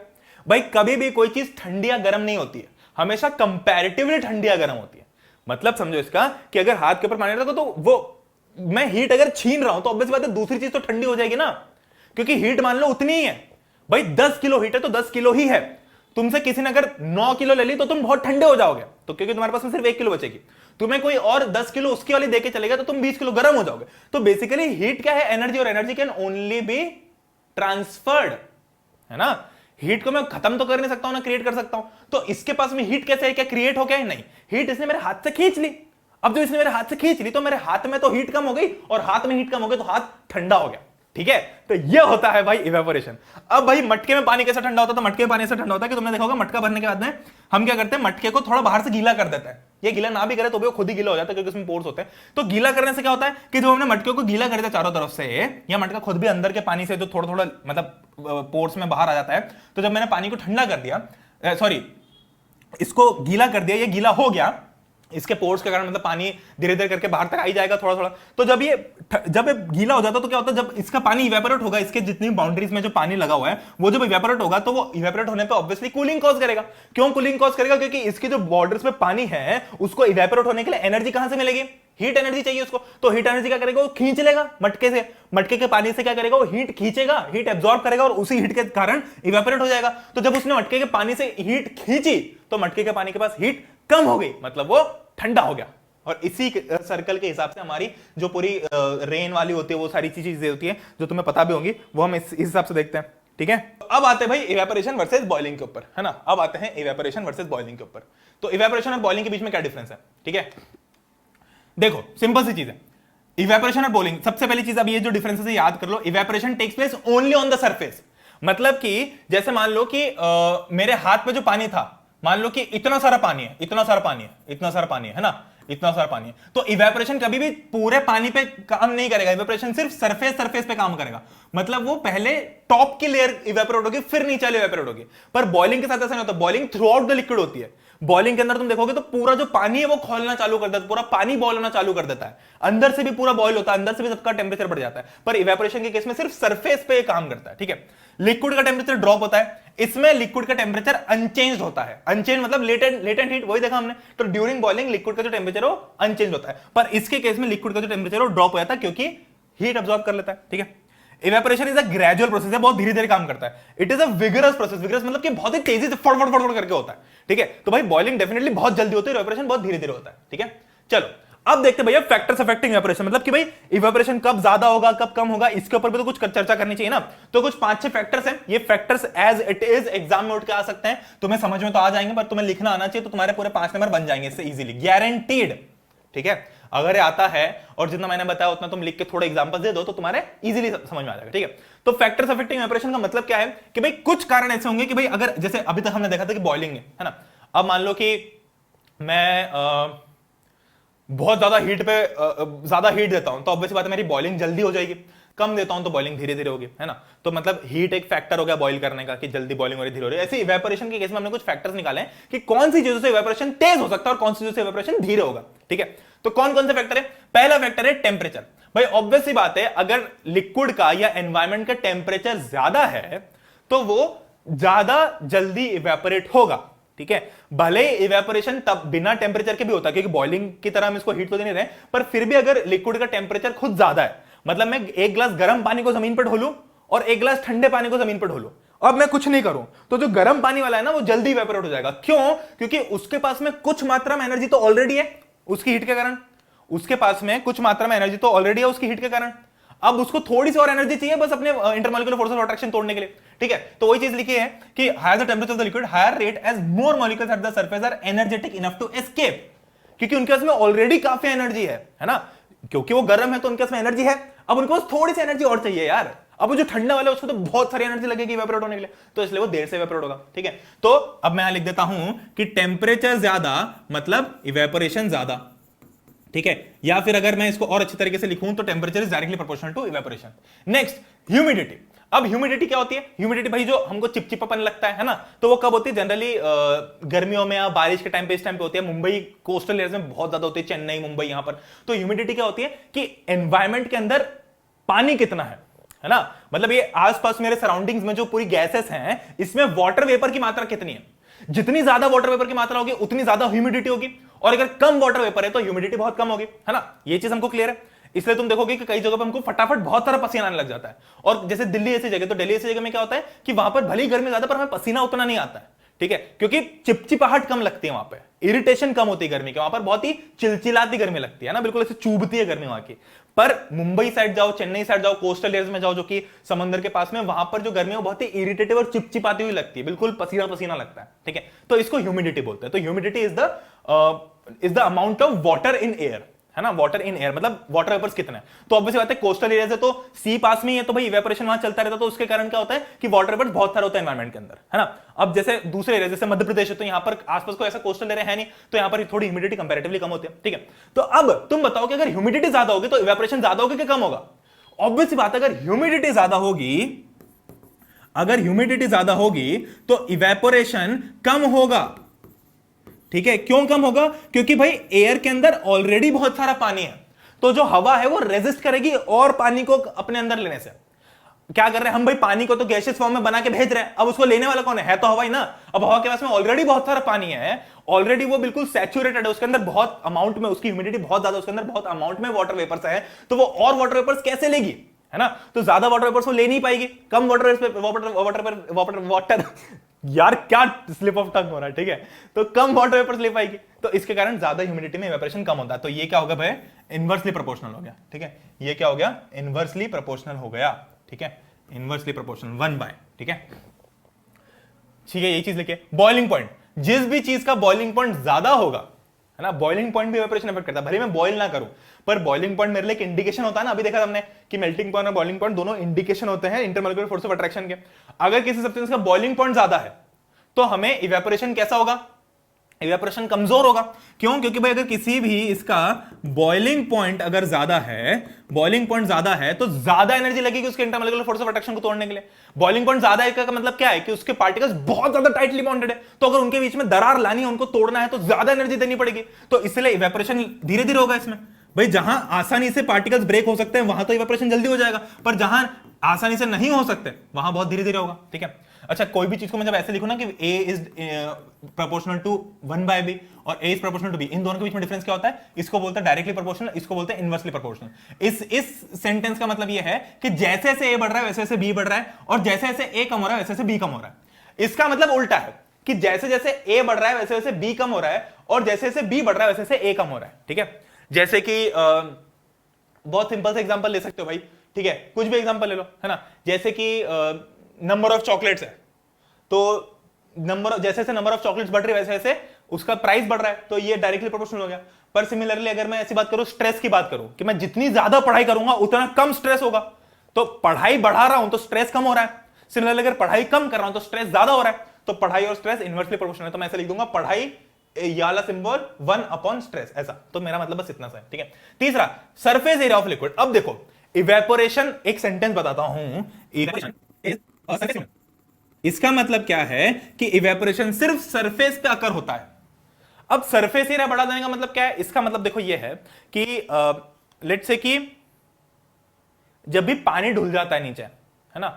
भाई कभी भी कोई चीज ठंडी या गर्म नहीं होती है, हमेशा कंपैरेटिवली ठंडी या गर्म होती है। मतलब समझो इसका कि अगर हाथ के ऊपर पानी रखो तो वो, मैं हीट अगर छीन रहा हूं तो ऑब्वियस बात है दूसरी चीज तो ठंडी हो जाएगी ना, क्योंकि हीट मान लो उतनी ही है। भाई 10 किलो हीट है तो 10 किलो ही है। तुमसे किसी ने अगर 9 किलो ले ली तो तुम बहुत ठंडे हो जाओगे, तो क्योंकि तुम्हारे पास में सिर्फ 1 किलो बचेगी। तुम्हें कोई और 10 किलो उसकी वाली देके चलेगा तो तुम 20 किलो गर्म हो जाओगे। तो बेसिकली हीट क्या है? एनर्जी, और energy can only be transferred, है ना। हीट को मैं खत्म तो कर नहीं सकता हूं ना क्रिएट कर सकता हूं। तो इसके पास में हीट कैसे है? क्या क्रिएट हो गया है? नहीं, हीट इसने मेरे हाथ से खींच ली। अब जब इसने मेरे हाथ से खींच ली तो मेरे हाथ में तो हीट कम हो गई, और हाथ में हीट कम हो गई तो हाथ ठंडा हो गया। ठीक है, तो ये होता है भाई इवेपोरेशन। अब भाई मटके में पानी कैसे ठंडा होता है? तो मटके में पानी ऐसा ठंडा होता है कि तुमने देखा होगा मटका भरने के बाद में हम क्या करते हैं, मटके को थोड़ा बाहर से गीला कर देते हैं। ये गीला ना भी करे तो भी वो खुद ही गीला हो जाता है क्योंकि उसमें पोर्स होते हैं। तो गीला करने से क्या होता है कि जब हमने मटके को गीला कर दिया चारों तरफ से, या मटका खुद भी अंदर के पानी से जो थोड़ा थोड़ा मतलब पोर्स में बाहर आ जाता है, तो जब मैंने पानी को ठंडा कर दिया, सॉरी इसको गीला कर दिया, ये गीला हो गया इसके पोर्स के कारण, मतलब पानी धीरे धीरे करके बाहर तक आई जाएगा थोड़ा थोड़ा। तो जब ये गीला हो जाता है तो क्या होता है, जब इसका पानी इवेपोरेट होगा, इसके जितनी बाउंड्रीज में जो पानी लगा हुआ है वो जब इवेपोरेट होगा तो वो इवेपोरेट होने पे ऑब्वियसली कूलिंग कॉज करेगा। क्यों कूलिंग कॉज करेगा? क्योंकि इसकी जो बॉर्डर्स में पानी है उसको इवेपोरेट होने के लिए एनर्जी कहां से मिलेगी? हीट एनर्जी चाहिए उसको। तो हीट एनर्जी क्या करेगा? वो खींच लेगा मटके से, मटके के पानी से क्या करेगा? वो हीट खींचेगा, हीट एब्जॉर्ब करेगा और उसी हीट के कारण इवेपोरेट हो जाएगा। तो जब उसने मटके के पानी से हीट खींची तो मटके के पानी के पास हीट कम हो गई, मतलब वो ठंडा हो गया। और इसी सर्कल के हिसाब से हमारी जो पूरी रेन वाली होती है वो सारी चीजें होती है जो तुम्हें पता भी होंगी, वो हम इस हिसाब से देखते हैं। ठीक है, अब आते हैं भाई इवेपोरेशन वर्सेस बॉइलिंग के ऊपर, है ना। अब आते हैं इवेपोरेशन वर्सेस बॉइलिंग के ऊपर। तो इवेपोरेशन और बॉइलिंग के बीच में क्या डिफरेंस है? ठीक है, देखो सिंपल सी चीज है, इवेपोरेशन और बॉइलिंग। सबसे पहली चीज, अब ये जो डिफरेंसेस है याद कर लो। Evaporation takes place only on the surface, मतलब कि जैसे मान लो कि मेरे हाथ में जो पानी था, मान लो कि इतना सारा पानी है, इतना सारा पानी है, इतना सारा पानी है ना, इतना सारा पानी है। तो इवेपोरेशन कभी भी पूरे पानी पे काम नहीं करेगा, इवेपोरेशन सिर्फ सरफेस पे काम करेगा। मतलब वो पहले टॉप की लेयर इवेपोरेट होगी फिर नीचे वाली इवेपोरेट होगी। पर बॉइलिंग के साथ ऐसा नहीं होता, boiling through out the liquid होती है। बॉइलिंग के अंदर तुम देखोगे तो पूरा जो पानी है वो खौलना चालू कर देता है, पूरा पानी बॉयल होना चालू कर देता है, अंदर से भी पूरा बॉयल होता है, अंदर से भी सबका टेम्परेचर बढ़ जाता है। पर इवेपोरेशन के केस में सिर्फ सरफेस पे काम करता है, ठीक है। लिक्विड का टेम्परेचर ड्रॉप होता है, इसमें लिक्विड का टेम्परेचर अनचेंज होता है। अनचेंज मतलब लेटेंट हीट, वही देखा हमने। तो ड्यूरिंग बॉइलिंग लिक्विड का जो टेम्परेचर हो अनचेंज होता है, पर इसके केस में लिक्विड का जो टेम्परेचर हो ड्रॉप हो जाता है क्योंकि हीट अब्सॉर्ब कर लेता है, ठीक है। Evaporation is a gradual process है, बहुत धीरे धीरे काम करता है। It is a vigorous process, vigorous मतलब कि बहुत ही तेजी से फड़ करके होता है, ठीक है। तो भाई बॉइलिंग डेफिनेटली बहुत जल्दी होती है, इवेपोरेशन बहुत धीरे धीरे होता है, ठीक है। चलो अब देखते हैं भैया फैक्टर्स अफेक्टिंग इवेपोरेशन, मतलब कि भाई इवेपोरेशन कब ज्यादा होगा कब कम होगा, इसके ऊपर भी तो कुछ चर्चा करनी चाहिए ना। तो कुछ 5-6 फैक्टर्स हैं, ये factors as it is exam में उठ के आ सकते हैं, तुम्हें समझ में तो आ जाएंगे, पर तुम्हें लिखना आना चाहिए, तो तुम्हारे पूरे 5 नंबर बन जाएंगे इससे इजीली, गारंटीड, ठीक है। अगर ये आता है और जितना मैंने बताया उतना तुम लिख के थोड़े एग्जांपल्स दे दो तो तुम्हारे इजीली समझ में आ जाएगा, ठीक है। तो फैक्टर्स अफेक्टिंग इवेपोरेशन का मतलब क्या है कि भाई कुछ कारण ऐसे होंगे कि भाई अगर जैसे अभी तक हमने देखा था कि बॉइलिंग है ना, अब मान लो कि मैं बहुत ज्यादा हीट पे ज्यादा हीट देता हूं तो ऑब्वियसली बात है मेरी बॉइलिंग जल्दी हो जाएगी, कम देता हूं तो बॉइलिंग धीरे धीरे होगी, है ना। तो मतलब हीट एक फैक्टर हो गया बॉइल करने का कि जल्दी बॉइलिंग हो रही धीरे हो रही है। ऐसे इवेपोरेशन के केस में हमने कुछ फैक्टर्स निकाले हैं कि कौन सी चीजों से इवेपोरेशन तेज हो सकता है और कौन सी चीजों से इवेपोरेशन धीरे होगा, ठीक है। तो कौन कौन से फैक्टर है? पहला फैक्टर है टेम्परेचर। भाई ऑब्वियस सी बात है अगर लिक्विड का या एनवायरमेंट का टेम्परेचर ज्यादा है तो वो ज्यादा जल्दी इवेपोरेट होगा, ठीक है। भले इवेपोरेशन तब बिना टेम्परेचर के भी होता है क्योंकि बॉइलिंग की तरह हम इसको हीट तो दे नहीं रहे, पर फिर भी अगर लिक्विड का टेम्परेचर खुद ज्यादा है, मतलब मैं एक ग्लास गर्म पानी को जमीन पर ढोलूं और एक ग्लास ठंडे पानी को जमीन पर ढोलूं, अब मैं कुछ नहीं करूं तो जो गर्म पानी वाला है ना वो जल्दी इवेपोरेट हो जाएगा। क्यों? क्योंकि उसके पास में कुछ मात्रा में एनर्जी तो ऑलरेडी है उसकी हीट के कारण, उसके पास में कुछ मात्रा में एनर्जी तो ऑलरेडी है उसकी हीट के कारण, अब उसको थोड़ी सी और एनर्जी चाहिए बस अपने इंटरमॉलिक्यूलर फोर्स ऑफ अट्रैक्शन तोड़ने के लिए, ठीक है। तो वही चीज लिखी है कि higher the temperature of the liquid higher rate as more molecules at the surface are energetic enough to escape, क्योंकि उनके पास में ऑलरेडी काफी एनर्जी है ना, क्योंकि वो गर्म है तो उनके पास में एनर्जी है, अब उनको बस थोड़ी सी एनर्जी और चाहिए यार। अब वो जो ठंडा वाला है उसको तो बहुत सारी एनर्जी लगेगी इवेपोरेट होने के लिए, तो इसलिए वो देर से इवेपोरेट होगा, ठीक है। तो अब मैं यहां लिख देता हूं कि टेम्परेचर ज्यादा मतलब इवेपोरेशन ज्यादा, ठीक है। या फिर अगर मैं इसको और अच्छी तरीके से लिखूं तो temperature is directly proportional to evaporation. Next humidity. अब ह्यूमिडिटी क्या होती है? ह्यूमिडिटी भाई जो हमको चिपचिपापन लगता है ना, तो वो कब होती है? जनरली गर्मियों में या बारिश के टाइम पे, इस टाइम पे होती है। मुंबई कोस्टल एरियाज में बहुत ज्यादा होती है, चेन्नई मुंबई यहां पर। तो ह्यूमिडिटी क्या होती है कि एनवायरमेंट के अंदर पानी कितना है ना, मतलब ये आसपास मेरे सराउंडिंग्स में जो पूरी गैसेस हैं इसमें वाटर वेपर की मात्रा कितनी है, जितनी ज्यादा वाटर वेपर की मात्रा होगी उतनी ज्यादा ह्यूमिडिटी होगी, और अगर कम वाटर वेपर है तो ह्यूमिडिटी बहुत कम होगी, है ना। ये चीज हमको क्लियर है। इसलिए तुम देखोगे कि कई जगह पर हमको फटाफट बहुत सारा पसीना आने लग जाता है, और जैसे दिल्ली ऐसी जगह, तो दिल्ली ऐसी जगह में क्या होता है कि वहां पर भली गर्मी ज्यादा पर हमें पसीना उतना नहीं आता है, ठीक है, क्योंकि चिपचिपाहट कम लगती है वहां पे, इरिटेशन कम होती है गर्मी के, वहां पर बहुत ही चिलचिलाती गर्मी लगती है ना, बिल्कुल ऐसे चुभती है गर्मी वहां की। पर मुंबई साइड जाओ, चेन्नई साइड जाओ, कोस्टल एरियाज में जाओ जो कि समंदर के पास में, वहां पर जो गर्मी है वो बहुत ही इरिटेटिव और चिपचिपाती हुई लगती है, बिल्कुल पसीना पसीना लगता है, ठीक है। तो इसको ह्यूमिडिटी बोलते हैं। तो humidity is the amount of water in air, है ना, वाटर इन एयर मतलब वाटर वेपर्स कितने हैं। तो ऑब्वियसली बात है कोस्टल एरिया से तो सी पास में ही है, तो भाई इवेपोरेशन वहां चलता रहता है, तो उसके कारण क्या होता है कि वाटर वेपर्स बहुत सारा होता है एनवायरमेंट के अंदर, है ना। अब जैसे दूसरे एरिया जैसे मध्य प्रदेश है, तो यहाँ पर आसपास कोई ऐसा कोस्टल एरिया है नहीं, तो यहाँ पर थोड़ी ह्यूमिडिटी कंपैरेटिवली कम होती है, ठीक है। तो अब तुम बताओ कि अगर ह्यूमिडिटी ज्यादा होगी तो इवेपोरेशन ज्यादा होगी कि कम होगा? ऑब्वियसली बात है अगर ह्यूमिडिटी ज्यादा होगी, अगर ह्यूमिडिटी ज्यादा होगी तो इवेपोरेशन कम होगा, ठीक है। क्यों कम होगा? क्योंकि भाई एयर के अंदर ऑलरेडी बहुत सारा पानी है, तो जो हवा है वो रेजिस्ट करेगी और पानी को अपने अंदर लेने से। क्या कर रहे हैं हम भाई? पानी को तो गैसियस फॉर्म में बना के भेज रहे हैं, अब उसको लेने वाला कौन है तो हवा ही ना। अब हवा के पास में ऑलरेडी बहुत सारा पानी है, ऑलरेडी वो बिल्कुल सैचुरेटेड है, उसके अंदर बहुत अमाउंट में, उसकी ह्यूमिडिटी बहुत ज्यादा, उसके अंदर बहुत अमाउंट में वाटर वेपर्स है, तो वो और वाटर वेपर्स कैसे लेगी, है ना। तो ज्यादा वाटर वेपर्स वो ले नहीं पाएगी, कम वाटर यार क्या स्लिप ऑफ टंग हो रहा है, ठीक है। तो कम वाटर वेपर्स ले पाएगी, तो इसके कारण ज्यादा ह्यूमिडिटी में इवेपोरेशन कम होता है। तो ये क्या होगा भाई? इनवर्सली प्रोपोर्शनल हो गया, ठीक है। ये क्या हो गया? इनवर्सली प्रोपोर्शनल हो गया, ठीक है। इनवर्सली प्रोपोर्शनल 1/, ठीक है। ठीक है, यही चीज लिखिए। बॉइलिंग पॉइंट, जिस भी चीज का बॉइलिंग पॉइंट ज्यादा होगा, है ना, बॉइलिंग पॉइंट भी इवेपोरेशन अफेक्ट करता है। भले मैं बॉइल ना करूं, पर बॉइलिंग पॉइंट मेरे लिए एक इंडिकेशन होता है ना। अभी देखा हमने कि मेल्टिंग पॉइंट और बॉइलिंग पॉइंट दोनों इंडिकेशन होते हैं इंटरमॉलिक्यूलर फोर्स ऑफ अट्रैक्शन के। अगर किसी सब्सटेंस का बॉइलिंग पॉइंट ज्यादा है तो हमें इवेपोरेशन कैसा होगा? इवेपोरेशन कमजोर होगा। क्यों? क्योंकि भाई अगर किसी भी इसका बॉइलिंग पॉइंट अगर ज्यादा है, बॉइलिंग पॉइंट ज्यादा है तो ज्यादा एनर्जी लगेगी उसके इंटरमोलिकुलर फोर्स ऑफ अट्रैक्शन को तोड़ने के लिए। बॉइलिंग पॉइंट ज्यादा है का मतलब क्या है कि उसके पार्टिकल्स बहुत ज्यादा टाइटली बॉन्डेड है, तो अगर उनके बीच में दरार लानी है, उनको तोड़ना है, तो ज्यादा एनर्जी देनी पड़ेगी। तो इसलिए इवेपोरेशन धीरे धीरे होगा इसमें। भाई जहां आसानी से पार्टिकल्स ब्रेक हो सकते हैं वहां तो इवेपोरेशन जल्दी हो जाएगा, पर जहां आसानी से नहीं हो सकते वहां बहुत धीरे धीरे होगा। ठीक है। अच्छा, कोई भी चीज को मैं जब ऐसे लिखूं ना कि A is proportional to 1/b और A is proportional to B, इन दोनों के बीच में डिफरेंस क्या होता है? इसको बोलते हैं डायरेक्टली प्रोपोर्शनल, इसको बोलते हैं इनवर्सली प्रोपोर्शनल। इस सेंटेंस का मतलब यह है कि जैसे जैसे A बढ़ रहा है वैसे वैसे B बढ़ रहा है, और जैसे जैसे A कम हो रहा है वैसे वैसे B कम हो रहा है। इसका मतलब उल्टा है कि जैसे जैसे A बढ़ रहा है वैसे वैसे B कम हो रहा है, और जैसे जैसे B बढ़ रहा है वैसे वैसे A कम हो रहा है। ठीक है। जैसे कि बहुत सिंपल से एग्जांपल ले सकते हो भाई। ठीक है, कुछ भी एग्जांपल ले लो, है ना। जैसे कि नंबर ऑफ चॉकलेट्स है, तो जैसे जैसे नंबर ऑफ चॉकलेट्स बढ़ रही है वैसे वैसे उसका प्राइस बढ़ रहा है, तो ये डायरेक्टली प्रोपोर्शनल हो गया। पर सिमिलरली अगर मैं ऐसी बात करूं, स्ट्रेस की बात करूं कि मैं जितनी ज्यादा पढ़ाई करूंगा उतना कम स्ट्रेस होगा, तो पढ़ाई बढ़ा रहा हूं तो स्ट्रेस कम हो रहा है। सिमिलरली अगर पढ़ाई कम कर रहा हूं तो स्ट्रेस ज्यादा हो रहा है, तो पढ़ाई और स्ट्रेस इनवर्सली प्रोपोर्शनल है। तो मैं ऐसे लिख दूंगा पढ़ाई ये वाला सिंबल 1/स्ट्रेस, ऐसा। तो मेरा मतलब बस इतना सा है। ठीक है। तीसरा, सरफेस एरिया ऑफ लिक्विड। अब देखो इवेपोरेशन, एक सेंटेंस बताता हूं, इसका मतलब क्या है कि इवेपोरेशन सिर्फ सरफेस पे अकर होता है। अब सरफेस एरिया बढ़ा देने का मतलब क्या है? इसका मतलब देखो ये है कि लेट्स से कि जब भी पानी ढुल जाता है नीचे, है ना,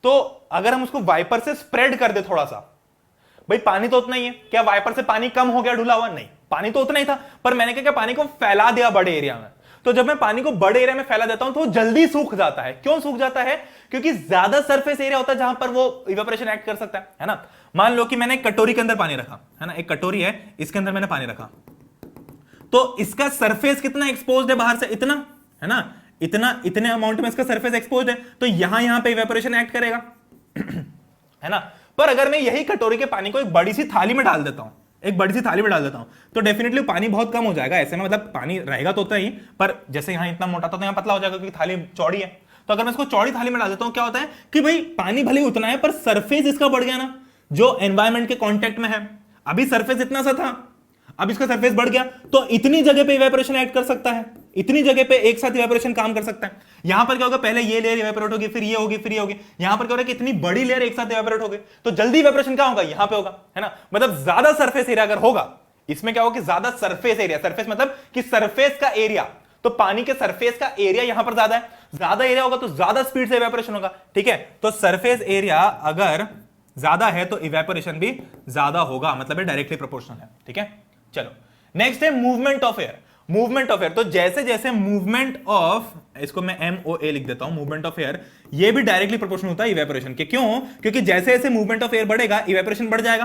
तो अगर हम उसको वाइपर से स्प्रेड कर दे थोड़ा सा, भाई पानी तो उतना ही है, क्या वाइपर से पानी कम हो गया ढुला हुआ? नहीं, पानी तो उतना ही था, पर मैंने क्या पानी को फैला दिया बड़े एरिया में। तो जब मैं पानी को बड़े एरिया में फैला देता हूं तो वो जल्दी सूख जाता है। क्यों सूख जाता है? क्योंकि ज्यादा सरफेस एरिया होता है जहां पर वो इवेपोरेशन एक्ट कर सकता है ना। मान लो कि मैंने एक कटोरी के अंदर पानी रखा, है ना, एक कटोरी है, इसके अंदर मैंने पानी रखा, तो इसका सरफेस कितना एक्सपोज्ड है बाहर से? इतना, है ना, इतने अमाउंट में इसका सरफेस एक्सपोज्ड है, तो यहां पे इवेपोरेशन एक्ट करेगा, है ना। पर अगर मैं यही कटोरी के पानी को एक बड़ी सी थाली में डाल देता हूं, तो डेफिनेटली पानी बहुत कम हो जाएगा। ऐसे में मतलब पानी रहेगा तो उतना ही, पर जैसे यहां इतना मोटा था तो यहां पतला हो जाएगा क्योंकि थाली चौड़ी है। तो अगर मैं इसको चौड़ी थाली में डाल देता हूं, क्या होता है कि भाई पानी भले ही उतना है पर सरफेस इसका बढ़ गया ना, जो एनवायरमेंट के कॉन्टेक्ट में है। अभी सरफेस इतना सा था, अब इसका सरफेस बढ़ गया, तो इतनी जगह पे इवेपोरेशन ऐड कर सकता है, इतनी जगह पे एक साथ इवेपोरेशन काम कर सकता है। यहां पर क्या होगा, पहले ये लेयर इवेपोरेट होगी, फिर ये होगी, फिर ये होगी। यहां पर क्या हो रहा है कि इतनी बड़ी लेयर एक साथ इवेपोरेट होगी, तो जल्दी इवेपोरेशन क्या होगा? यहां पे होगा, है ना। मतलब ज्यादा सरफेस एरिया अगर होगा, इसमें क्या होगा कि ज्यादा सरफेस एरिया, सरफेस मतलब कि सरफेस का एरिया, तो पानी के सरफेस का एरिया यहां पर ज्यादा है, ज्यादा एरिया होगा तो ज्यादा स्पीड से इवेपोरेशन होगा। ठीक है, तो सरफेस एरिया अगर ज्यादा है तो इवेपोरेशन भी ज्यादा होगा, मतलब ये डायरेक्टली प्रोपोर्शनल है। ठीक है, चलो नेक्स्ट है movement of air. Movement of air, तो जैसे जैसे मूवमेंट ऑफ, इसको मैं MOA लिख देता हूं, मूवमेंट ऑफ एयर, ये भी डायरेक्टली प्रोपोर्शनल होता है इवेपोरेशन के। क्यों? क्योंकि जैसे जैसे मूवमेंट ऑफ एयर बढ़ेगा इवेपोरेशन बढ़ जाएगा।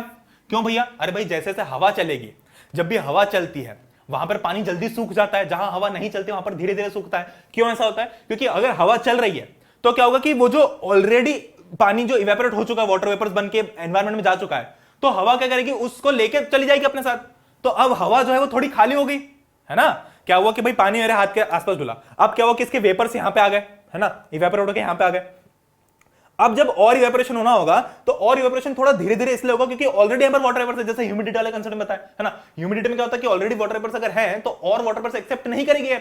क्यों भैया? अरे भाई जैसे जैसे हवा चलेगी, जब भी हवा चलती है वहां पर पानी जल्दी सूख जाता है, जहां हवा नहीं चलती वहां पर धीरे धीरे सूखता है। क्यों ऐसा होता है? क्योंकि अगर हवा चल रही है तो क्या होगा कि वो जो ऑलरेडी पानी जो इवेपोरेट हो चुका है, वाटर वेपर्स बन के एनवायरमेंट में जा चुका है, तो हवा क्या करेगी, उसको लेके चली जाएगी अपने साथ। तो अब हवा जो है वो थोड़ी खाली हो गई, है ना। क्या हुआ कि भाई पानी मेरे हाथ के आसपास डुला, अब क्या हुआ कि इसके वेपर्स यहां पे आ गए, है ना, इवेपोरेट होकर यहां पे आ गए। अब जब और इवेपोरेशन होना होगा तो और इवेपोरेशन थोड़ा धीरे धीरे इसलिए होगा क्योंकि ऑलरेडी यहां पर वाटर वेपर्स है, जैसे ह्यूमिडिटी वाले कंसेप्ट में बताया, है ना। ह्यूमिडिटी में क्या होता है कि ऑलरेडी वाटर वेपर्स अगर हैं तो और वाटर वेपर्स एक्सेप्ट नहीं करेंगे,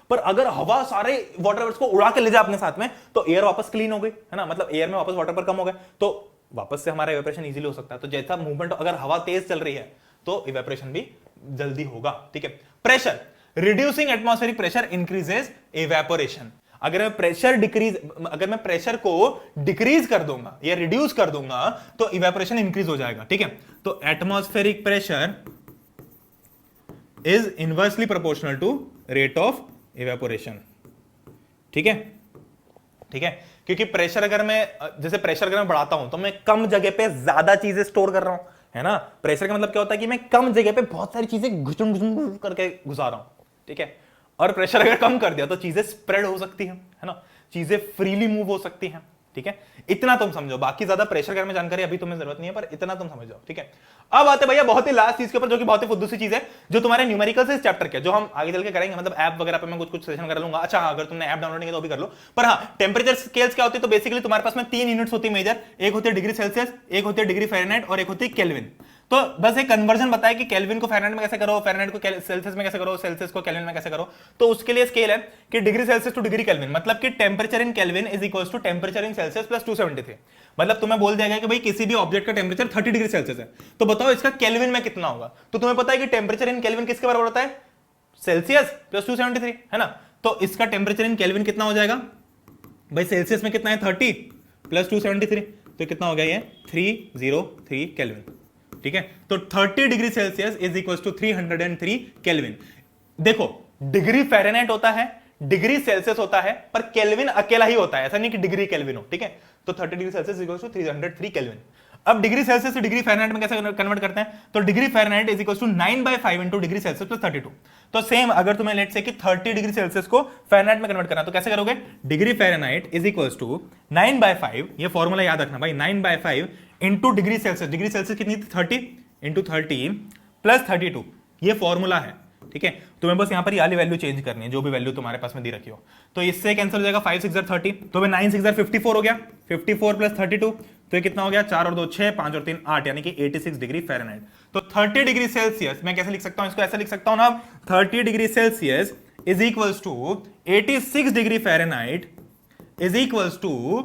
पर अगर हवा सारे वाटर वेपर्स को उड़ा के ले जाए अपने साथ में तो एयर वापस क्लीन हो गई, है ना, मतलब एयर में वापस वाटर वेपर कम हो गए, तो वापस से हमारा इवेपोरेशन इजीली हो सकता है। तो जैसा मूवमेंट, अगर हवा तेज चल रही है तो इवेपोरेशन भी जल्दी होगा। ठीक है। Pressure, reducing atmospheric pressure increases evaporation. अगर मैं प्रेशर को डिक्रीज कर दूंगा या रिड्यूस कर दूंगा तो इवेपोरेशन इंक्रीज हो जाएगा। ठीक है, तो atmospheric pressure is inversely proportional to rate of evaporation. ठीक है, ठीक है, क्योंकि प्रेशर अगर मैं बढ़ाता हूं तो मैं कम जगह पे ज्यादा चीजें स्टोर कर रहा हूं, है ना। प्रेशर का मतलब क्या होता है कि मैं कम जगह पे बहुत सारी चीजें घुसुम करके घुसा रहा हूं। ठीक है, और प्रेशर अगर कम कर दिया तो चीजें स्प्रेड हो सकती हैं, है ना, चीजें फ्रीली मूव हो सकती हैं। ठीक है, इतना तुम समझो, बाकी ज्यादा प्रेशर के में जानकारी अभी तुम्हें जरूरत नहीं है, पर इतना तुम समझ जाओ। ठीक है, अब आते भैया बहुत ही लास्ट चीज के ऊपर, जो कि बहुत ही फुद्दू सी चीज है, जो तुम्हारे न्यूमेरिकल से इस चैप्टर के, जो हम आगे चल के करेंगे, मतलब ऐप वगैरह पे मैं कुछ सेशन कर लूंगा। अच्छा, अगर तुमने ऐप डाउनलोड नहीं किया तो भी कर लो। पर हाँ, टेम्परेचर स्केल्स क्या होती है, तो बेसिकली तुम्हारे पास में 3 यूनिट्स होती है मेजर, एक होती है डिग्री सेल्सियस, एक होती है डिग्री फ़ारेनहाइट और एक होती है केल्विन। तो बस एक कन्वर्जन बताया कि केल्विन को फ़ारेनहाइट में कैसे करो, फ़ारेनहाइट को सेल्सियस में कैसे करो, सेल्सियस को केल्विन में कैसे करो। तो उसके लिए स्केल है कि degree Celsius to degree Kelvin, मतलब कि temperature in Kelvin is equal to temperature in Celsius plus 273। मतलब तुम्हें बोल दिया गया कि भाई किसी भी ऑब्जेक्ट का टेंपरेचर 30 डिग्री सेल्सियस है, तो बताओ इसका केल्विन में कितना होगा। तो तुम्हें पता है कि टेंपरेचर इन केल्विन किसके बराबर होता है, सेल्सियस प्लस 273, है ना। तो इसका टेंपरेचर इन केल्विन कितना हो जाएगा भाई, सेल्सियस में कितना है 30 प्लस 273, तो कितना हो गया ये 303 केल्विन, ठीक है। तो 30 degree Celsius is equal to 303 Kelvin. देखो डिग्री फ़ारेनहाइट होता है, डिग्री सेल्सियस होता है, पर केल्विन अकेला ही होता है, ऐसा नहीं कि डिग्री केल्विन हो, ठीक है। तो 30 degree Celsius is equal to 303 Kelvin. अब डिग्री सेल्सियस से डिग्री फ़ारेनहाइट में कैसे कन्वर्ट करते हैं, तो degree Fahrenheit is equal to 9/5 into degree Celsius plus 32। तो सेम अगर तुम्हें लेट से कि 30 डिग्री सेल्सियस को फ़ारेनहाइट में कन्वर्ट करना, तो कैसे करोगे, degree Fahrenheit is equal to 9/5, ये फॉर्मूला याद रखना भाई, 9/5 into degree Celsius, degree Celsius कितनी थी 30 इंटू 30 प्लस 32, ये फॉर्मूला है, ठीक है। तुम्हें बस यहां पर ये वाली वैल्यू चेंज करनी है, जो भी वैल्यू तुम्हारे पास में दी रखी हो। तो इससे कैंसिल हो जाएगा, 5 6 30, तो 9 6 54 हो गया, 54 प्लस 32, तो ये कितना हो गया, 4 और 2 6, 5 और 3 8, यानी कि 86 डिग्री फ़ारेनहाइट। तो 30 डिग्री सेल्सियस मैं कैसे लिख सकता हूं, इसको ऐसे लिख सकता हूं ना, 30 degree Celsius is equals to 86 degree Fahrenheit is equals to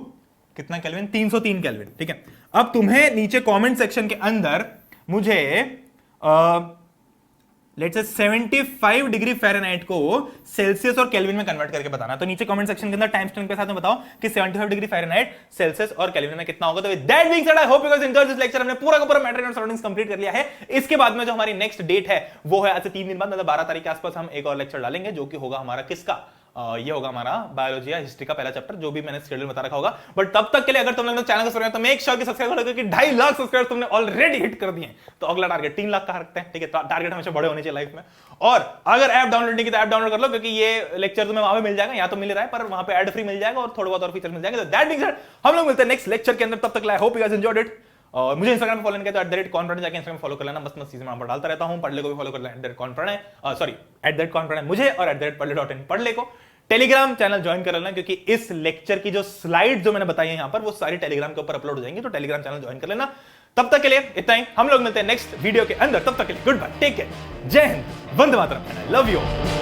कितना केल्विन, 303 केल्विन, ठीक है। अब तुम्हें नीचे कमेंट सेक्शन के अंदर मुझे लेट्स से 75 डिग्री फ़ारेनहाइट को सेल्सियस और केल्विन में कन्वर्ट करके बताना। तो नीचे कमेंट सेक्शन के अंदर टाइम स्टैम्प के साथ में बताओ कि 75 डिग्री फ़ारेनहाइट सेल्सियस और केल्विन में कितना होगा। तो with that being said, I hope you guys enjoyed this lecture. हमने पूरा का पूरा मैटर एंड सराउंडिंग्स कंप्लीट कर लिया है। इसके बाद में जो हमारी नेक्स्ट डेट है वो है आज से 3 दिन बाद, मतलब 12 तारीख के आसपास हम एक और लेक्चर डालेंगे, जो कि होगा हमारा किसका, ये होगा हमारा बायोलॉजी या हिस्ट्री का पहला चैप्टर, जो भी मैंने शेड्यूल बता रखा होगा। बट तब तक के लिए अगर तुम लोग चैनल को सब्सक्राइब तो मेक श्योर कि सब्सक्राइब करो, क्योंकि 2.5 लाख सब्सक्राइबर तुमने ऑलरेडी हिट कर दिए। तो अगला टारगेट 3 लाख का रखते हैं, ठीक है। टारगेट हमेशा बड़े होने चाहिए लाइफ में। और अगर ऐप डाउनलोड नहीं की तो ऐप डाउनलोड कर लो, क्योंकि ये लेक्चर तुम्हें वहां पे मिल जाएगा, या तो मिल रहा है पर वहां पे एड फ्री मिल जाएगा और थोड़ा बहुत और फीचर मिल जाएंगे। तो दैट बीइंग सेड, हम लोग मिलते हैं नेक्स्ट लेक्चर के अंदर। तब तक I hope you guys enjoyed it. और मुझे इंस्टाग्राम पे फॉलो नहीं किया तो @कॉन्फ्रेंस जाके इंस्टाग्राम फॉलो कर लेना, मस्त मस्त चीजें मैं डालता रहता हूं। पढ़ले को भी फॉलो कर लेना, @कॉन्फ्रेंस है, सॉरी @कॉन्फ्रेंस मुझे, और @पढ़ले.in पढ़ले को। टेलीग्राम चैनल ज्वाइन कर लेना, क्योंकि इस लेक्चर की जो स्लाइड जो मैंने बताई है यहां पर, वो सारी टेलीग्राम के ऊपर अपलोड हो जाएंगी। तो टेलीग्राम चैनल ज्वाइन कर लेना। तब तक के लिए इतना ही, हम लोग मिलते हैं नेक्स्ट वीडियो के अंदर। तब तक के लिए गुड बाय, टेक केयर, जय Hind, Vande Mataram, I love you.